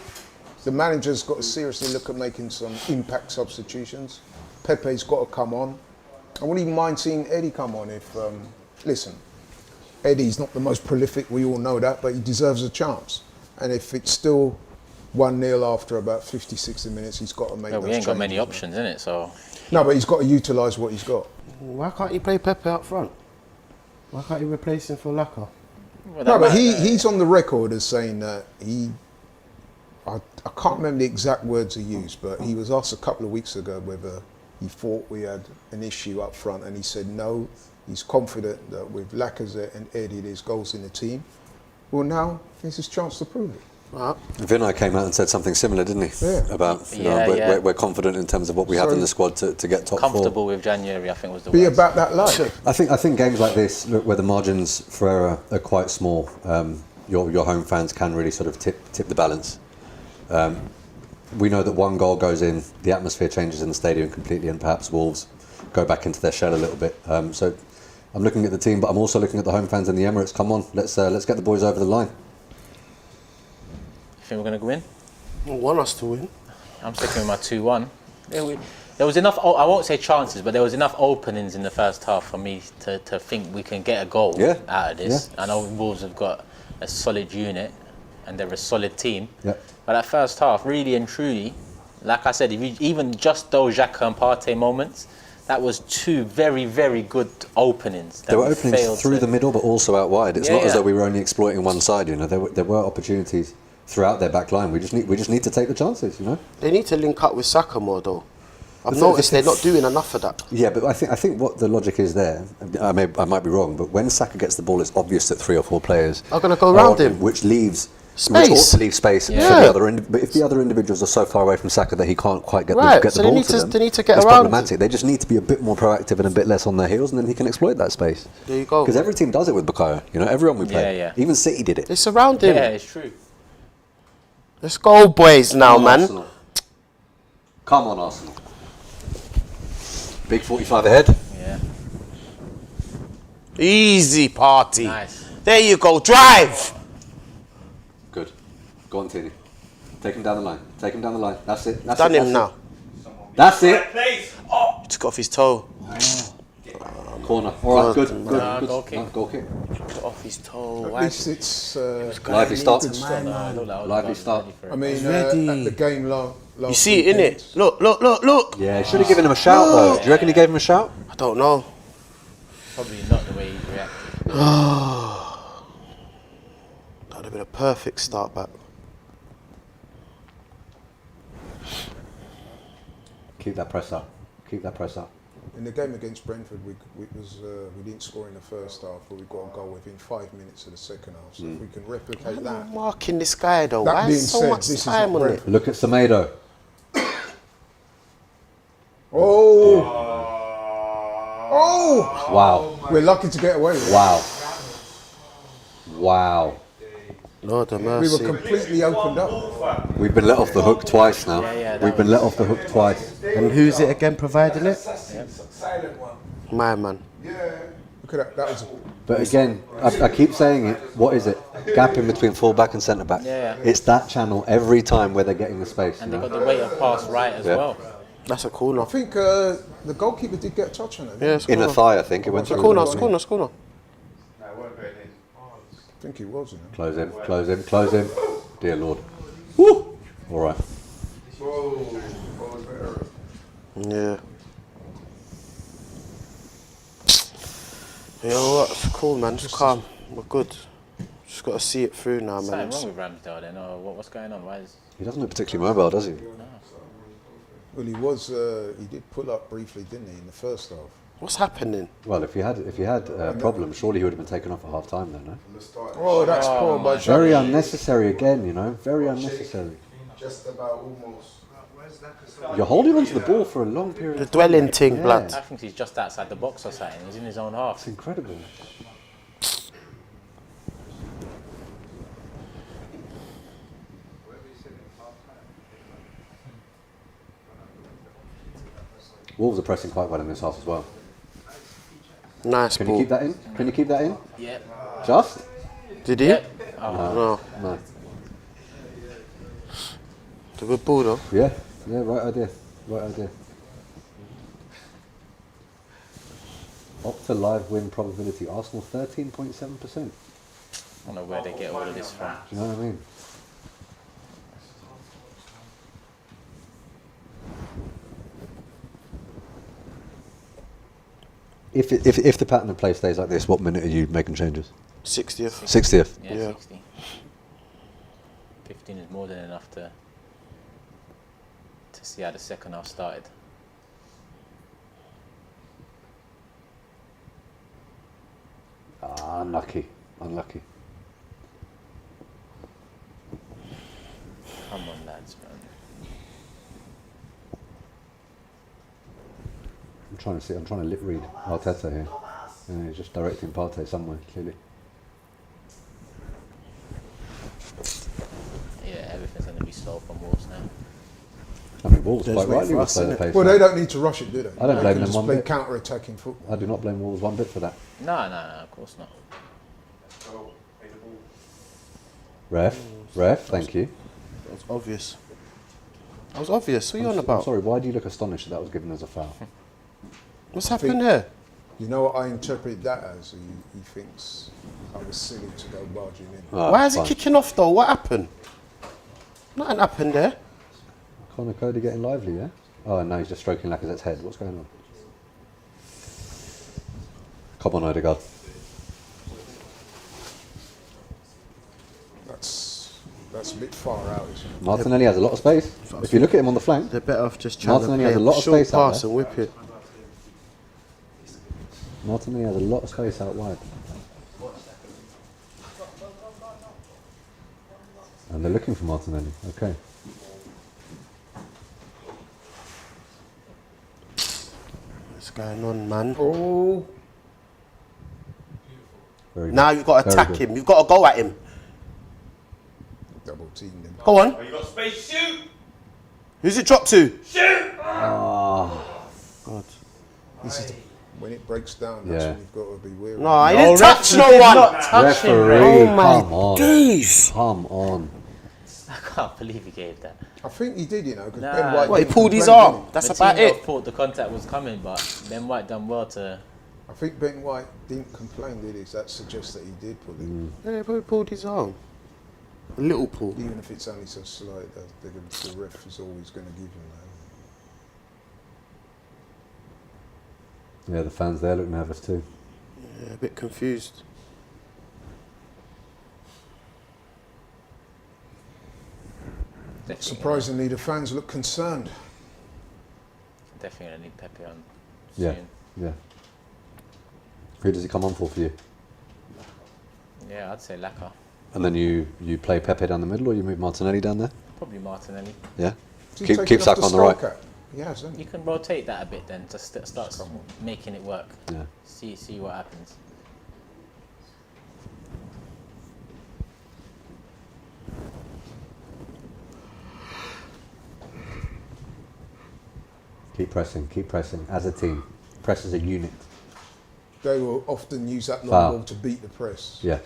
the manager's got to seriously look at making some impact substitutions. Pepe's got to come on. I wouldn't even mind seeing Eddie come on if, listen, Eddie's not the most prolific, we all know that, but he deserves a chance. And if it's still 1-0 after about 50, 60 minutes, he's got to make those we ain't got many changes. options, innit? So. No, but he's got to utilise what he's got. Why can't he play Pepe up front? Why can't he replace him for Laka? No, but he's on the record as saying that I can't remember the exact words he used, but he was asked a couple of weeks ago whether he thought we had an issue up front, and he said no, he's confident that with Lacazette and Eddie there's goals in the team. Well, now here's his chance to prove it. Vinay came out and said something similar, didn't he? Yeah. About we're confident in terms of what we have in the squad to get top comfortable 4. with January, I think was the Be word. about that life. I think games like this, where the margins for error are quite small, your home fans can really sort of tip the balance. We know that one goal goes in, the atmosphere changes in the stadium completely, and perhaps Wolves go back into their shell a little bit. So I'm looking at the team, but I'm also looking at the home fans in the Emirates. Come on, let's get the boys over the line. You think we're going to win? I want us to win. I'm sticking with my 2-1. There was enough, I won't say chances, but there was enough openings in the first half for me to think we can get a goal out of this. Yeah. I know Wolves have got a solid unit and they're a solid team. Yeah. But that first half, really and truly, like I said, even just those Xhaka and Partey moments, that was 2 very, very good openings. There were openings through the middle, but also out wide. It's not as though we were only exploiting one side. There were opportunities throughout their back line. We just need to take the chances. They need to link up with Saka more though. I've noticed they're not doing enough of that. Yeah, but I think what the logic is there, I might be wrong, but when Saka gets the ball, it's obvious that 3 or 4 players are going to go around him, which leaves Space. Which ought to leave space Yeah. for the other. But if the other individuals are so far away from Saka that he can't quite get Right, the so ball they need to to- them, they need to get it's around problematic. They just need to be a bit more proactive and a bit less on their heels, and then he can exploit that space. There you go. Because every team does it with Bukayo. You know, everyone we play. Yeah. Even City did it. They surround him. Yeah, it's true. Let's go, boys, now, Come on, man. Arsenal. Come on, Arsenal. Big 45 ahead. Yeah. Easy party. Nice. There you go. Drive. Good. Go on, Tini. Take him down the line. Take him down the line. That's it. That's Done it. him now. That's it. Place. Oh, he took off his toe. Corner. All right. Good. God, Good. nah, Good. goal kick. No, goal kick. Took off his toe. At Why? least it's. Lively start. Lively start. I mean, ready. at the game last You see it, weekend, innit? Look, look, look, look. Yeah, should have given him a shout though. Do you reckon he gave him a shout? I don't know. Probably not the way he reacted. That would have been a perfect start back. Keep that press up. Keep that press up. In the game against Brentford, we didn't score in the first half, but we got a goal within 5 minutes of the second half. So if we can replicate that. Marking this guy though. That Why being is so said, much this is time not on it? Brentford. Look at Semedo. Oh! Oh! Wow. We're lucky to get away with it. Wow. Wow. Lord have We mercy. were completely opened up. We've been let off the hook twice now. Yeah, that We've been let off the hook twice. And who's it again providing it? Silent one. My man. Look at that. That was. But again, I keep saying it. What is it? Gap in between full back and centre back. Yeah. It's that channel every time where they're getting the space. And you they know? got the weight of pass right as Yeah. well. That's a corner. I think the goalkeeper did get a touch on it. Yeah, it's a In a corner. thigh, I think it went It's a through. corner, the it's a body. corner, it's a corner. No, it weren't going in. I think he was, you know. Close him. Close him. Close him. Dear Lord. Woo. All right. Yeah. You know what? It's cool, man. Just calm. We're good. Just got to see it through now, man. Something wrong with Ramsdale then, or what's going on? Why is... He doesn't look particularly mobile, does he? Well, he was. He did pull up briefly, didn't he, in the first half? What's happening? Well, if he had problems, surely he would have been taken off at half time then, no? Oh, that's poor by Very unnecessary again, you know. Very unnecessary. Just about almost. You're holding onto the ball for a long period The of time. dwelling thing, Yeah. blood. I think he's just outside the box or something. He's in his own half. It's incredible. Wolves are pressing quite well in this half as well. Nice Can you ball. keep that in? Can you keep that in? Yeah. Just? Did he? Yep. No. No. It's a good ball, though. Yeah. Yeah. Right idea. Right idea. Opta live win probability. Arsenal 13.7%. Do I don't know where they get all of this from. you know what I mean? If the pattern of play stays like this, what minute are you making changes? 60th. 60th. Yeah, Yeah. 60. 15 is more than enough to see how the second half started. Ah, unlucky. Unlucky. Come on, lads, man. I'm trying to lip read Arteta here. Yeah, he's just directing Partey somewhere, clearly. Yeah, everything's going to be solved from Wolves now. I mean, Wolves There's quite way rightly for will us, play the innit? pace. Well, now. they don't need to rush it, do they? I don't They blame can them just one play bit. counter-attacking football. I do not blame Wolves one bit for that. No, of course not. Go, play the ball. Ref, thank you. That was obvious. That was obvious. What are you on I'm about? sorry, why do you look astonished that was given as a foul? What's happened there? You know what I interpret that as? He thinks I was silly to go barging in. Ah, Why is fine. it kicking off, though? What happened? Nothing happened there. Connor Cody getting lively, yeah? Oh, no, he's just stroking Lacazette's head. What's going on? Come on, Odegaard. That's a bit far out, isn't it? Martinelli has a lot of space. If you look at him on the flank, They're better off just trying Martinelli to has play a lot of short space out pass there. and whip it. Martinelli has a lot of space out wide. And they're looking for Martinelli. Okay. What's going on, man? Oh, Very Now good. you've got to Very attack good. him. You've got to go at him. double teamed him. Go on. Oh, you got space, shoot! Who's it dropped to? Shoot! God. This is when it breaks down. That's Yeah. when you've got to be wary. No, I didn't touch no one. Referee, Oh my come on. days. Come on. I can't believe he gave that. I think he did, you know, because Nah. Ben White. Well, he didn't pulled his complain, arm. did he? That's about Coutinho it. thought the contact was coming, but Ben White done well to. I think Ben White didn't complain, did he? So that suggests that he did pull it. Yeah, he pulled his arm. A little pull. Even if it's only so slight, the ref is always going to give him that. Yeah, the fans there look nervous too. Yeah, a bit confused. Surprisingly, the fans look concerned. Definitely gonna need Pepe on Yeah, soon. yeah. Who does he come on for you? Yeah, I'd say Laka. And then you play Pepe down the middle, or you move Martinelli down there? Probably Martinelli. Yeah. He's Keep taken off Saka the on the right. striker. He has, hasn't he? You can rotate that a bit then to start making it work. Yeah. See what happens. Keep pressing as a team. Press as a unit. They will often use that long Foul. ball to beat the press. Yeah,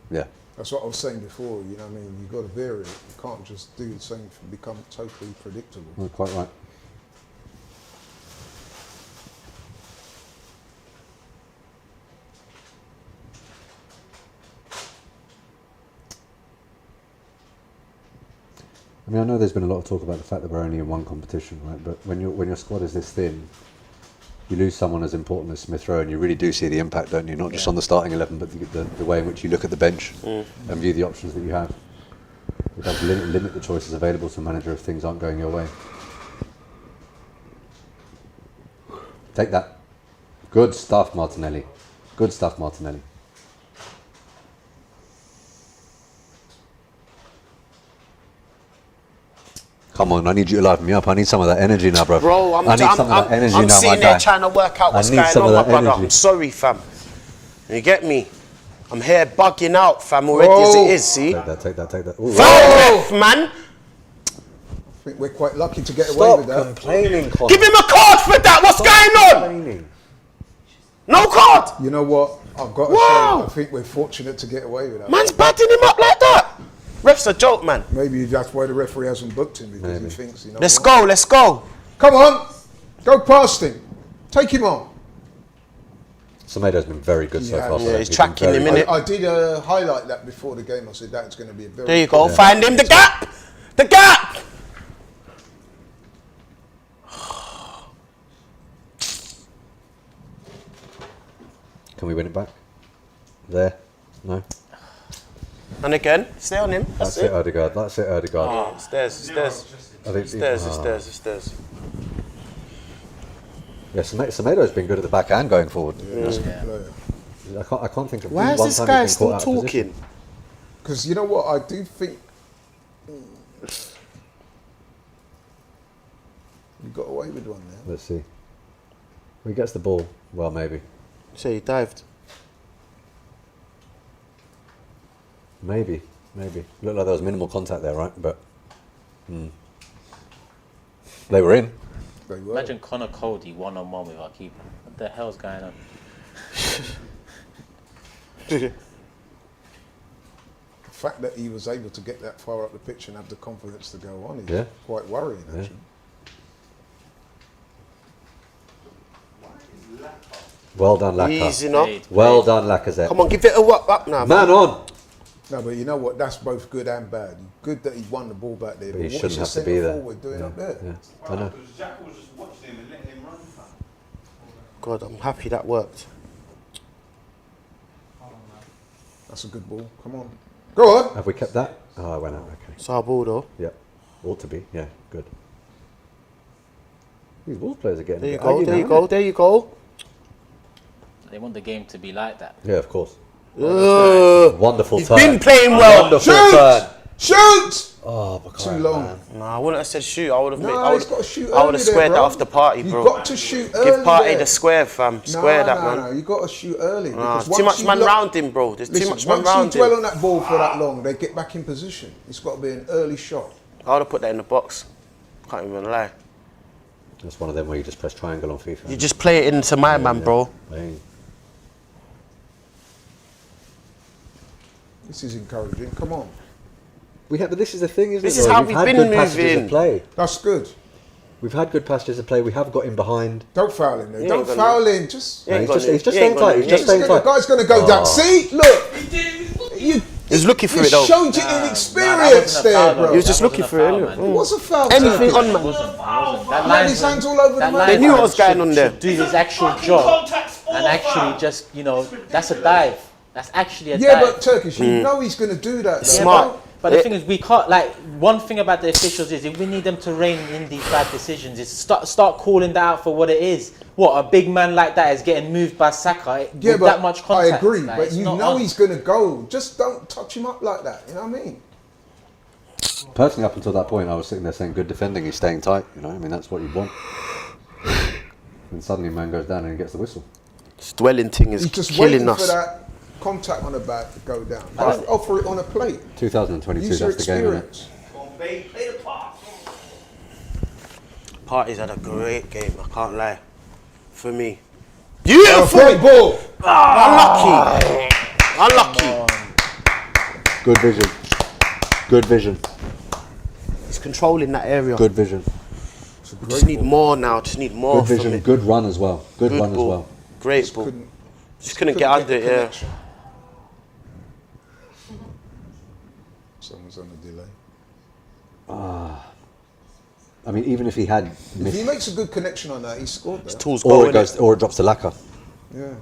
yeah. That's what I was saying before. You know what I mean? You've got to vary it. You can't just do the same and become totally predictable. Well, quite right. I mean, I know there's been a lot of talk about the fact that we're only in one competition, right? But when your squad is this thin, you lose someone as important as Smith Rowe, and you really do see the impact, don't you? Not just on the starting 11, but the way in which you look at the bench and view the options that you have. It does limit the choices available to a manager if things aren't going your way. Take that. Good stuff, Martinelli. Good stuff, Martinelli. Come on, I need you to liven me up. I need some of that energy now, bro. Bro, I need some of that energy I'm now, my sitting there guy. trying to work out what's I need going some on, of my that brother. energy. I'm sorry, fam. You get me? I'm here bugging out, fam, already as it is, see? Take that. Ooh. Foul ref, man! I think we're quite lucky to get away Stop with that. complaining, Colin. Give him a card for that! What's going on? Complaining. No card! You know what? I've got to Wow. say, I think we're fortunate to get away with that. Man's batting him up like that! Ref's a joke, man. Maybe that's why the referee hasn't booked him, because he thinks, you know Let's what? go, let's go. Come on! Go past him. Take him on. Semedo's been very good so Yeah, far. yeah, today. he's been tracking very him, good. innit? I did highlight that before the game. I said that's going to be a very... There you go, Yeah. find him, the gap! The gap! Can we win it back? There? No? And again, stay on him. That's That's it, Odegaard. That's it, Odegaard. Oh, it's theirs, it's theirs. I think It's theirs, it's theirs, it's theirs. Yeah, Semedo's been good at the back and going forward. That's a good player. I can't think of Why is one this time guy he's been caught still out of position. talking? Because you know what? I do think... We got away with one there. Let's see. He gets the ball. Well, maybe. So he dived. Maybe. Looked like there was minimal contact there, right? But they were in. They were. Imagine Connor Cody one-on-one with our keeper. What the hell's going on? The fact that he was able to get that far up the pitch and have the confidence to go on is Yeah. quite worrying, Yeah. actually. Well done, Laka. Easy enough. Well done, Lacazette. Come on, give it a whop up now. Man on. No, but you know what? That's both good and bad. Good that he won the ball back there, But he what shouldn't is have the to be centre there. forward doing up there? Yeah, I know. Because Jack was just watching him and letting him run, fam. God, I'm happy that worked. That's a good ball. Come on. Go on. Have we kept that? Oh, I went out. Okay. It's our ball though. Yeah. Ought to be. Yeah. Good. These Wolves players are getting. There a you bit go, aggy there now, you go, aren't there you go. They want the game to be like that. they? Yeah, of course. Ugh. Wonderful He's turn. been playing well. Wonderful Shoot! turn. Shoot! Oh, but Too long. No, I wouldn't have said shoot. I would have. No, I he's would got to shoot have early squared there, that bro. off the party, bro. You've got to shoot early. Give party there. the square, fam. Square that, man. No, you got to shoot early. Nah, because too once much you man look- round him, bro. There's too Listen, much man once round you dwell him. on that ball for that long, they get back in position. It's got to be an early shot. I would have put that in the box. Can't even lie. That's one of them where you just press triangle on FIFA. You just play it into my man, bro. Bang. This is encouraging. Come on. But this is the thing, isn't This it? is though? how We've we've had been good passages moving. of play. That's good. We've had good passages of play. We have got him behind. Don't foul him there. He Don't ain't gonna- foul him. Just. Yeah, He's got just, it. he's just He ain't staying tight. got He's it. just staying The tight. guy's going to go down. See? Look. You, He's looking for you it, though. showed your inexperience there, bro. He was just looking for it, innit? It was a foul. Anything Turkey. on, man. That He had his hands all over the man. They knew what was going on there. Do his actual job and actually just, that's a dive. That's actually a Yeah, dive. but Turkish, you know he's going to do that. though. Smart. But the thing is, we can't, one thing about the officials is if we need them to rein in these bad decisions, is start calling that out for what it is. What, a big man like that is getting moved by Saka Yeah, with but that much contact. I agree. Like, But it's you not know on. he's going to go. Just don't touch him up like that. You know what I mean? Personally, up until that point, I was sitting there saying, good defending, he's staying tight. I mean, that's what you want. And suddenly man goes down and he gets the whistle. This dwelling thing is He's just killing waiting us. for that contact on the back to go down. Just offer it on a plate. 2022, Use your that's the game, isn't it? experience. Play the part. Party's had a great game, I can't lie. For me. Oh, Beautiful! great ball. Unlucky. Good vision. Good vision. He's controlling that area. Good vision. Just need more now. Just need more Good from vision. it. Good run as well. Good run as ball. well. Great ball. Couldn't- Just couldn't get under the it, yeah. connection. Someone's on a delay. I mean, even if he had If missed, he makes a good connection on that, he scored there. Tools or go it goes, or it drops to Laka. Yeah.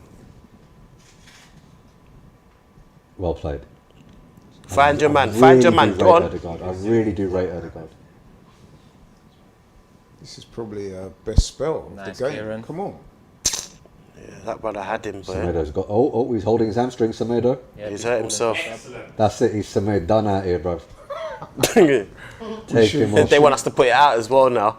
Well played. Find your man. I Find your really man. do Go rate on. Odegaard. I really do rate Odegaard. This is probably our best spell of Nice the game. clearance. Come on. Yeah, that brother had him, boy. Semedo's got. Oh, he's holding his hamstring. Semedo. Yeah, He's big hurt ball himself. That's it. He's Semedo done out here, bro. Take him off. They want us to put it out as well now.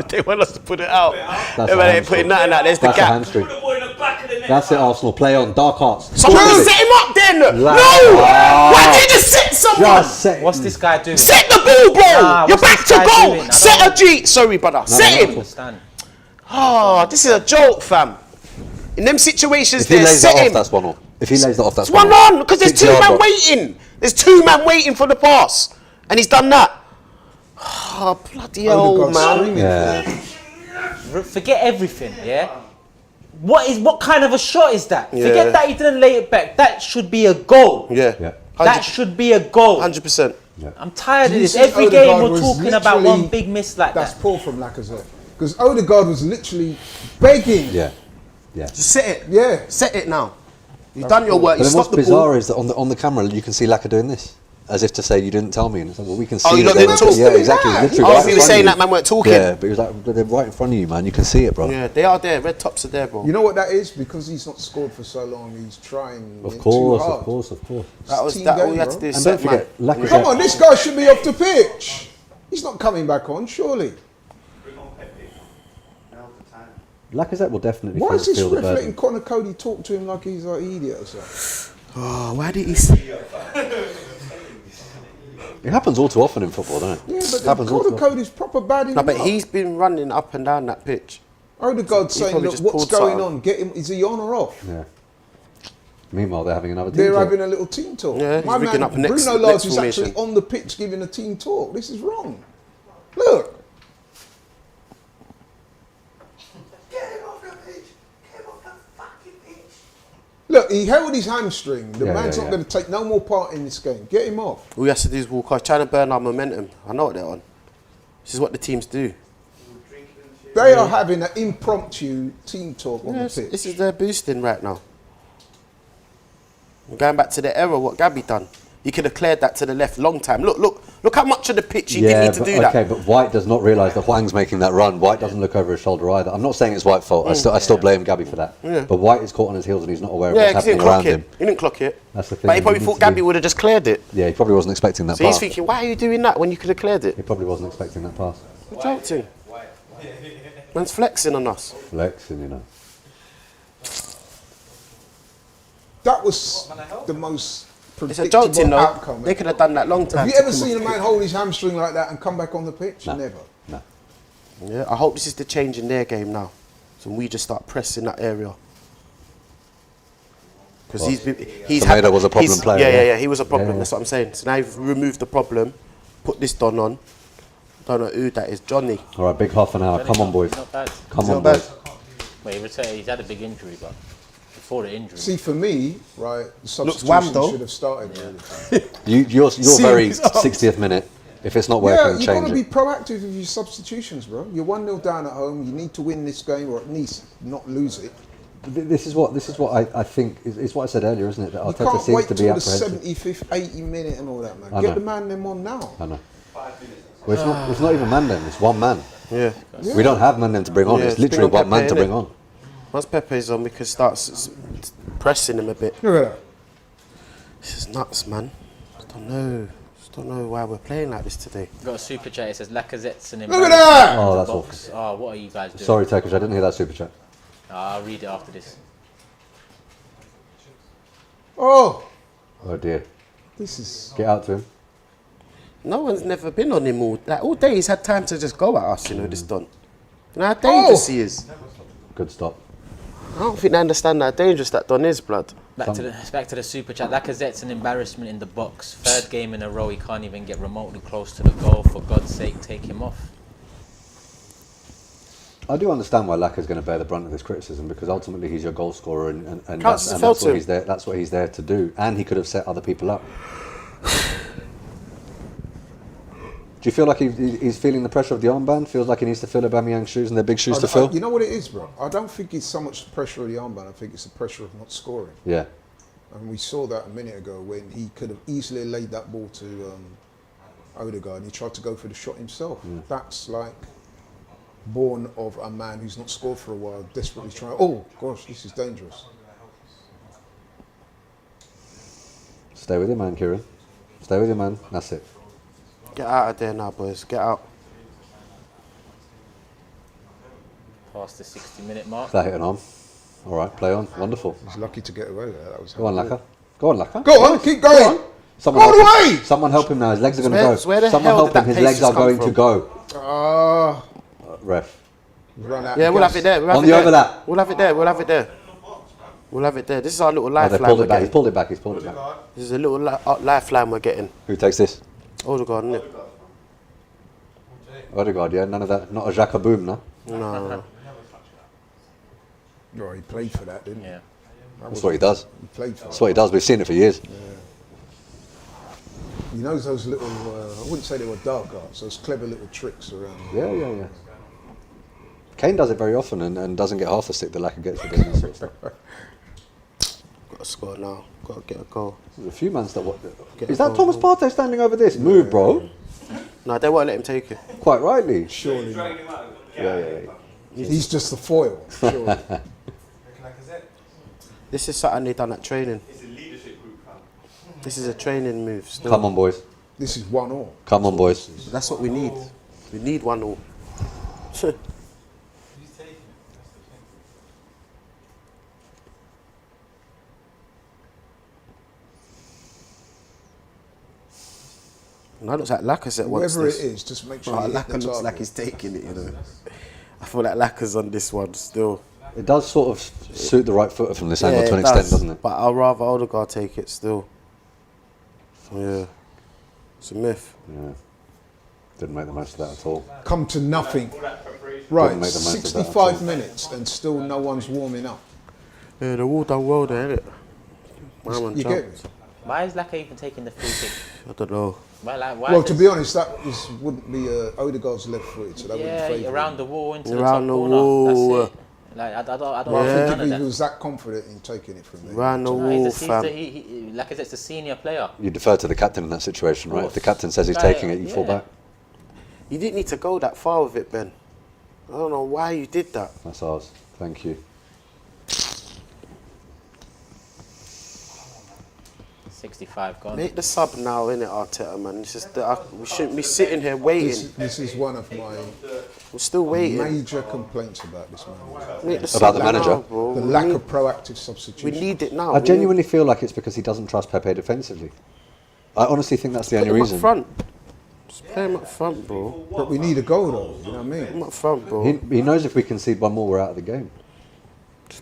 They want us to put it out. That's They a ain't hamstring. putting nothing out. There's the That's a gap. hamstring. Put the ball in the back of the net. That's it, Arsenal. Play on. Dark Hearts. Someone Talk to set it. him up then. La- No! Ah. Why did you just set someone? Just set. What's this guy doing? Set the ball, bro. Nah, You're what's back this to guy goal. doing? I Set don't a G. Sorry, brother. Set I don't him. understand. Oh, this is a joke, fam. In them situations, If he there, lays set that off, him. that's 1-0. If he lays that off, that's It's 1-1 because there's 6 two yard man box. waiting. There's two man waiting for the pass, and he's done that. Oh, bloody hell, Odegaard man. screaming. Yeah. Forget everything, yeah? What kind of a shot is that? Yeah. Forget that he didn't lay it back. That should be a goal. Yeah. Yeah. That should be a goal. 100%. I'm tired of Do you this. see Every game Odegaard we're was talking about literally- one big miss like That's that. poor from Lacazette. Because Odegaard was literally begging. Yeah. Yeah. Just set it. Yeah. Set it now. You've done your work. But You then what's stopped the bizarre ball. is that on the camera you can see Laka doing this, as if to say you didn't tell me. And it's like, well, we can see. Oh, you it lot there. didn't talk? Yeah, exactly. Yeah. Literally Oh, right if he in was front saying of that you. man weren't talking. Yeah, but he was like, they're right in front of you, man. You can see it, bro. Yeah, they are there. Red tops are there, bro. You know what that is? Because he's not scored for so long, he's trying Of too course, hard. of course, of course. that was team that. All game, you had bro. to do is And set don't forget, man. Lacazette. Come on, this guy should be off the pitch. He's not coming back on, surely. Bring on Pepe. Now's the time. Lacazette will definitely Why is this feel the ref burden. letting Conor Cody talk to him like he's an idiot or something? Oh, why did he say? It happens all too often in football, doesn't it? Yeah, but It happens all Conor too often. Cody's proper bad in No, but him up. he's been running up and down that pitch. Odegaard He saying, probably look, just what's pulled going something. on? Get him. Is he on or off? Yeah. Meanwhile, they're having another team They're talk. having a little team talk. Yeah, he's My rigging man, up next- Bruno next Lars is formation. actually on the pitch giving a team talk. This is wrong. Look. Get him off the pitch. Get him off the fucking pitch. Look, he held his hamstring. The Yeah, man's yeah, not yeah. going to take no more part in this game. Get him off. All he has to do is walk off, trying to burn our momentum. I know what they're on. This is what the teams do. They are having an impromptu team talk on Yes, the pitch. this is their boosting right now. I'm going back to the era, what Gabby done. He could have cleared that to the left long time. Look how much of the pitch he didn't need to do that. Okay, but White does not realise that Hwang's making that run. White doesn't look over his shoulder either. I'm not saying it's White's fault. I still blame Gabby for that. Yeah. But White is caught on his heels and he's not aware of Yeah, what's 'cause he happening didn't around clock him. it. He didn't clock it. That's the thing. But he probably needs thought to Gabby be- would have just cleared it. Yeah, he probably wasn't expecting that So pass. he's thinking, why are you doing that when you could have cleared it? He probably wasn't expecting that pass. What joked him? Man's flexing on us. Flexing, you know. That was the most It's a jolting predictable though. outcome. They could have done that long time. Have you to ever come seen a off man pitch. hold his hamstring like that and come back on the pitch? No. Never. No. Yeah, I hope this is the change in their game now. So we just start pressing that area. Because Semedo was a problem player, Yeah, he was a problem. Yeah. That's what I'm saying. So now you've removed the problem, put this Don on. Don't know who that is. Johnny. All right, big half an hour. Come on, boys. Not bad. Come on, not bad. boys. Well, he retired. He's had a big injury, but before the injury, See, for me, right, the wham, substitution though. should have started. Really. You're very Serious. 60th minute. If it's not Yeah, working, you've change got to be it. proactive with your substitutions, bro. You're 1-0 down at home. You need to win this game, or at least not lose it. This is what I think is what I said earlier, isn't it? That You Arteta can't seems wait to be till the apprehensive. 75th, 80 minute and all that, man. I Get know. the man them on now. I know. Well, it's not even Mandem. It's one man. Yeah. We don't have Mandem to bring on. Yeah, It's it's big literally on one man Pepe, to bring innit? on. Once Pepe's on, we can start pressing him a bit. Look at that. This is nuts, man. Just don't know why we're playing like this today. got a super chat. It says Lacazette's an Look at embarrassment that! in Oh, the that's box. Oh, what are you guys doing? Sorry, Turkish. I didn't hear that super chat. I'll read it after this. Oh, Oh dear. this is. Get out to him. No one's never been on him all day. He's had time to just go at us, this Don. You know how dangerous he is. Good stop. I don't think they understand how dangerous that Don is, blood. Back to the super chat. Lacazette's an embarrassment in the box. Third game in a row, he can't even get remotely close to the goal. For God's sake, take him off. I do understand why Laka's going to bear the brunt of this criticism because ultimately he's your goal scorer and Chances that's fell what to him. he's there. That's what he's there to do, and he could have set other people up. Do you feel like he's feeling the pressure of the armband? Feels like he needs to fill Aubameyang's shoes and they're big shoes to fill? You know what it is, bro? I don't think it's so much the pressure of the armband. I think it's the pressure of not scoring. Yeah. And we saw that a minute ago when he could have easily laid that ball to Odegaard and he tried to go for the shot himself. That's like born of a man who's not scored for a while, desperately trying. Oh gosh, this is dangerous. Stay with your man, Kieran. Stay with your man. That's it. Get out of there now, boys. Get out. Past the 60-minute mark. That hit an arm. All right, play on. Wonderful. He's lucky to get away with that. That was Go on, Laka. Go on, Laka. Go on, keep going. Someone Go help away. him. Someone help him now. His legs are going to Where- go. where the Someone hell help did him. that His legs pace are come going from? to go. Ref. Run out. Yeah, we'll have it there. We'll have On it the there. overlap. We'll have it there. We'll have it there. We'll have it there. This is our little Oh, they lifeline pulled we're it back. He's getting. pulled it back. He's pulled it back. This is a little lifeline we're getting. Who takes this? Odegaard, isn't it? Odegaard, yeah? None of that. Not a Xhaka boom, no? No. Oh, he played for that, didn't he? Yeah. That's what he does. He played for That's that. what he does. We've seen it for years. He knows those little, I wouldn't say they were dark arts, those clever little tricks around. Yeah. Kane does it very often and doesn't get half the stick that Laka gets for doing this sort of stuff. Got to score now. Got to get a goal. There's a few mans that... Get Is a that goal. Thomas Partey standing over this? Move, bro. No, they won't let him take it. Quite rightly. Surely not. Yeah. He's just the foil, surely. This is something they done at training. This is a training move still. Come on, boys. This is 1-1. Come on, boys. That's what we need. We need 1-0. No, it looks like Lacazette wants Whoever this. it is, just make sure Oh, you hit Laka the looks target. like he's taking it, I feel like Laka's on this one still. It does sort of suit the right footer from this angle to an it extent, does, doesn't it? But I'd rather Odegaard take it still. So, yeah. It's a myth. Yeah. Didn't make the most of that at all. Come to nothing. Right, make the most of that at 65 all. minutes and still no one's warming up. Yeah, they're all done well there, innit? My man You get jumped. me? Why is Laka even taking the free kick? I don't know. Why Well, to does- be honest, wouldn't be Odegaard's left footed, so that yeah, wouldn't favour around him. the wall into the Around top the corner. wall. That's it. Like I don't I want think none if of he that. was that confident in taking it from there. Round the No, wall, he's fam. like I said, it's a senior player. You defer to the captain in that situation, right? If the captain says he's Guy, taking it, you fall yeah. back. You didn't need to go that far with it, Ben. I don't know why you did that. That's ours. Thank you. 65 gone. Make the sub now, innit, Arteta, man. It's just that we shouldn't be sitting here waiting. This is one of my We're still waiting. major complaints about this man. Make the About sub the now, manager? bro. The We lack need- of proactive We substitution. need it now. I genuinely feel like it's because he doesn't trust Pepe defensively. I honestly think that's the only Put him reason. up front. Just play him up front, bro. But we need a goal, though. You know what I Put him mean? up front, bro. He knows if we concede one more, we're out of the game.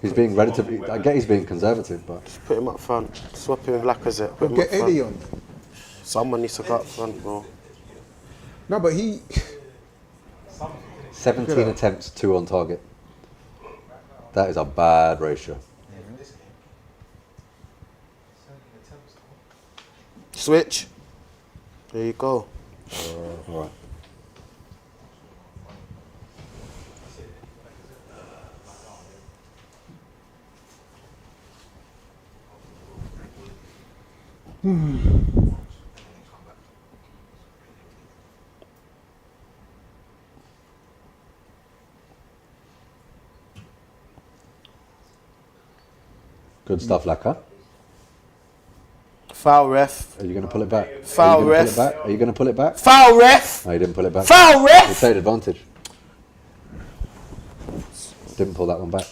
He's being relatively. I get he's being conservative, but Put him up front. Swap him with Lacazette. Put him Get up front. Eddie on. Someone needs to go up front, bro. No, but he. 17 attempts, 2 on target. That is a bad ratio. Switch. There you go. All right. Good stuff, Laka. Foul ref. Are you going to pull it back? Foul, Are you gonna ref. Pull it back? Are you going to pull it back? Foul ref. No, you didn't pull it back. Foul You ref. played advantage. Didn't pull that one back.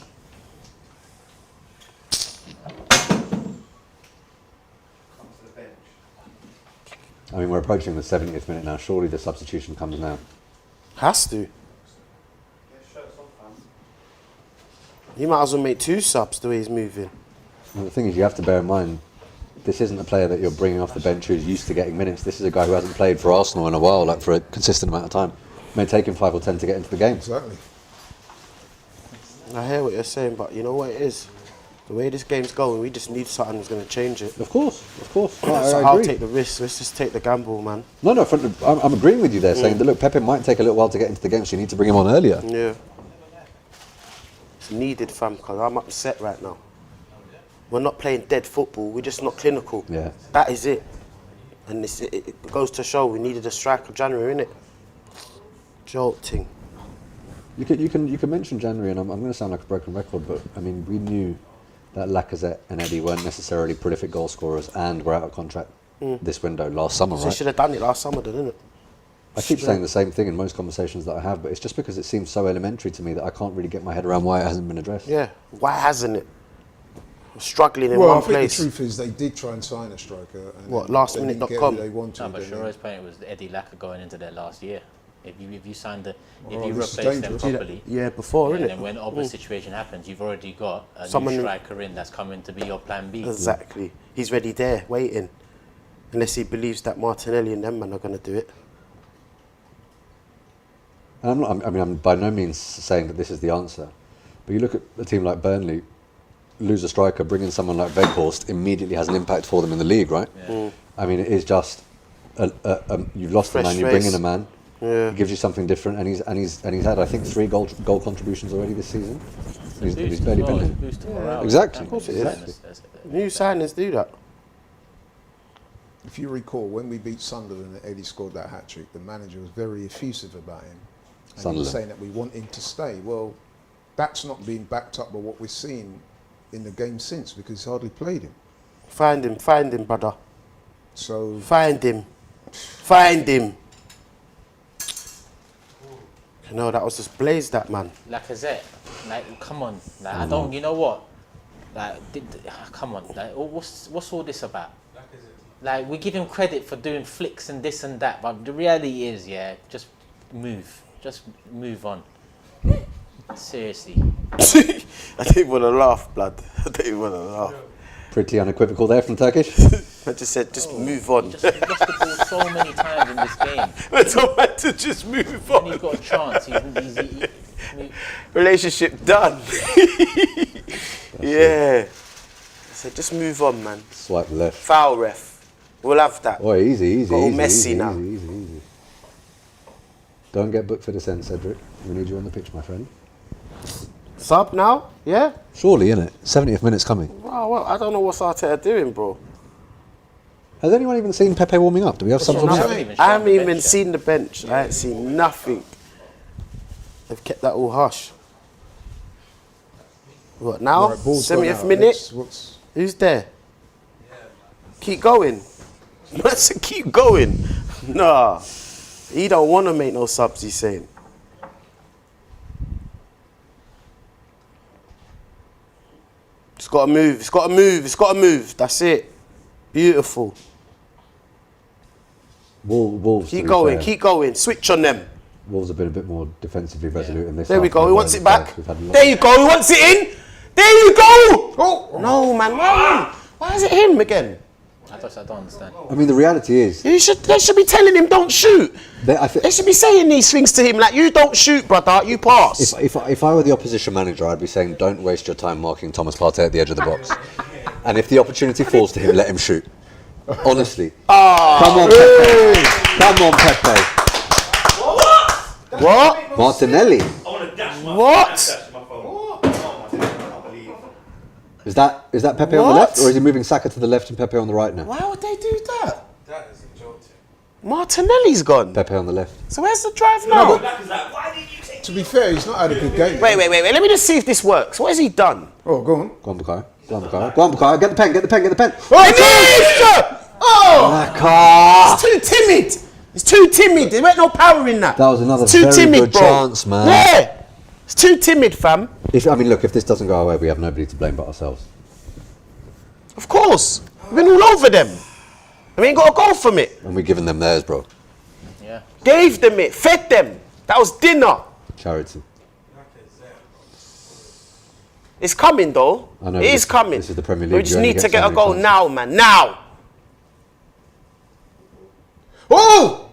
I mean, we're approaching the 70th minute now. Surely the substitution comes now. Has to. You might as well make 2 subs the way he's moving. Well, the thing is, you have to bear in mind, this isn't a player that you're bringing off the bench who's used to getting minutes. This is a guy who hasn't played for Arsenal in a while, like for a consistent amount of time. It may take him 5 or 10 to get into the game. Exactly. I hear what you're saying, but you know what it is? The way this game's going, we just need something that's going to change it. Of course, of course. No, So I I'll agree. take the risk. Let's just take the gamble, man. No, I'm agreeing with you there, saying that look, Pepe might take a little while to get into the game, so you need to bring him on earlier. Yeah. It's needed, fam, because I'm upset right now. We're not playing dead football. We're just not clinical. Yeah. That is it. And it goes to show we needed a striker January, innit? Jolting. You can mention January, and I'm going to sound like a broken record, but I mean, we knew that Lacazette and Eddie weren't necessarily prolific goal scorers, and were out of contract this window last summer, So right? you should have done it last summer, then, innit? I keep saying the same thing in most conversations that I have, but it's just because it seems so elementary to me that I can't really get my head around why it hasn't been addressed. Yeah. Why hasn't it? We're struggling in Well, I one think place. the truth is they did try and sign a striker. And What, they lastminute.com? didn't get who they wanted. No, but and Shiro's point was Eddie Laka going into their last year. If you signed if Oh, you this is replace them dangerous. properly, Yeah, before, and innit? then when other situation happens, you've already got a Someone new who- striker in that's coming to be your plan B. Exactly. He's ready there, waiting. Unless he believes that Martinelli and them man are going to do it. And I'm by no means saying that this is the answer, but you look at a team like Burnley, lose a striker, bring in someone like Weghorst, immediately has an impact for them in the league, right? I mean, it is just you've lost a Fresh man, you bring in face. a man, Yeah. he gives you something different, and he's had I think 3 goal contributions already this season. He's barely been here. Boost to morale. Exactly. Of course it is. That's- New signings do that. If you recall, when we beat Sunderland and Eddie scored that hat-trick, the manager was very effusive about him. And he Sunderland. was saying that we want him to stay. Well, that's not been backed up by what we've seen in the game since, because he's hardly played him. Find him, brother. So, Find him. Find him. You know, that was just blaze, that man. Lacazette, like, come on, like, I don't. You know what? Like, come on, like, what's all this about? Like, we give him credit for doing flicks and this and that, but the reality is, yeah, just move on. Seriously. I didn't want to laugh, blood. I didn't want to laugh. Pretty unequivocal there from Turkish. I just said, just move on. Just lost the ball so many times in this game. I told man to just move When he's on. got a chance, Relationship done. Yeah. I said, just move on, man. Swipe left. Foul ref. We'll have that. Oh, easy. Got all messy now. Easy. Don't get booked for this end, Cedric. We need you on the pitch, my friend. Sub now? Yeah? Surely, innit? 70th minute's coming. Wow, well, I don't know what's Arteta doing, bro. Has anyone even seen Pepe warming up? Do we have subs on what the I'm bench? saying. I haven't even seen the bench. I ain't seen nothing. They've kept that all hush. What now? Right, ball's gone 70th out. minute? What's Who's there? Keep going. I said keep going. Nah. He don't want to make no subs, he's saying. It's got to move. It's got to move. It's got to move. That's it. Beautiful. Wolves. to Keep be going. fair, Keep going. Switch on them. Wolves have been a bit more defensively resolute in this. There we half go. than He wants in it the back. first. We've had a lot- There you go. He wants it in. There you go. Oh no, man. Why him? Why is it him again? I don't understand. I mean, the reality is, They should be telling him don't shoot. They should be saying these things to him like, you don't shoot, brother. You pass. if I were the opposition manager, I'd be saying, don't waste your time marking Thomas Partey at the edge of the box. And if the opportunity falls to him, let him shoot. Honestly. Come on, Pepe. Come on, Pepe. What? Martinelli. What? Is that Pepe on the left, or is he moving Saka to the left and Pepe on the right now? Why would they do that? That is a joke. Martinelli's gone. Pepe on the left. So where's the drive now? To be fair, he's not had a good game. Wait. Let me just see if this works. What has he done? Oh, go on. Go on, Bukayo. Go on, Bukayo. Go on, Bukayo. Get the pen. Oh! It's too timid. It's too timid. There ain't no power in that. That was another it's too very timid, good bro. chance, man. Yeah. It's too timid, fam. Look, if this doesn't go our way, we have nobody to blame but ourselves. Of course. We've been all over them. We ain't got to go from it. And we're giving them theirs, bro. Yeah. Gave them it. Fed them. That was dinner. Charity. It's coming, though. I know, It is coming. this is the Premier We League, just you only need get to so get a many goal chances. now, man. Now. Oh!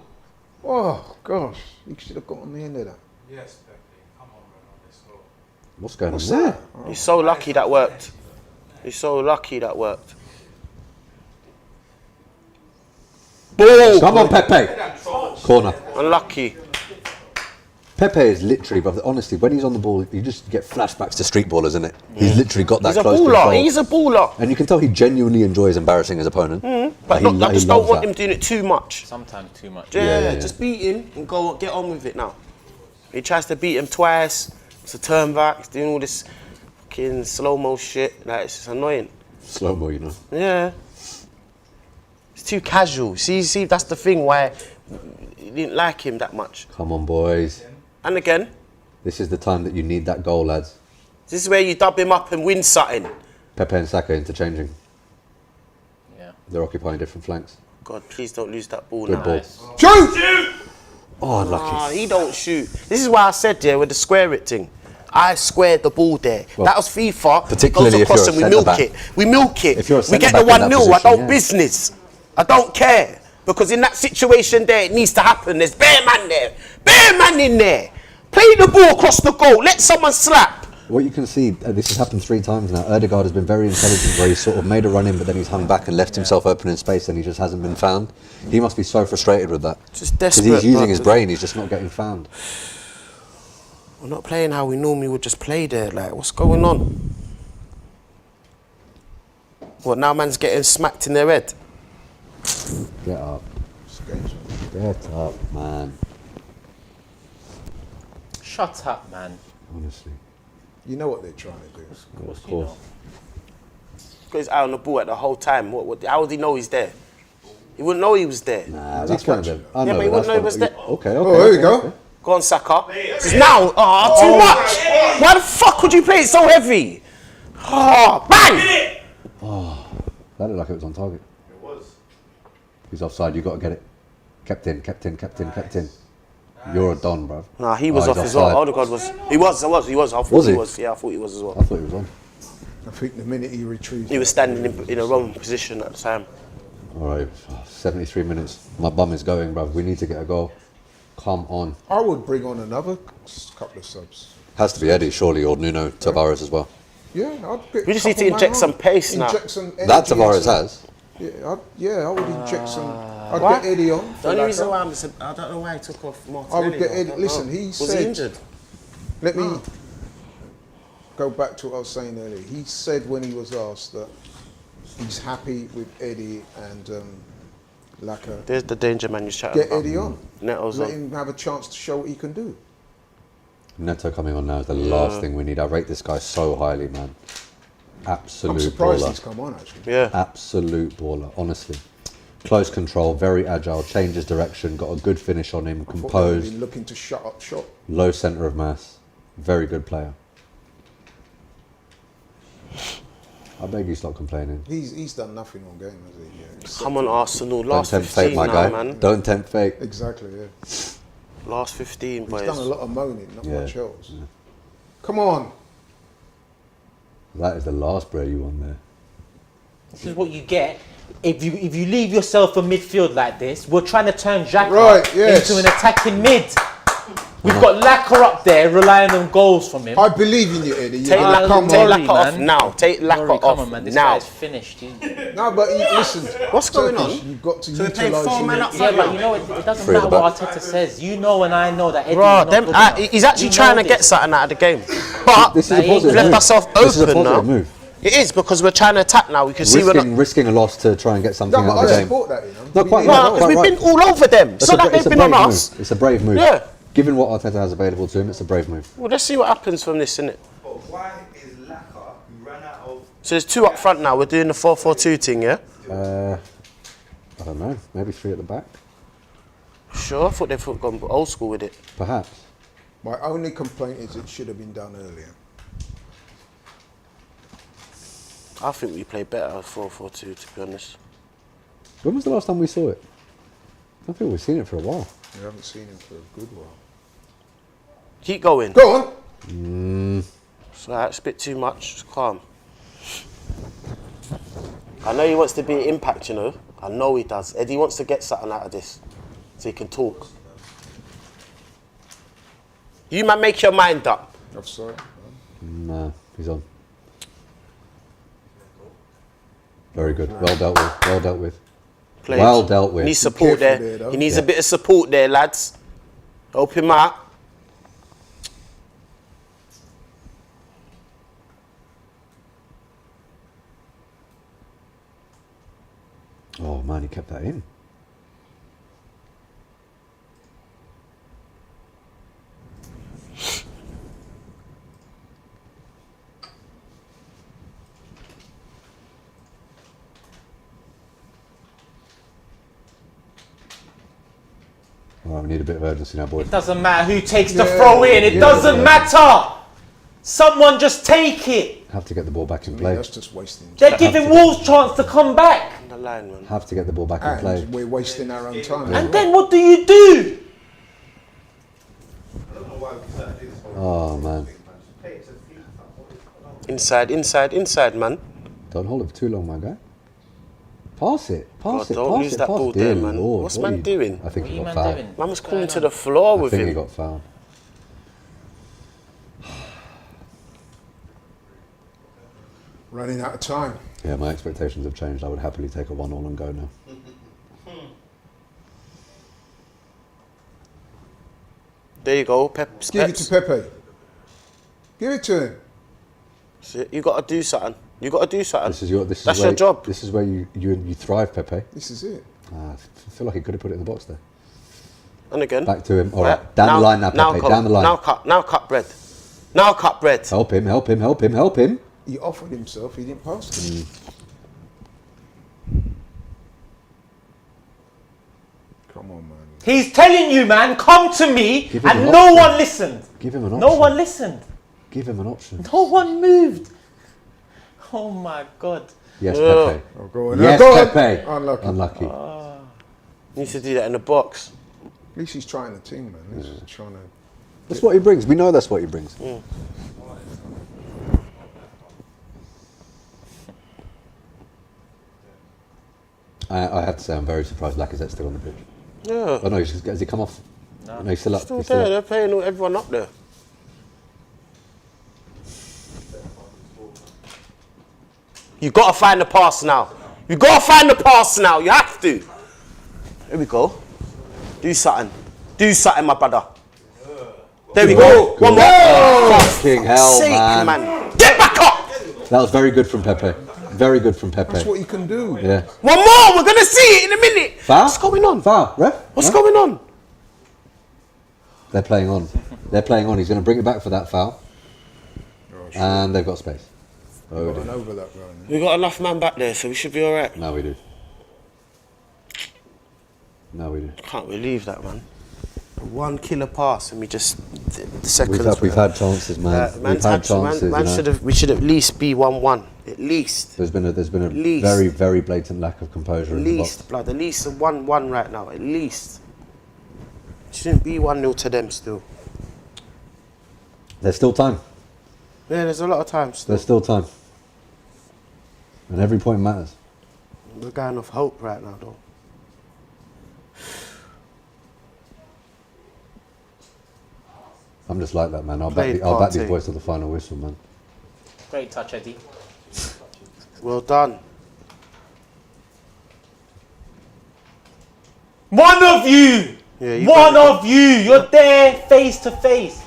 Oh, gosh. He should have got on the end of that. What's going on there? He's so lucky that worked. He's so lucky that worked. Ball. Come on, Pepe. Corner. Unlucky. Pepe is literally, but honestly, when he's on the ball, you just get flashbacks to street ballers, isn't it? He's literally got that He's a close to his baller. goal. He's a baller. And you can tell he genuinely enjoys embarrassing his opponent. But look, I just don't want him doing it too much. Sometimes too much. Yeah, just beat him and get on with it now. He tries to beat him twice. It's a turn back. He's doing all this fucking slow-mo shit. Like, it's just annoying. Slow-mo, you know. Yeah. It's too casual. See, that's the thing why you didn't like him that much. Come on, boys. And again, This is the time that you need that goal, lads. this is where you dub him up and win something. Pepe and Saka interchanging. Yeah. They're occupying different flanks. God, please don't lose that ball Good now. ball. Nice. Shoot! Oh, unlucky. Ah, he don't shoot. This is why I said there with the square it thing. I squared the ball there. Well, that was FIFA. particularly Goes if across you're a and we milk centre-back. it. We milk it. If you're a we get the centre-back in that 1-0. I position, don't yeah. business. I don't care. Because in that situation there, it needs to happen. There's bare man there. Bare man in there. Play the ball across the goal. Let someone slap. What you can see, this has happened 3 times now. Erdegaard has been very intelligent where he's sort of made a run in, but then he's hung back and left himself open in space and he just hasn't been found. He must be so frustrated with that. Just Because desperate. he's using but his brain, he's just not getting found. We're not playing how we normally would just play there. Like, what's going on? What, now man's getting smacked in their head? Get up. Get up, man. Shut up, man. Honestly. You know what they're trying to do. Of course. Got his eye on the ball at the whole time. How would he know he's there? He wouldn't know he was there. Nah, that's one of them. I Yeah, know, but he that's wouldn't know one he was of- there. Okay, Oh, there you go. okay. Go on, Saka. This is now. Too much. Why the fuck would you play it so heavy? Bang! That looked like it was on target. It was. He's offside, you got to get it. Kept in. You're a don, bruv. Nah, he was Oh, off he's as well. offside. Odegaard was. He was. I thought Was he he? was. Yeah, I thought he was as well. I thought he was on. I think the minute he retrieved He was standing in a wrong position at the time. All right, 73 minutes. My bum is going, bruv. We need to get a goal. Come on. I would bring on another couple of subs. Has to be Eddie, surely, or Nuno Tavares as well. Yeah, I'd get We just a need to couple inject man some on. pace now. Inject some energy That Tavares into- has. Yeah, I would inject some. I'd Why? get Eddie on. The only reason why I don't know why he took off Martinelli. I would get though. Eddie. don't Listen, know. he was said. he injured? Let me. go back to what I was saying earlier. He said when he was asked that he's happy with Eddie and Laka. There's the danger man you're chatting Get about. Eddie on. Neto's Let on. him have a chance to show what he can do. Neto coming on now is the last thing we need. I rate this guy so highly, man. Absolute I'm surprised baller. he's come on, actually. Yeah. Absolute baller, honestly. Close control, very agile, changes direction, got a good finish on him, I thought they were composed, looking to shut up shop. low centre of mass. Very good player. I beg you stop complaining. He's done nothing all game, has he? Yeah, except Come on, for- Arsenal. Don't Last tempt 15 fate, my now, guy. man. Don't tempt fate. Exactly, yeah. Last 15, He's boys. done a lot of moaning, not Yeah. much else. Come on. That is the last bread you won there. This is what you get if you leave yourself a midfield like this. We're trying to turn Xhaka Right, yes. into an attacking mid. We've got Laka up there relying on goals from him. I believe in you, Eddie. You're Take gonna Laka- come take on. Rory, Laka off man. now. Take Rory, Laka come off on, man. This now. guy's finished. No, but listen. What's going Turkish, on? You've got to So we're playing utilise four men your- up Yeah, front but now. you know, it doesn't Three at matter the what back. Arteta says. You know and I know that Eddie's Bro, not them, good enough. he's actually We trying know to get this. something out of the game. But This is a Like, positive we've left move. ourselves This is a open positive now. move. It is because we're trying to attack now. We can see we're not. Risking a loss to try and get something No, out but of the I game. support that, you know. No, We quite need right. a No, goal. because we've been all over them. It's not like they've been on us. It's a brave move. Yeah. Given what Arteta has available to him, it's a brave move. Well, let's see what happens from this, innit? But why is Laka, who ran out of... So there's two up front now. We're doing the 4-4-2 thing, yeah? I don't know. Maybe three at the back. Sure, I thought they've gone old school with it. Perhaps. My only complaint is it should have been done earlier. I think we play better at 4-4-2, to be honest. When was the last time we saw it? I don't think we've seen it for a while. We haven't seen him for a good while. Keep going. Go on. So that's a bit too much. Just calm. I know he wants to be an impact, you know. I know he does. Eddie wants to get something out of this so he can talk. You man, make your mind up. Offside. Nah, he's on. Very good. Well dealt with. Well dealt with. Played. Well dealt with. Needs support careful there. there, though. He needs Yeah. a bit of support there, lads. Help him out. Oh man, he kept that in. All right, we need a bit of urgency now, boys. It doesn't matter who takes the Yeah, throw in. It yeah, doesn't yeah. matter. Someone just take it. Have to get the ball back in I mean, play. that's just wasting time. They're giving Wolves chance to come back. On the line, man. Have to get the ball back in play. And we're wasting our own time. And then what do you do? I don't know why we decided to do this. Oh man, Play it to the feet. What is going on? Inside, inside, inside, man. don't hold it for too long, my guy. Pass it. Pass God, it. don't pass lose it. that pass ball it. there, Dear man. Lord, What's what man are you- doing? I think What he are you got man fouled. doing? Man was calling to the floor I with think he him. got fouled. Running out of time. Yeah, my expectations have changed. I would happily take a 1-1 and go now. There you go, Pep. Give it to Pepe. Give it to him. You got to do something. You got to do something. This is your. This is That's where, your job. This is where you thrive, Pepe. This is it. I feel like he could have put it in the box there. And again. Back to him. All Right, right, down the line now, Pepe. cut, Down the line. Now cut bread. Now cut bread. Help him. Help him. Help him. Help him. He offered himself. He didn't pass to him. Come on, man. He's telling you, man, come to me, Give him and an no option. one listened. Give him an option. No one listened. Give him an option. No one moved. Oh my God. Yes, Yeah. Pepe. Oh, go on. Yes, Go on. Pepe. Unlucky. Unlucky. Needs to do that in the box. At least he's trying the team, man. He's trying to. That's what he brings. We know that's what he brings. I have to say, I'm very surprised Lacazette's still on the pitch. Yeah. Oh no, has he come off? No, he's still up. Still He's still there. up. They're playing everyone up there. You got to find the pass now. You got to find the pass now. You have to. Here we go. Do something. Do something, my brother. There we go. One more. Fucking hell, Sake, man. man. That was very good from Pepe. Very good from Pepe. That's what you can do. Yeah. One more. We're gonna see it in a minute. Foul? What's going on? Foul, ref? What's Ref? going on? They're playing on. They're playing on. He's going to bring it back for that foul. And they've got space. Oh, dear. Over that run. We got enough man back there, so we should be all right. Now we do. Now we do. Can't believe that, man. One killer pass, and we just the seconds. We've had chances, man. We've had chances. Man you know. should have. We should at least be 1-1. At least. There's been a least. very, very blatant lack of composure in the box. Blood. At least a 1-1 right now. At least. Shouldn't be 1-0 to them still. There's still time. Yeah, there's a lot of time still. There's still time. And every point matters. We're going off hope right now, though. I'm just like that, man. I'll Played back these Partey. boys to the final whistle, man. Great touch, Eddie. Well done. One of you! Yeah, you One got of you! You're there face to face.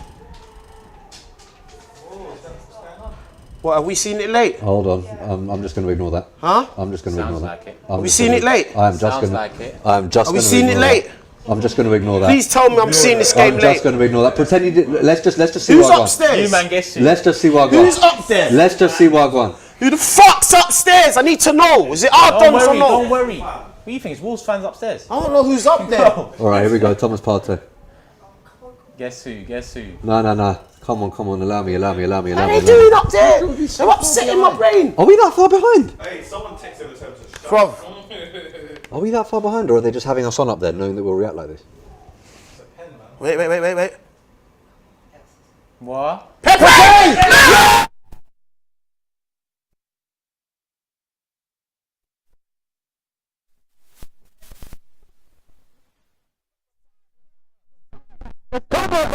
What, have we seen it late? Hold on. I'm just going to ignore that. Huh? I'm just going to Sounds ignore that. like it. I'm we just seen gonna- it late? I'm just Sounds going to. like it. I'm just Have we gonna seen it ignore late? that. I'm just going to ignore that. Please tell me I'm seeing this game I'm late. just going to ignore that. Pretend you did. Let's just see Who's Wagwan. upstairs? You man, guess who? Let's just see Wagwan. Who's up there? Let's just see Wagwan. Who the fuck's upstairs? I need to know. Is it our Don't dons or worry, not? don't worry. What do you think? It's Wolves fans upstairs. I don't know who's up there. No. All right, here we go. Thomas Partey. Guess who? Guess who? No. Come on. Allow me. What are they doing up there? They're upsetting my brain. Are we that far behind? Hey, someone texted in terms of Bro, Are we that far behind, or are they just having us on up there, knowing that we'll react like this? wait. What? Pepe!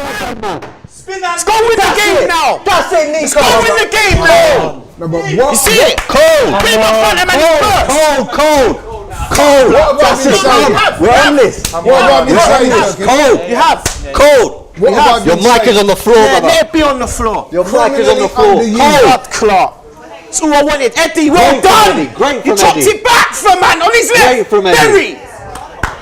Let's go win the game now. That's it, Nico. Let's go win the game now. No, but You what? see it? Cold. Put him up front, man. Cold. What about me saying? We're on this. What about me saying? Cold. You have. Cold. What about Your me mic saying? is on the floor, Yeah, brother. let it be on the floor. Your mic is on the floor. Criminally Cold. Blood clot. That's all I wanted. Eddie, well Great from done. Eddie, great You from chopped Eddie. it back from man on his left. Great from Eddie. Berry.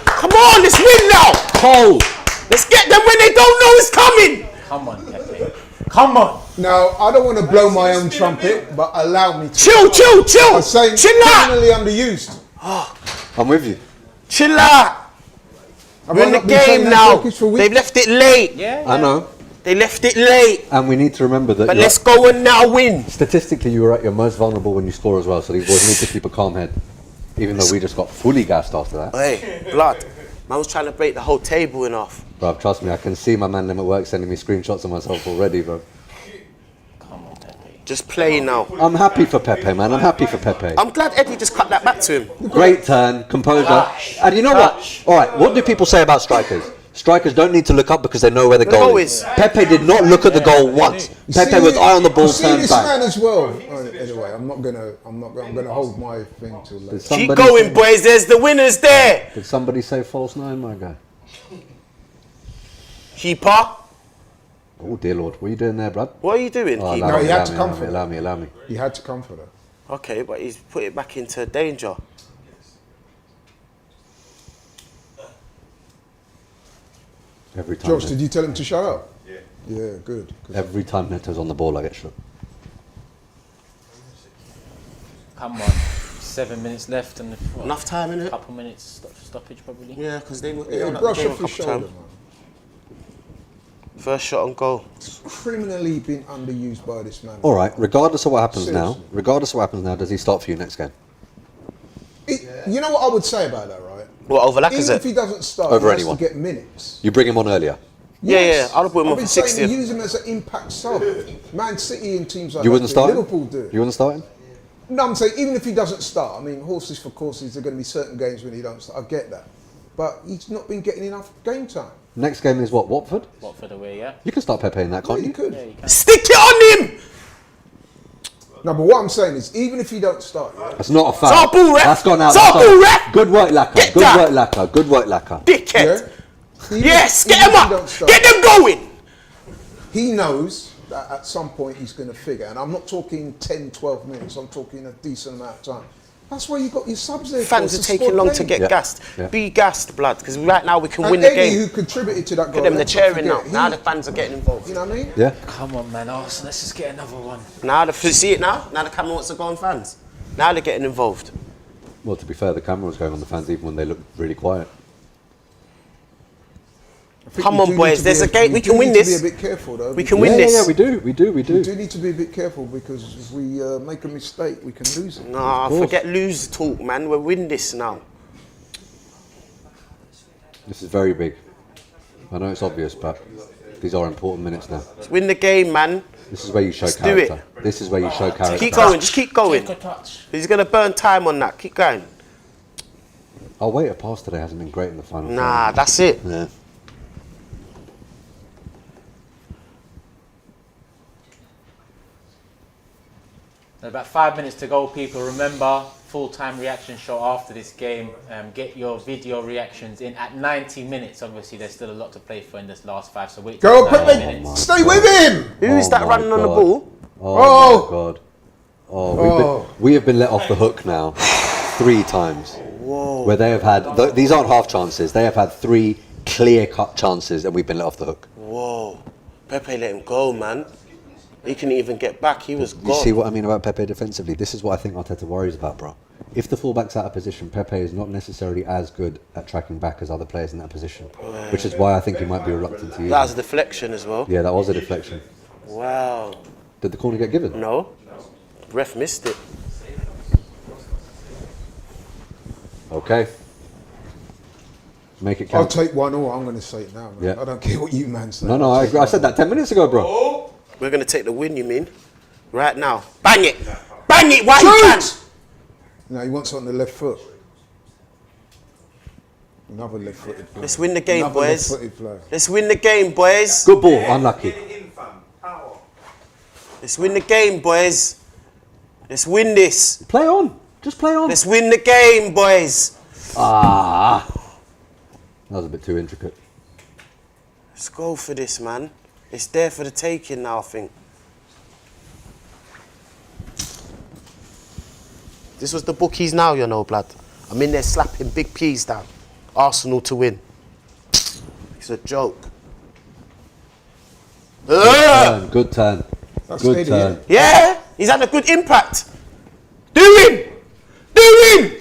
Come on, let's win now. Cold. Let's get them when they don't know it's coming. Come on, Pepe. Come on. Now, I don't want to blow my own trumpet, but allow me to. Chill. I'm saying Chill out. criminally underused. I'm with you. Chill out. Have We're I in the not been saying game that now. focus for They've weeks? left it late. Yeah. I know. They left it late. And we need to remember that But you're- let's go and now win. statistically you were at your most vulnerable when you score as well, so these boys need to keep a calm head. Even though we just got fully gassed after that. Hey, blood. Man was trying to break the whole table in half. Bro, trust me, I can see my man them at work sending me screenshots of myself already, bro. Come on, Pepe. Just play now. I'm happy for Pepe, man. I'm happy for Pepe. I'm glad Eddie just cut that back to him. Great turn, composure. And you know what? All right, what do people say about strikers? Strikers don't need to look up because they know where the goal goal is. is. Pepe did not look at the goal once. You Pepe see was this- eye on the ball, you see turned this back. man as well. Anyway, I'm gonna hold my thing till later. Did Keep somebody going, say- boys. There's the winners there. Did somebody say false nine, my guy? Keeper. Oh dear Lord, what are you doing there, bruv? What are you doing, Oh, keeper? allow No, me, he had allow to me, come allow for me, that. allow me, allow me. He had to come for that. Okay, but he's put it back into danger. Every time, Josh, did you tell him to shut up? Yeah, good. every time Neto's on the ball, I get shook. Come on. 7 minutes left and what, Enough time in a it. couple minutes stoppage probably. Yeah, because they Yeah, held up the brush game a off your couple shoulder, times. man. First shot on goal. Criminally been underused by this man. All right, regardless of what happens Seriously. now, does he start for you next game? You know what I would say about that, right? What, over Even if Lacazette? he doesn't start, Over he has anyone. to get minutes. You bring him on earlier. Yeah, I'd have put him on I've been for saying 60th. use him as an impact sub. Man City and teams like You that wouldn't do. start him? Liverpool do. You wouldn't start him? No, I'm saying even if he doesn't start, I mean, horses for courses, there are going to be certain games when he don't start. I get that. But he's not been getting enough game time. Next game is what, Watford? Watford away, yeah. You can start Pepe in that, Yeah, can't he you? could. Yeah, you can. Stick it on him! No, but what I'm saying is, even if he don't start, That's not a foul. It's our ball, ref. That's gone out. It's our That's ball, out. ref. Good work, Laka. Get Good that. work, Laka. Good work, Laka. Dickhead. Even Yes, if- get even him if he don't up. start, Get them going. He knows that at some point he's going to figure. And I'm not talking 10, 12 minutes. I'm talking a decent amount of time. That's why you got your subs there. Fans are taking long to get gassed. Yeah. Be gassed, blood, because right now we can and win the Eddie, game. who contributed to that goal. Look at them, they're let's not cheering now. forget, Now the fans are getting involved. You know what I mean? Yeah. Come on, man, Arsenal, let's just get another one. Now see it now? Now the camera wants to go on fans. Now they're getting involved. Well, to be fair, the camera was going on the fans even when they looked really quiet. I think Come we on, do need boys, to there's be a game. We do can win need to this. Be a bit careful though. We can because- win this. Yeah, we do. We do need to be a bit careful because if we make a mistake, we can lose it. Nah, forget lose talk, man. We'll win this now. This is very big. I know it's obvious, but these are important minutes now. Let's win the game, man. This is where you show Let's do character. This is where you show character. Keep going, just keep going. Take a touch. He's going to burn time on that. Keep going. Our weight of pass today hasn't been great in the final. Nah, that's it. Yeah. About 5 minutes to go, people. Remember, full-time reaction show after this game. Get your video reactions in at 90 minutes. Obviously, there's still a lot to play for in this last 5, so wait. Go, till 90 Pepe! minutes. Stay with him! Who is that my running on the God. ball? Oh, my God. Oh, we have been let off the hook now 3 times. Whoa. Where they have had, these aren't half chances, they have had 3 clear-cut chances and we've been let off the hook. Whoa. Pepe let him go, man. He couldn't even get back. He was You gone. see what I mean about Pepe defensively? This is what I think Arteta worries about, bro. If the fullback's out of position, Pepe is not necessarily as good at tracking back as other players in that position, which is why I think he might be reluctant to use That was a it. deflection as well. Yeah, that was a deflection. Wow. Did the corner get given? No. Ref missed it. Okay. Make it I'll count. take 1-1. I'm going to say it now, man. Yeah. I don't care what you man say. No, I agree. I said that 10 minutes ago, bro. We're going to take the win, you mean? Right now. Bang it. Bang it. Why you can? No, he wants it on the left foot. Another left-footed player. Let's win the game, Another boys. left-footed player. Let's win the game, boys. Good ball, unlucky. Let's win the game, boys. Let's win this. Play on. Just play on. Let's win the game, boys. Ah. That was a bit too intricate. Let's go for this, man. It's there for the taking now, I think. This was the bookies now, you know, blood. I'm in there slapping big P's down. Arsenal to win. It's a joke. Good turn. That's Good steady, turn. Yeah, he's had a good impact. Do him! Do him!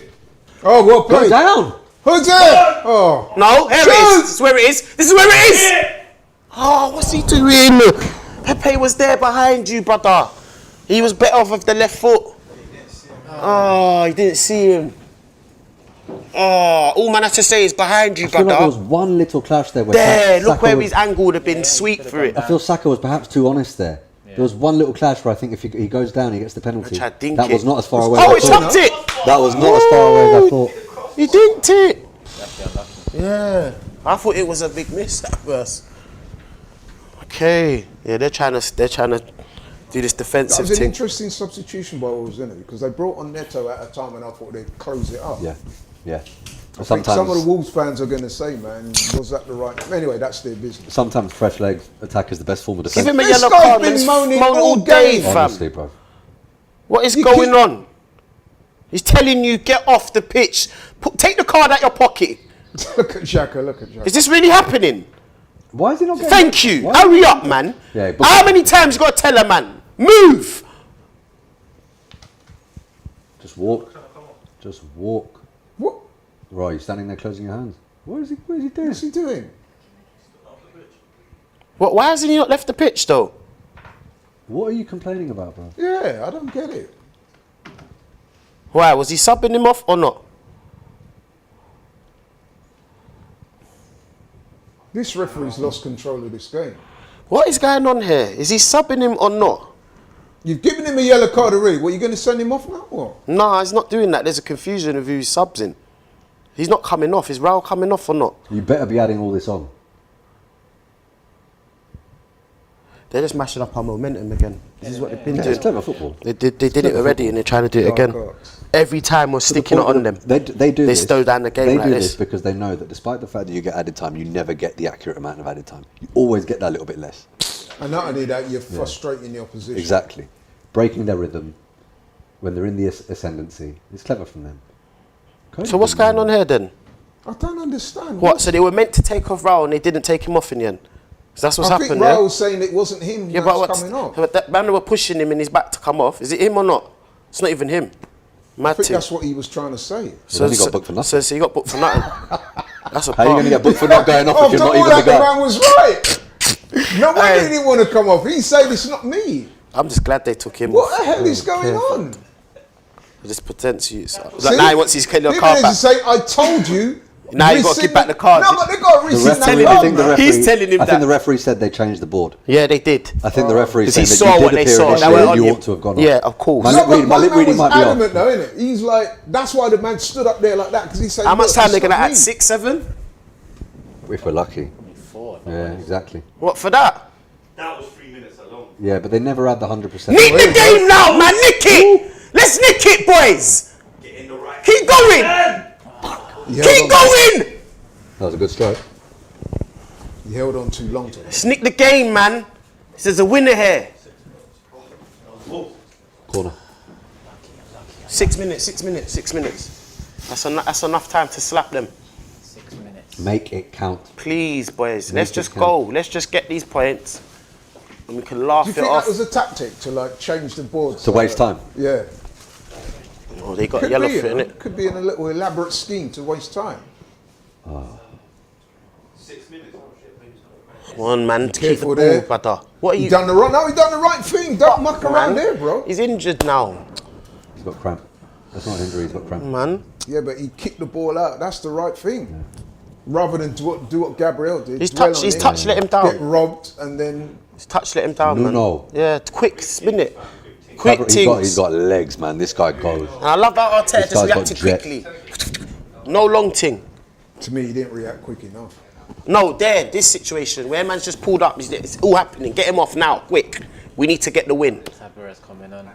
Oh, well Go played. down. Who's there? Oh. No, here it is. This is where it is. This is where it is. Oh, what's he doing? Pepe was there behind you, brother. He was better off with the left foot. Oh, he didn't see him. Oh, all man has to say is behind you, I feel like there was brother. one little clash there. Where There, look Saka where was- his angle would have been sweet for it. I feel Saka was perhaps too honest there. There was one little clash where I think if he goes down, he gets the penalty. tried to dink That it. was not as far away Oh, as he I thought. chucked it. That was not as far away as I thought. He dinked it. Yeah, I thought it was a big miss at first. Okay, yeah, they're trying to do this That defensive was an thing. interesting substitution by Wolves, isn't it? Because they brought on Neto at a time when I thought they'd close it up. Yeah, yeah. I think some of the Sometimes, Wolves fans are going to say, man, was that the right... Anyway, that's their business. sometimes fresh legs attack is the best form of Give defence. him a This yellow guy's card, been man. He's moaning moaning all all day, game. fam. Honestly, bro. What is You going keep- on? He's telling you, get off the pitch. Take the card out your pocket. Look at Xhaka, look at Xhaka. Is this really happening? Why is he not getting... Thank you. Why- Hurry up, man. Yeah, but- How many times you got to tell a man? Move. Just walk. Just walk. What? Right, you're standing there closing your hands. What is he doing? What's he doing? What? Why hasn't he not left the pitch, though? What are you complaining about, bro? Yeah, I don't get it. Why? Was he subbing him off or not? This referee's lost control of this game. What is going on here? Is he subbing him or not? You've given him a yellow card already. What, you going to send him off now? What? No, he's not doing that. There's a confusion of who he subs in. He's not coming off. Is Raul coming off or not? You better be adding all this on. They're just mashing up our momentum again. This is what they've been Yeah, doing. it's clever football. They did it already and they're trying to do it Dark again. arts. Every time we're sticking it on them. They do They this. slow down the game They like do this. this because they know that despite the fact that you get added time, you never get the accurate amount of added time. You always get that little bit less. And not only that, you're frustrating the opposition. Exactly. Breaking their rhythm when they're in the ascendancy. It's clever from them. So what's going on here then? I don't understand. What? So they were meant to take off Raul and they didn't take him off in the end? So that's what's I happened think there? Raul's saying it wasn't him Yeah, that's but coming off. But that man were pushing him in his back to come off. Is it him or not? It's not even him. I Mad think thing. that's what he was trying to say. Then he got booked for nothing. So he got booked for nothing. That's a How are you going to get booked for not going off Oh, if you're not all even that the guy? man was right. No wonder Hey. he didn't want to come off. He said it's not me. I'm just glad they took him What off. the hell is going on? This pretends you. Like See? now he wants his killer People car need back. to say, I told you. Now you got to rescind give back the- the card. No, but they got to The rescind referee, that I card, think the man. referee, He's telling him I think that. the referee said they changed the board. Yeah, they did. I think the referee Because he said saw that you what did they appear saw. initially They were and on you him. ought to have gone Yeah, off. of course. My No, lip reading, my but lip man reading was might be adamant off. though, innit? He's like, that's why the man stood up there like that, because he said, How much "Look, time it's they gonna not at? me." 6, 7? If we're lucky. Four. Yeah, exactly. What for that? That was 3 minutes alone. Yeah, but they never had the 100%. Nick the game now, man. Nick it. Let's nick it, boys. Get in the right. Keep going. He held Keep on- going. That was a good stroke. He held on too long to it. Let's nick the game, man. There's a winner here. Corner. 6 minutes. 6 minutes. 6 minutes. That's enough time to slap them. 6 minutes. Make it count. Please, boys. Make Let's it just count. go. Let's just get these points, and we can laugh Do you it think off. that was a tactic to like change the board? To waste time. Yeah. Oh, they got Could yellow be, for it, you know, innit? could be in a little elaborate scheme to waste time. 6 minutes. Come on, man. Keep the Careful ball, there. brother. What are He you? done the right. No, he done the right thing. Don't muck around there, bro. He's injured now, He's got cramp. That's not an injury, he's got cramp. man. Yeah, but he kicked the ball out. That's the right thing. Rather than do what Gabriel did. His dwell touch. on His it, touch let him Get down. robbed and then. His touch let him down, man. No. Yeah, quick spin it. Quick He's got things. legs, man. This guy goes. And I love that Arteta This just guy's got reacted jet. quickly. No long thing. To me, he didn't react quick enough. No, this situation where man's just pulled up, it's all happening. Get him off now, quick. We need to get the win. Tavares coming on.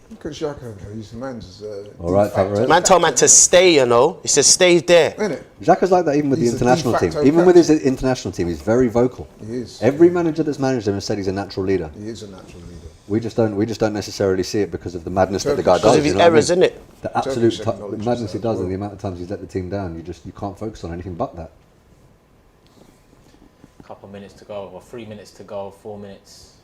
Look at Xhaka. He's the man's. All right, Tavares. Man told man to stay, you know. He said stay there. Innit? Xhaka's like that even with He's the a international de team. facto Even with his captain. international team, he's very vocal. He is. Every manager that's managed him has said he's a natural leader. He is a natural leader. We just don't necessarily see it because of the madness that the Turkish. guy does. Because of his you know what I errors, mean? innit? The absolute Turkish acknowledges madness he that does as and the well. amount of times he's let the team down, you can't focus on anything but that. Couple minutes to go, or 3 minutes to go, 4 minutes.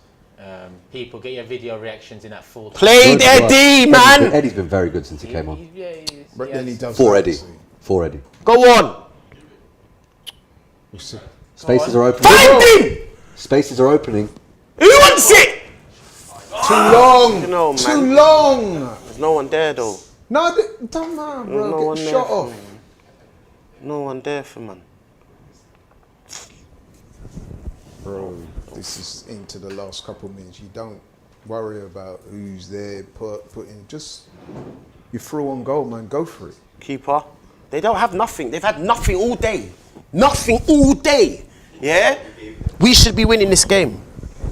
People, get your video reactions in that full. Played Good work. Eddie, man. Eddie's been very good since he came on. But then he does. For that, Eddie. see. For Eddie. Go on. We'll see. Spaces are opening. Find him. Spaces are opening. Who wants it? Too long. You know, Too man. long. There's no one there, though. No, don't mind, bro. No one Get there shot for off. me. No one there for man. Bro, this is into the last couple of minutes. You don't worry about who's there, putting. Just you through on goal, man. Go for it. Keeper. They don't have nothing. They've had nothing all day. Nothing all day. Yeah? We should be winning this game.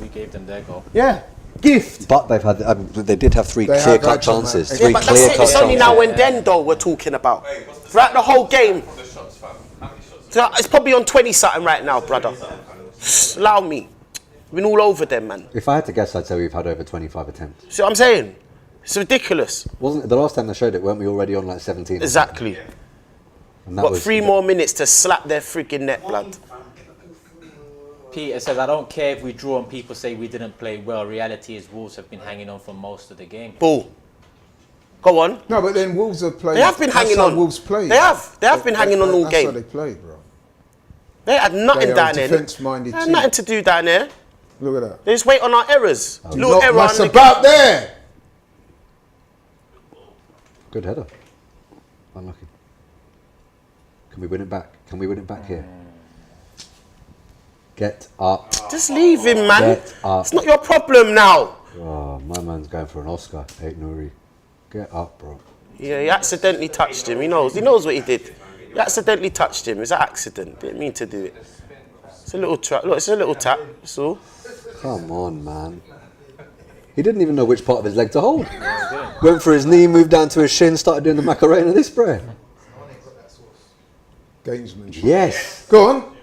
We gave them their goal. Yeah. Gift. But they've had. they did have three They have clear-cut had some, chances. man. Yeah, Three but that's it. clear-cut It's only now chances. and then, though, we're talking about. Throughout the whole game. The shots, fam. How many shots? So it's probably on 20 something right now, brother. Allow me. We've been all over them, man. If I had to guess, I'd say we've had over 25 attempts. See what I'm saying? It's ridiculous. Wasn't it the last time they showed it? Weren't we already on like 17? Exactly. And that Got was 3 more minutes to slap their freaking net, blood. Peter says, I don't care if we draw and people say we didn't play well. Reality is Wolves have been hanging on for most of the game. Bull. Go on. No, but then Wolves have played. They have been that's hanging how on. Wolves played. They have. They have been hanging on all That's how game. they played, bro. They had nothing They are a down there. defence-minded They had team. nothing to do down there. Look at that. They just wait on our errors. Little Not error. mess and they about there. good header. Unlucky. Can we win it back? Can we win it back here? Get up. Just leave him, man. Get up. It's not your problem now. Oh, my man's going for an Oscar. Ain't Nuri. Get up, bro. Yeah, he accidentally touched him. He knows. He knows what he did. He accidentally touched him. It's an accident. Didn't mean to do it. It's a little trap. Look, it's a little tap. That's all. Come on, man. He didn't even know which part of his leg to hold. Went for his knee, moved down to his shin, started doing the Macarena this spray. Gamesmanship. Yes. Go on.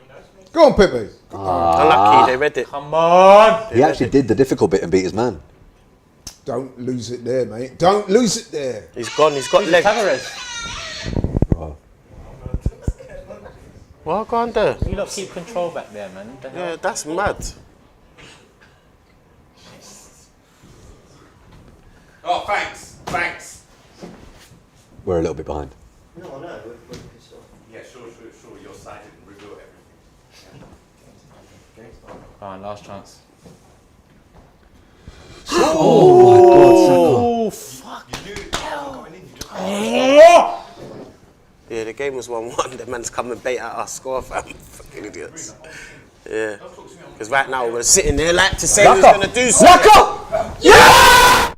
Go on, Pepe. Unlucky, they read it. Come on. He actually did the difficult bit and beat his man. Don't lose it there, mate. Don't lose it there. He's gone, he's got legs. Oh. What, go on there? You lot keep control back there, man. What the hell? Yeah, that's mad. Oh, thanks. We're a little bit behind. Yeah, sure. Your side didn't reveal everything. Come on, last chance. Oh, fuck. Yeah, the game was 1-1. The man's come and bait at our score, fam. Fucking idiots. Yeah. Because right now we're sitting there like to say who's going to do something. Yeah!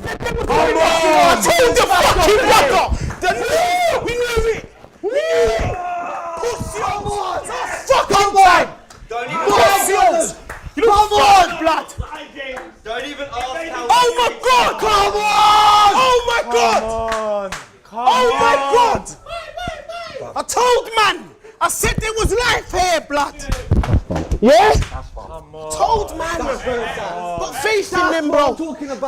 I told the fucking blocker! We knew it! Pussy on! Fucking time! Pussy on! You don't fuck, blood! Don't even ask how. Oh my god! Come on! Oh my god! Oh my god! I told man! I said there was life here, blood! Yeah? Told man! Got faith in them, bro!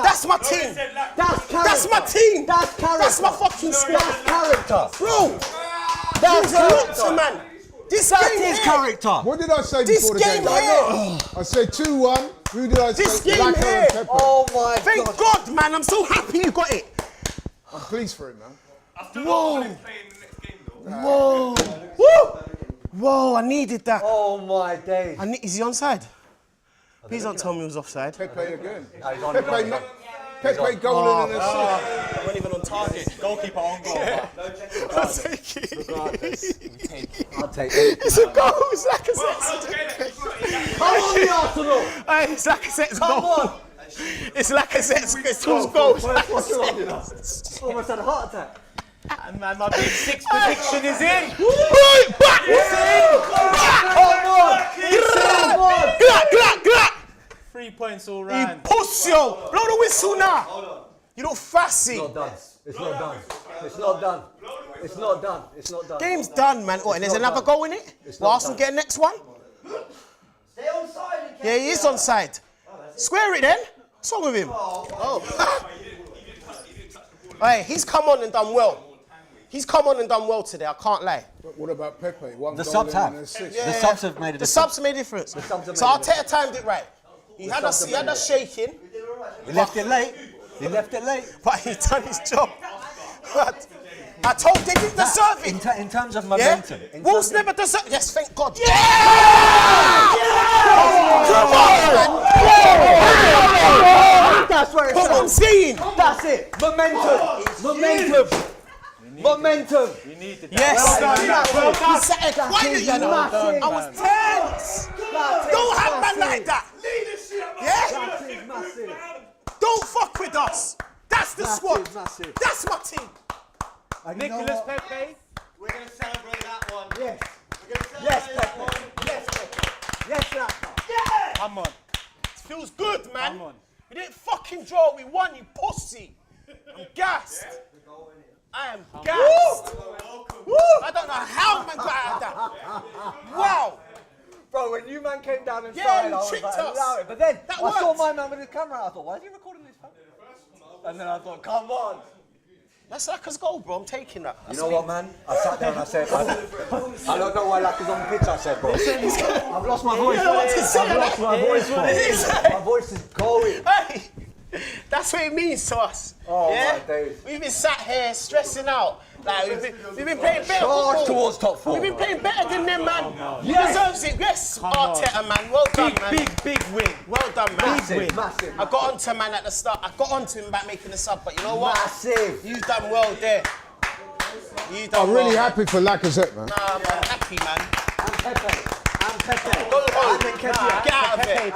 That's my team! That's my team! That's my fucking squad! That's character! Bro! That's character, man! This game is character! What did I say This before the game game? here! I said 2-1. Who did I say? This game Lacquer here! and Pepper. Oh my Thank God, man! I'm so happy you got it! I'm pleased for him, man. Whoa! Whoa! Woo! Whoa, I needed that. Oh my days. Is he onside? Please don't tell me he was offside. Pepe again. Pepe goal and an assist. Not even on target. Goalkeeper on goal. I'll take it. I'll take it. It's a goal. It's Lacazette's. Come on, the Arsenal. Hey, it's Lacazette's goal. It's Lacazette's goal. Almost had a heart attack. And man, my big six prediction is in. Right back. Come on. Glad. 3 points all You round. pussy. Blow the whistle now. You don't fussy. It's not done. It's not done. It's not done. It's not done. Game's done, man. What, and there's another goal in it? Will Arsenal get next one? Stay on side. Yeah, he is on side. Square it then. What's wrong with him? Oh. Hey, he's come on and done well. He's come on and done well today, I can't lie. But what about Pepe? One The goal subs and have. an assist. Yeah. The subs have made a The difference. subs made a difference. subs have made So a Arteta timed it right. He had us shaking, He left it late. but he done his job. But I told they didn't deserve it. In terms of Yeah? momentum. Wolves never deserve. Yes, thank God. Yeah! Come on! That's where it's What I'm saying. That's it. Momentum. Momentum. You need the Yes. Well done. He sat there quiet, you know. Massive. I was tense. Don't have man like that. Yeah? Massive. Don't fuck with us. That's the squad. Massive. That's my team. Nicholas Pepe. We're going to celebrate that one. Yes. We're going to Yes, celebrate Pepe. that one. Yes, Pepe. Yes, Lacquer. Come on. It feels good, man. Come on. We didn't fucking draw. We won, you pussy. I'm gassed. I am gassed. Woo! I don't know how man got out of that. Wow. Bro, when you man came down and Yeah, started, you I was tricked like, us. allow it. But then That I saw worked. my man with his camera out. I thought, why is he recording this phone? And then I thought, come on. That's Lacaz's goal, bro. I'm taking that. You know what, man? I sat there and I said, I don't know why Lacquer's on the pitch, I said, bro. I've lost my voice. You know what to say, I've lost my voice, bro. My voice is going. Hey, that's what it means to us. Oh, yeah? my days. We've been sat here stressing out. Like we've been playing better Charge football. towards top four. We've been playing better than them, man. He deserves it. Yes, Arteta, man. Well done, man. Big win. Well done, man. Massive. I got onto man at the start. I got onto him about making the sub, but you know what? Massive. You've done well there. You've done I'm really well. happy for Lacazette, man. I'm happy, man. And Pepe. Get out of here.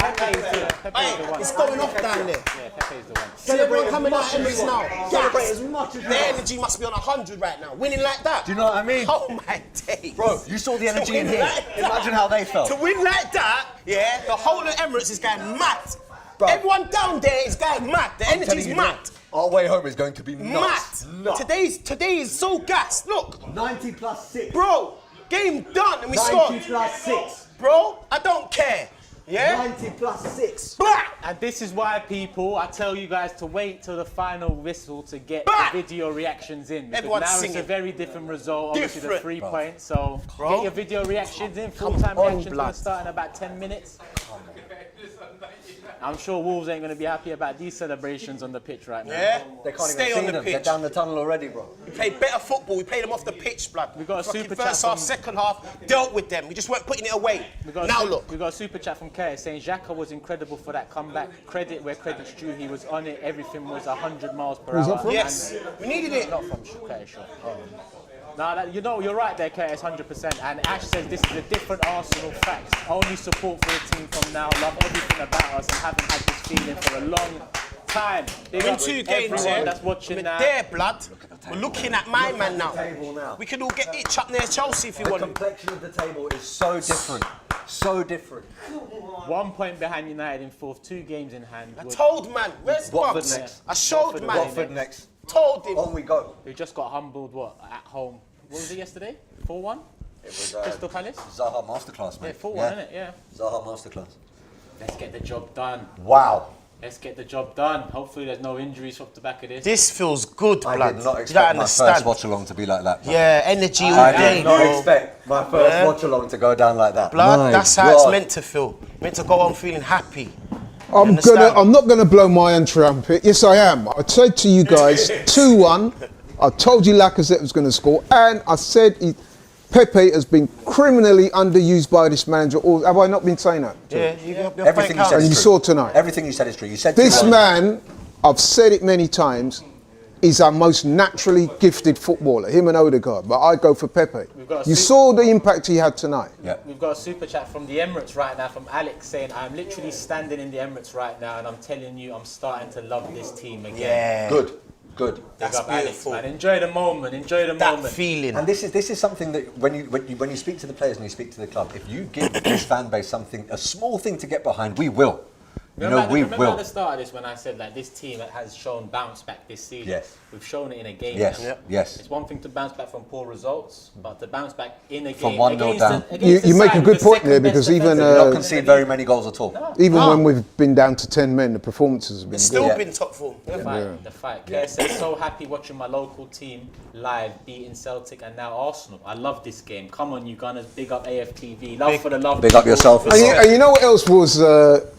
Hey, it's going off down there. Yeah, Pepe's the one. See everyone coming out Emirates now. Celebrate as much as the energy must be on 100 right now. Winning like that. Do you know what I mean? Oh my days. Bro, you saw the energy in here. Like Imagine how they felt. To win like that, yeah, the whole of Emirates is going mad. Bro. Everyone down there is going mad. The energy's mad. Our way home is going to be nuts. Mad. Today is so gassed. Look, 90 plus 6. bro, game done and we 90 scored. plus 6. Bro, I don't care. Yeah? 90 plus 6. Blah! And this is why, people, I tell you guys to wait till the final whistle to get Bah! the video reactions in. Because Everyone's now it's singing. a very different result. Obviously, the Different. 3 points. So Bro. get your video reactions in. Full-time on, reactions going blood. to start in about 10 minutes. I'm sure Wolves ain't going to be happy about these celebrations on the pitch right now. Yeah? They can't Stay even on see the them. They're pitch. down the tunnel already, bro. We played better football. We played them off the pitch, blood. We got a Fucking super first chat half, from- second half, dealt with them. We just weren't putting it away. Now look. We got a super chat from Kay saying Xhaka was incredible for that comeback. Credit where credit's due. He was on it. Everything was 100 miles per Who's hour. that from? Yes, we needed it. Not from Kay, sure. No, you know, you're right there, Kay. It's 100%. And Ash says this is a different Arsenal fact. Only support for the team from now. Love everything about us and haven't had this feeling for a long time. Big We're in up 2 games, everyone yeah. that's watching We're now. there, blood. We're looking at my man now. now. We could all get itch up near Chelsea if you The want. complexion of the table is so different. So different. 1 point behind United in 4th, 2 games in hand. I told man, where's Watford Bugs? next. I showed Watford man. Watford next. Told him. On we go. Who just got humbled, at home? What was it yesterday? 4-1? It was Crystal Palace? Zaha masterclass, mate. Yeah, 4-1, innit? Yeah. Zaha masterclass. Let's get the job done. Wow. Let's get the job done. Hopefully there's no injuries off the back of this. This feels good, I blood. did not You expect don't my first understand. watch along to be like that. bro. Yeah, energy all I day, did not bro. expect my first Yeah. watch along to go down like that. Blood, My that's how it's God. meant to feel. Meant to go on feeling happy. I'm understand? not gonna blow my own trumpet. Yes, I am. I said to you guys 2-1. I told you Lacazette was going to score, and I said Pepe has been criminally underused by this manager. Or have I not been saying that? Yeah, you're Everything you said And is you true. saw tonight. Everything you said is true. You said This 2-1. man, I've said it many times, is our most naturally gifted footballer. Him and Odegaard, but I go for Pepe. got a You sup- saw the impact he had tonight. Yeah. We've got a super chat from the Emirates right now from Alex saying, I'm literally standing in the Emirates right now and I'm telling you I'm starting to love this team again. Yeah. Good. Good. That's Big up Alex, beautiful. man. Enjoy the moment. Enjoy the That moment. feeling. And this is something that when you speak to the players and you speak to the club, if you give this fan base something, a small thing to get behind, we will. Remember at the start of this when I said like this team has shown bounce back this season. Yes. We've shown it in a game. Yes. now. Yes. It's one thing to bounce back from poor results, but to bounce back in a From game 1-0 against down. You make a good point there because even Not uh, concede very many goals at all. even when we've been down to 10 men, the performances have been Still good. been top form. The fight. Claire says, so happy watching my local team live beating Celtic and now Arsenal. I love this game. Come on, you Gunners. Big up AFTV. Love for the love. Big up yourself as well. And you know what else was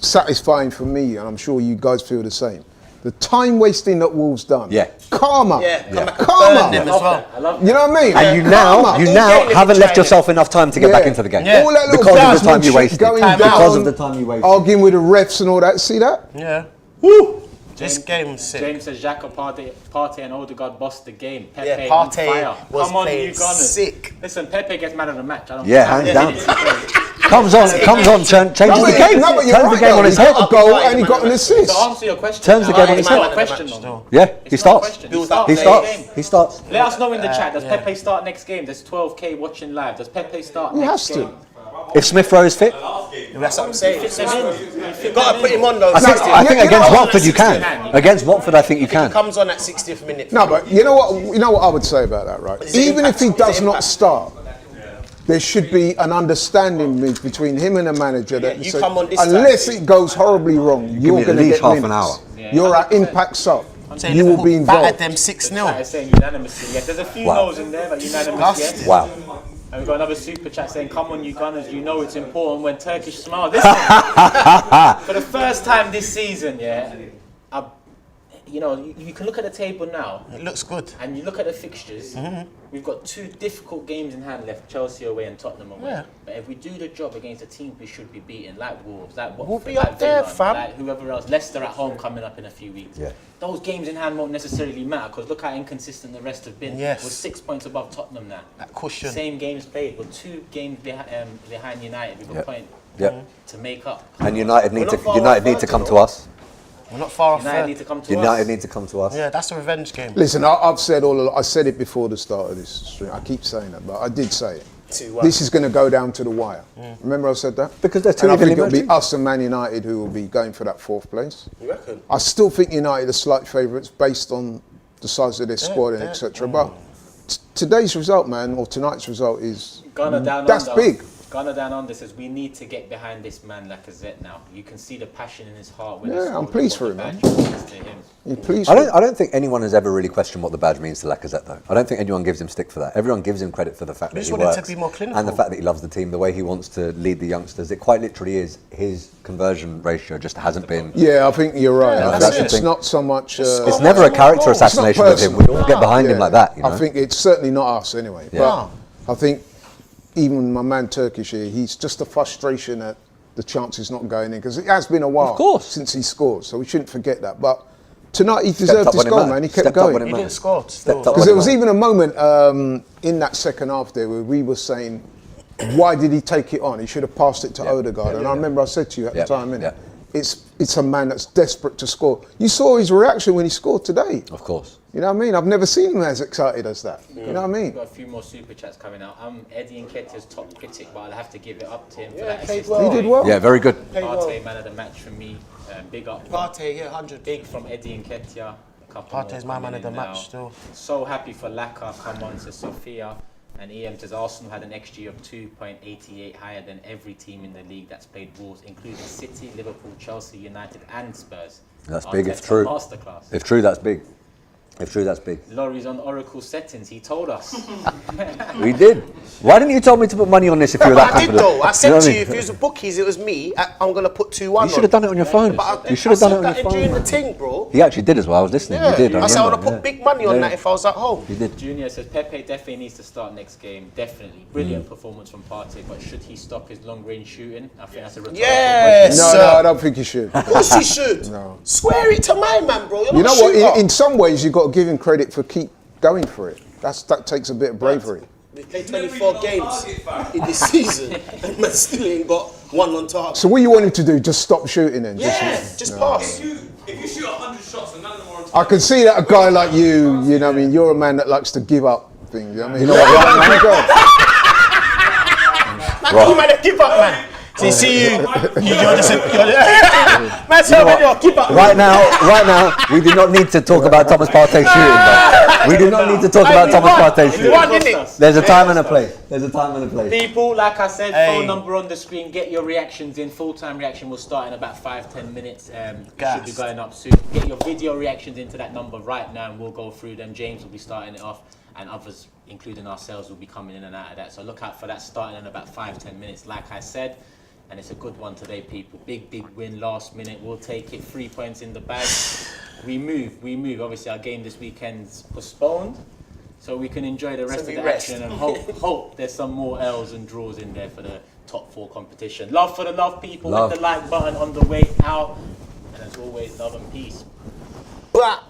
satisfying for me, and I'm sure you guys feel the same? The time wasting that Wolves done. Yeah. Karma. Yeah, come back and Karma. burn them as well. I love You know what I mean? And you Karma. now game haven't is left trying yourself enough time to get back into the game. Yeah. All that little Because of the time you business wasted. going Time down, Because of the time you wasted. arguing with the refs and all that. See that? Yeah. Woo! This game's sick. James says Xhaka, Partey and Odegaard bossed the game. Pepe Yeah, on Partey fire. was Come on, playing you Gunners. sick. Listen, Pepe gets man of the match. I don't Yeah, care hands how down. many minutes he plays. Comes on, changes the game. No, but you're Turns right, the game though. on his He head. got a goal and he got an assist. To answer your question, Turns the game on his it's head. not a question though. Yeah, he It's not a starts. question. Build He up He starts starts. next game. He starts. Let us know in the chat. Does Pepe start next game? There's 12k watching live. Does Pepe start He next has to. game? If Smith Rowe is fit, That's what I'm saying. Fits him in. You've got to put him on though. I think 60th. you against know what? Watford you can. Against Watford, I think you can. Comes on at 60th minute. No, but you know what I would say about that, right? Is it Even if impact? he Is it does not impact? start, there should be an understanding between him and the manager that you say, come on this time. unless it goes horribly wrong, you're me at going to least get half an minutes. hour. You're at impact sub. Saying You will Liverpool be battered involved. them Chat 6-0. is saying unanimously yes. There's a few Wow. no's in there, but unanimous Disgusting. yes. Wow. And we've got another super chat saying, come on you Gunners, you know it's important when Turkish smile. Listen, for the first time this season, yeah, you know, you can look at the table now. It looks good. And you look at the fixtures. We've got 2 difficult games in hand left: Chelsea away and Tottenham away. Yeah. But if we do the job against the teams we should be beating, like Wolves, like We'll Watford, be like up there, Villa, fam. like whoever else, Leicester at home coming up in a few weeks. Yeah. Those games in hand won't necessarily matter because look how inconsistent the rest have been. Yes. We're 6 points above Tottenham now. That cushion. Same games played, but 2 games behind United. We've got a point Yeah. to make up. And United need We're to not far United off need to third, come you to know. us. We're not far off United third. need to come to United us. need to come to us. Yeah, that's a revenge game. Listen, I've said I said it before the start of this stream. I keep saying that, but I did say it. 2-1. This is going to go down to the wire. Remember I said that? Because there's too And I many think it'll be emerging. us and Man United who will be going for that 4th place. You reckon? I still think United are slight favourites based on the size of their squad and etc. But today's result, man, or tonight's result is Ghana down that's under. big. Ghana down under says we need to get behind this man Lacazette now. You can see the passion in his heart. When he Yeah, scored I'm the pleased goal. for him, The man. badge means to him. You pleased? I don't think anyone has ever really questioned what the badge means to Lacazette, though. I don't think anyone gives him stick for that. Everyone gives him credit for the fact that just he want him works to be more clinical. and the fact that he loves the team, the way he wants to lead the youngsters. It quite literally is his conversion ratio just hasn't been. Yeah, I think you're right. Yeah, I that's think it. it's not so much. It's never a character assassination with him. We all get behind him like that. You know? I think it's certainly not us anyway. Yeah. But I think even my man Turkish here, he's just a frustration at the chances not going in because it has been a while Of course. since he scored, so we shouldn't forget that. But tonight he Stepped deserved up his when it goal, mattered. man. He kept Stepped up going. when it He mattered. didn't score. Still. Stepped up Because when there it was mattered. even a moment in that second half there where we were saying, why did he take it on? He should have passed it to Odegaard. And I remember I said to you at the time, innit, it's a man that's desperate to score. You saw his reaction when he scored today. Of course. You know what I mean? I've never seen him as excited as that. You know what I mean? We've got a few more super chats coming out. I'm Eddie Nketiah's top critic, but I'll have to give it up to him for that played assist. well. He did well. Yeah, very good. Partey, man of the match for me. Big up. Partey, yeah, 100. Big from Eddie Nketiah. A couple Partey's more my man coming of the in match now. still. So happy for Laka. Come on to Sophia. And EM says Arsenal had an XG of 2.88, higher than every team in the league that's played Wolves, including City, Liverpool, Chelsea, United, and Spurs. That's big if Arteta true. Masterclass. If true, that's big. If true, that's big. Laurie's on Oracle settings. He told us. We did. Why didn't you tell me to put money on this if you were that I did confident? though. I You said know what to I you, mean? if it was the bookies, it was me. I'm gonna put 2-1. You should have done it on your phone. But You should have done it on your I said that during phone. the thing, bro. He actually did as well. I was listening. Yeah. You did. I said I would have remember, put big money on Yeah. that if I was at home. You did. Junior says Pepe definitely needs to start next game. Definitely. Brilliant performance from Partey, but should he stop his long range shooting? I think that's a rhetorical Yes. No, sir. I don't think he should. Of course he should. No. Swear it to my man, bro. You're You not know a what? shooter. In some ways, you've got to give him credit for keep going for it. That takes a bit of bravery. We played 24 games in this season, and man still ain't got one on target. So what you want him to do? Just stop shooting then? Yeah, just pass. If you shoot 100 shots and none of them are on I target, can see that a guy like you, you know what I mean, you're a man that likes to give up things. You know what I mean? You know what? Keep going. Man, you man, give up, man. See you. You're just man, tell me, yo, keep up. Right now, we do not need to talk about Thomas Partey shooting. Man. We do not need to talk about Thomas Partey You won, shooting. didn't it? There's a time and a place. There's a time and a place. People, like I said, Hey. phone number on the screen. Get your reactions in. Full-time reaction will start in about 5-10 minutes. Should be Gassed. going up soon. Get your video reactions into that number right now, and we'll go through them. James will be starting it off, and others, including ourselves, will be coming in and out of that. So look out for that starting in about 5-10 minutes, like I said. And it's a good one today, people. Big win last minute. We'll take it. 3 points in the bag. We move. Obviously, our game this weekend's postponed, so we can enjoy the rest of we the rest. action and hope there's some more L's and draws in there for the top 4 competition. Love for the love, people. Love. Hit the like button on the way out. And as always, love and peace. Blah.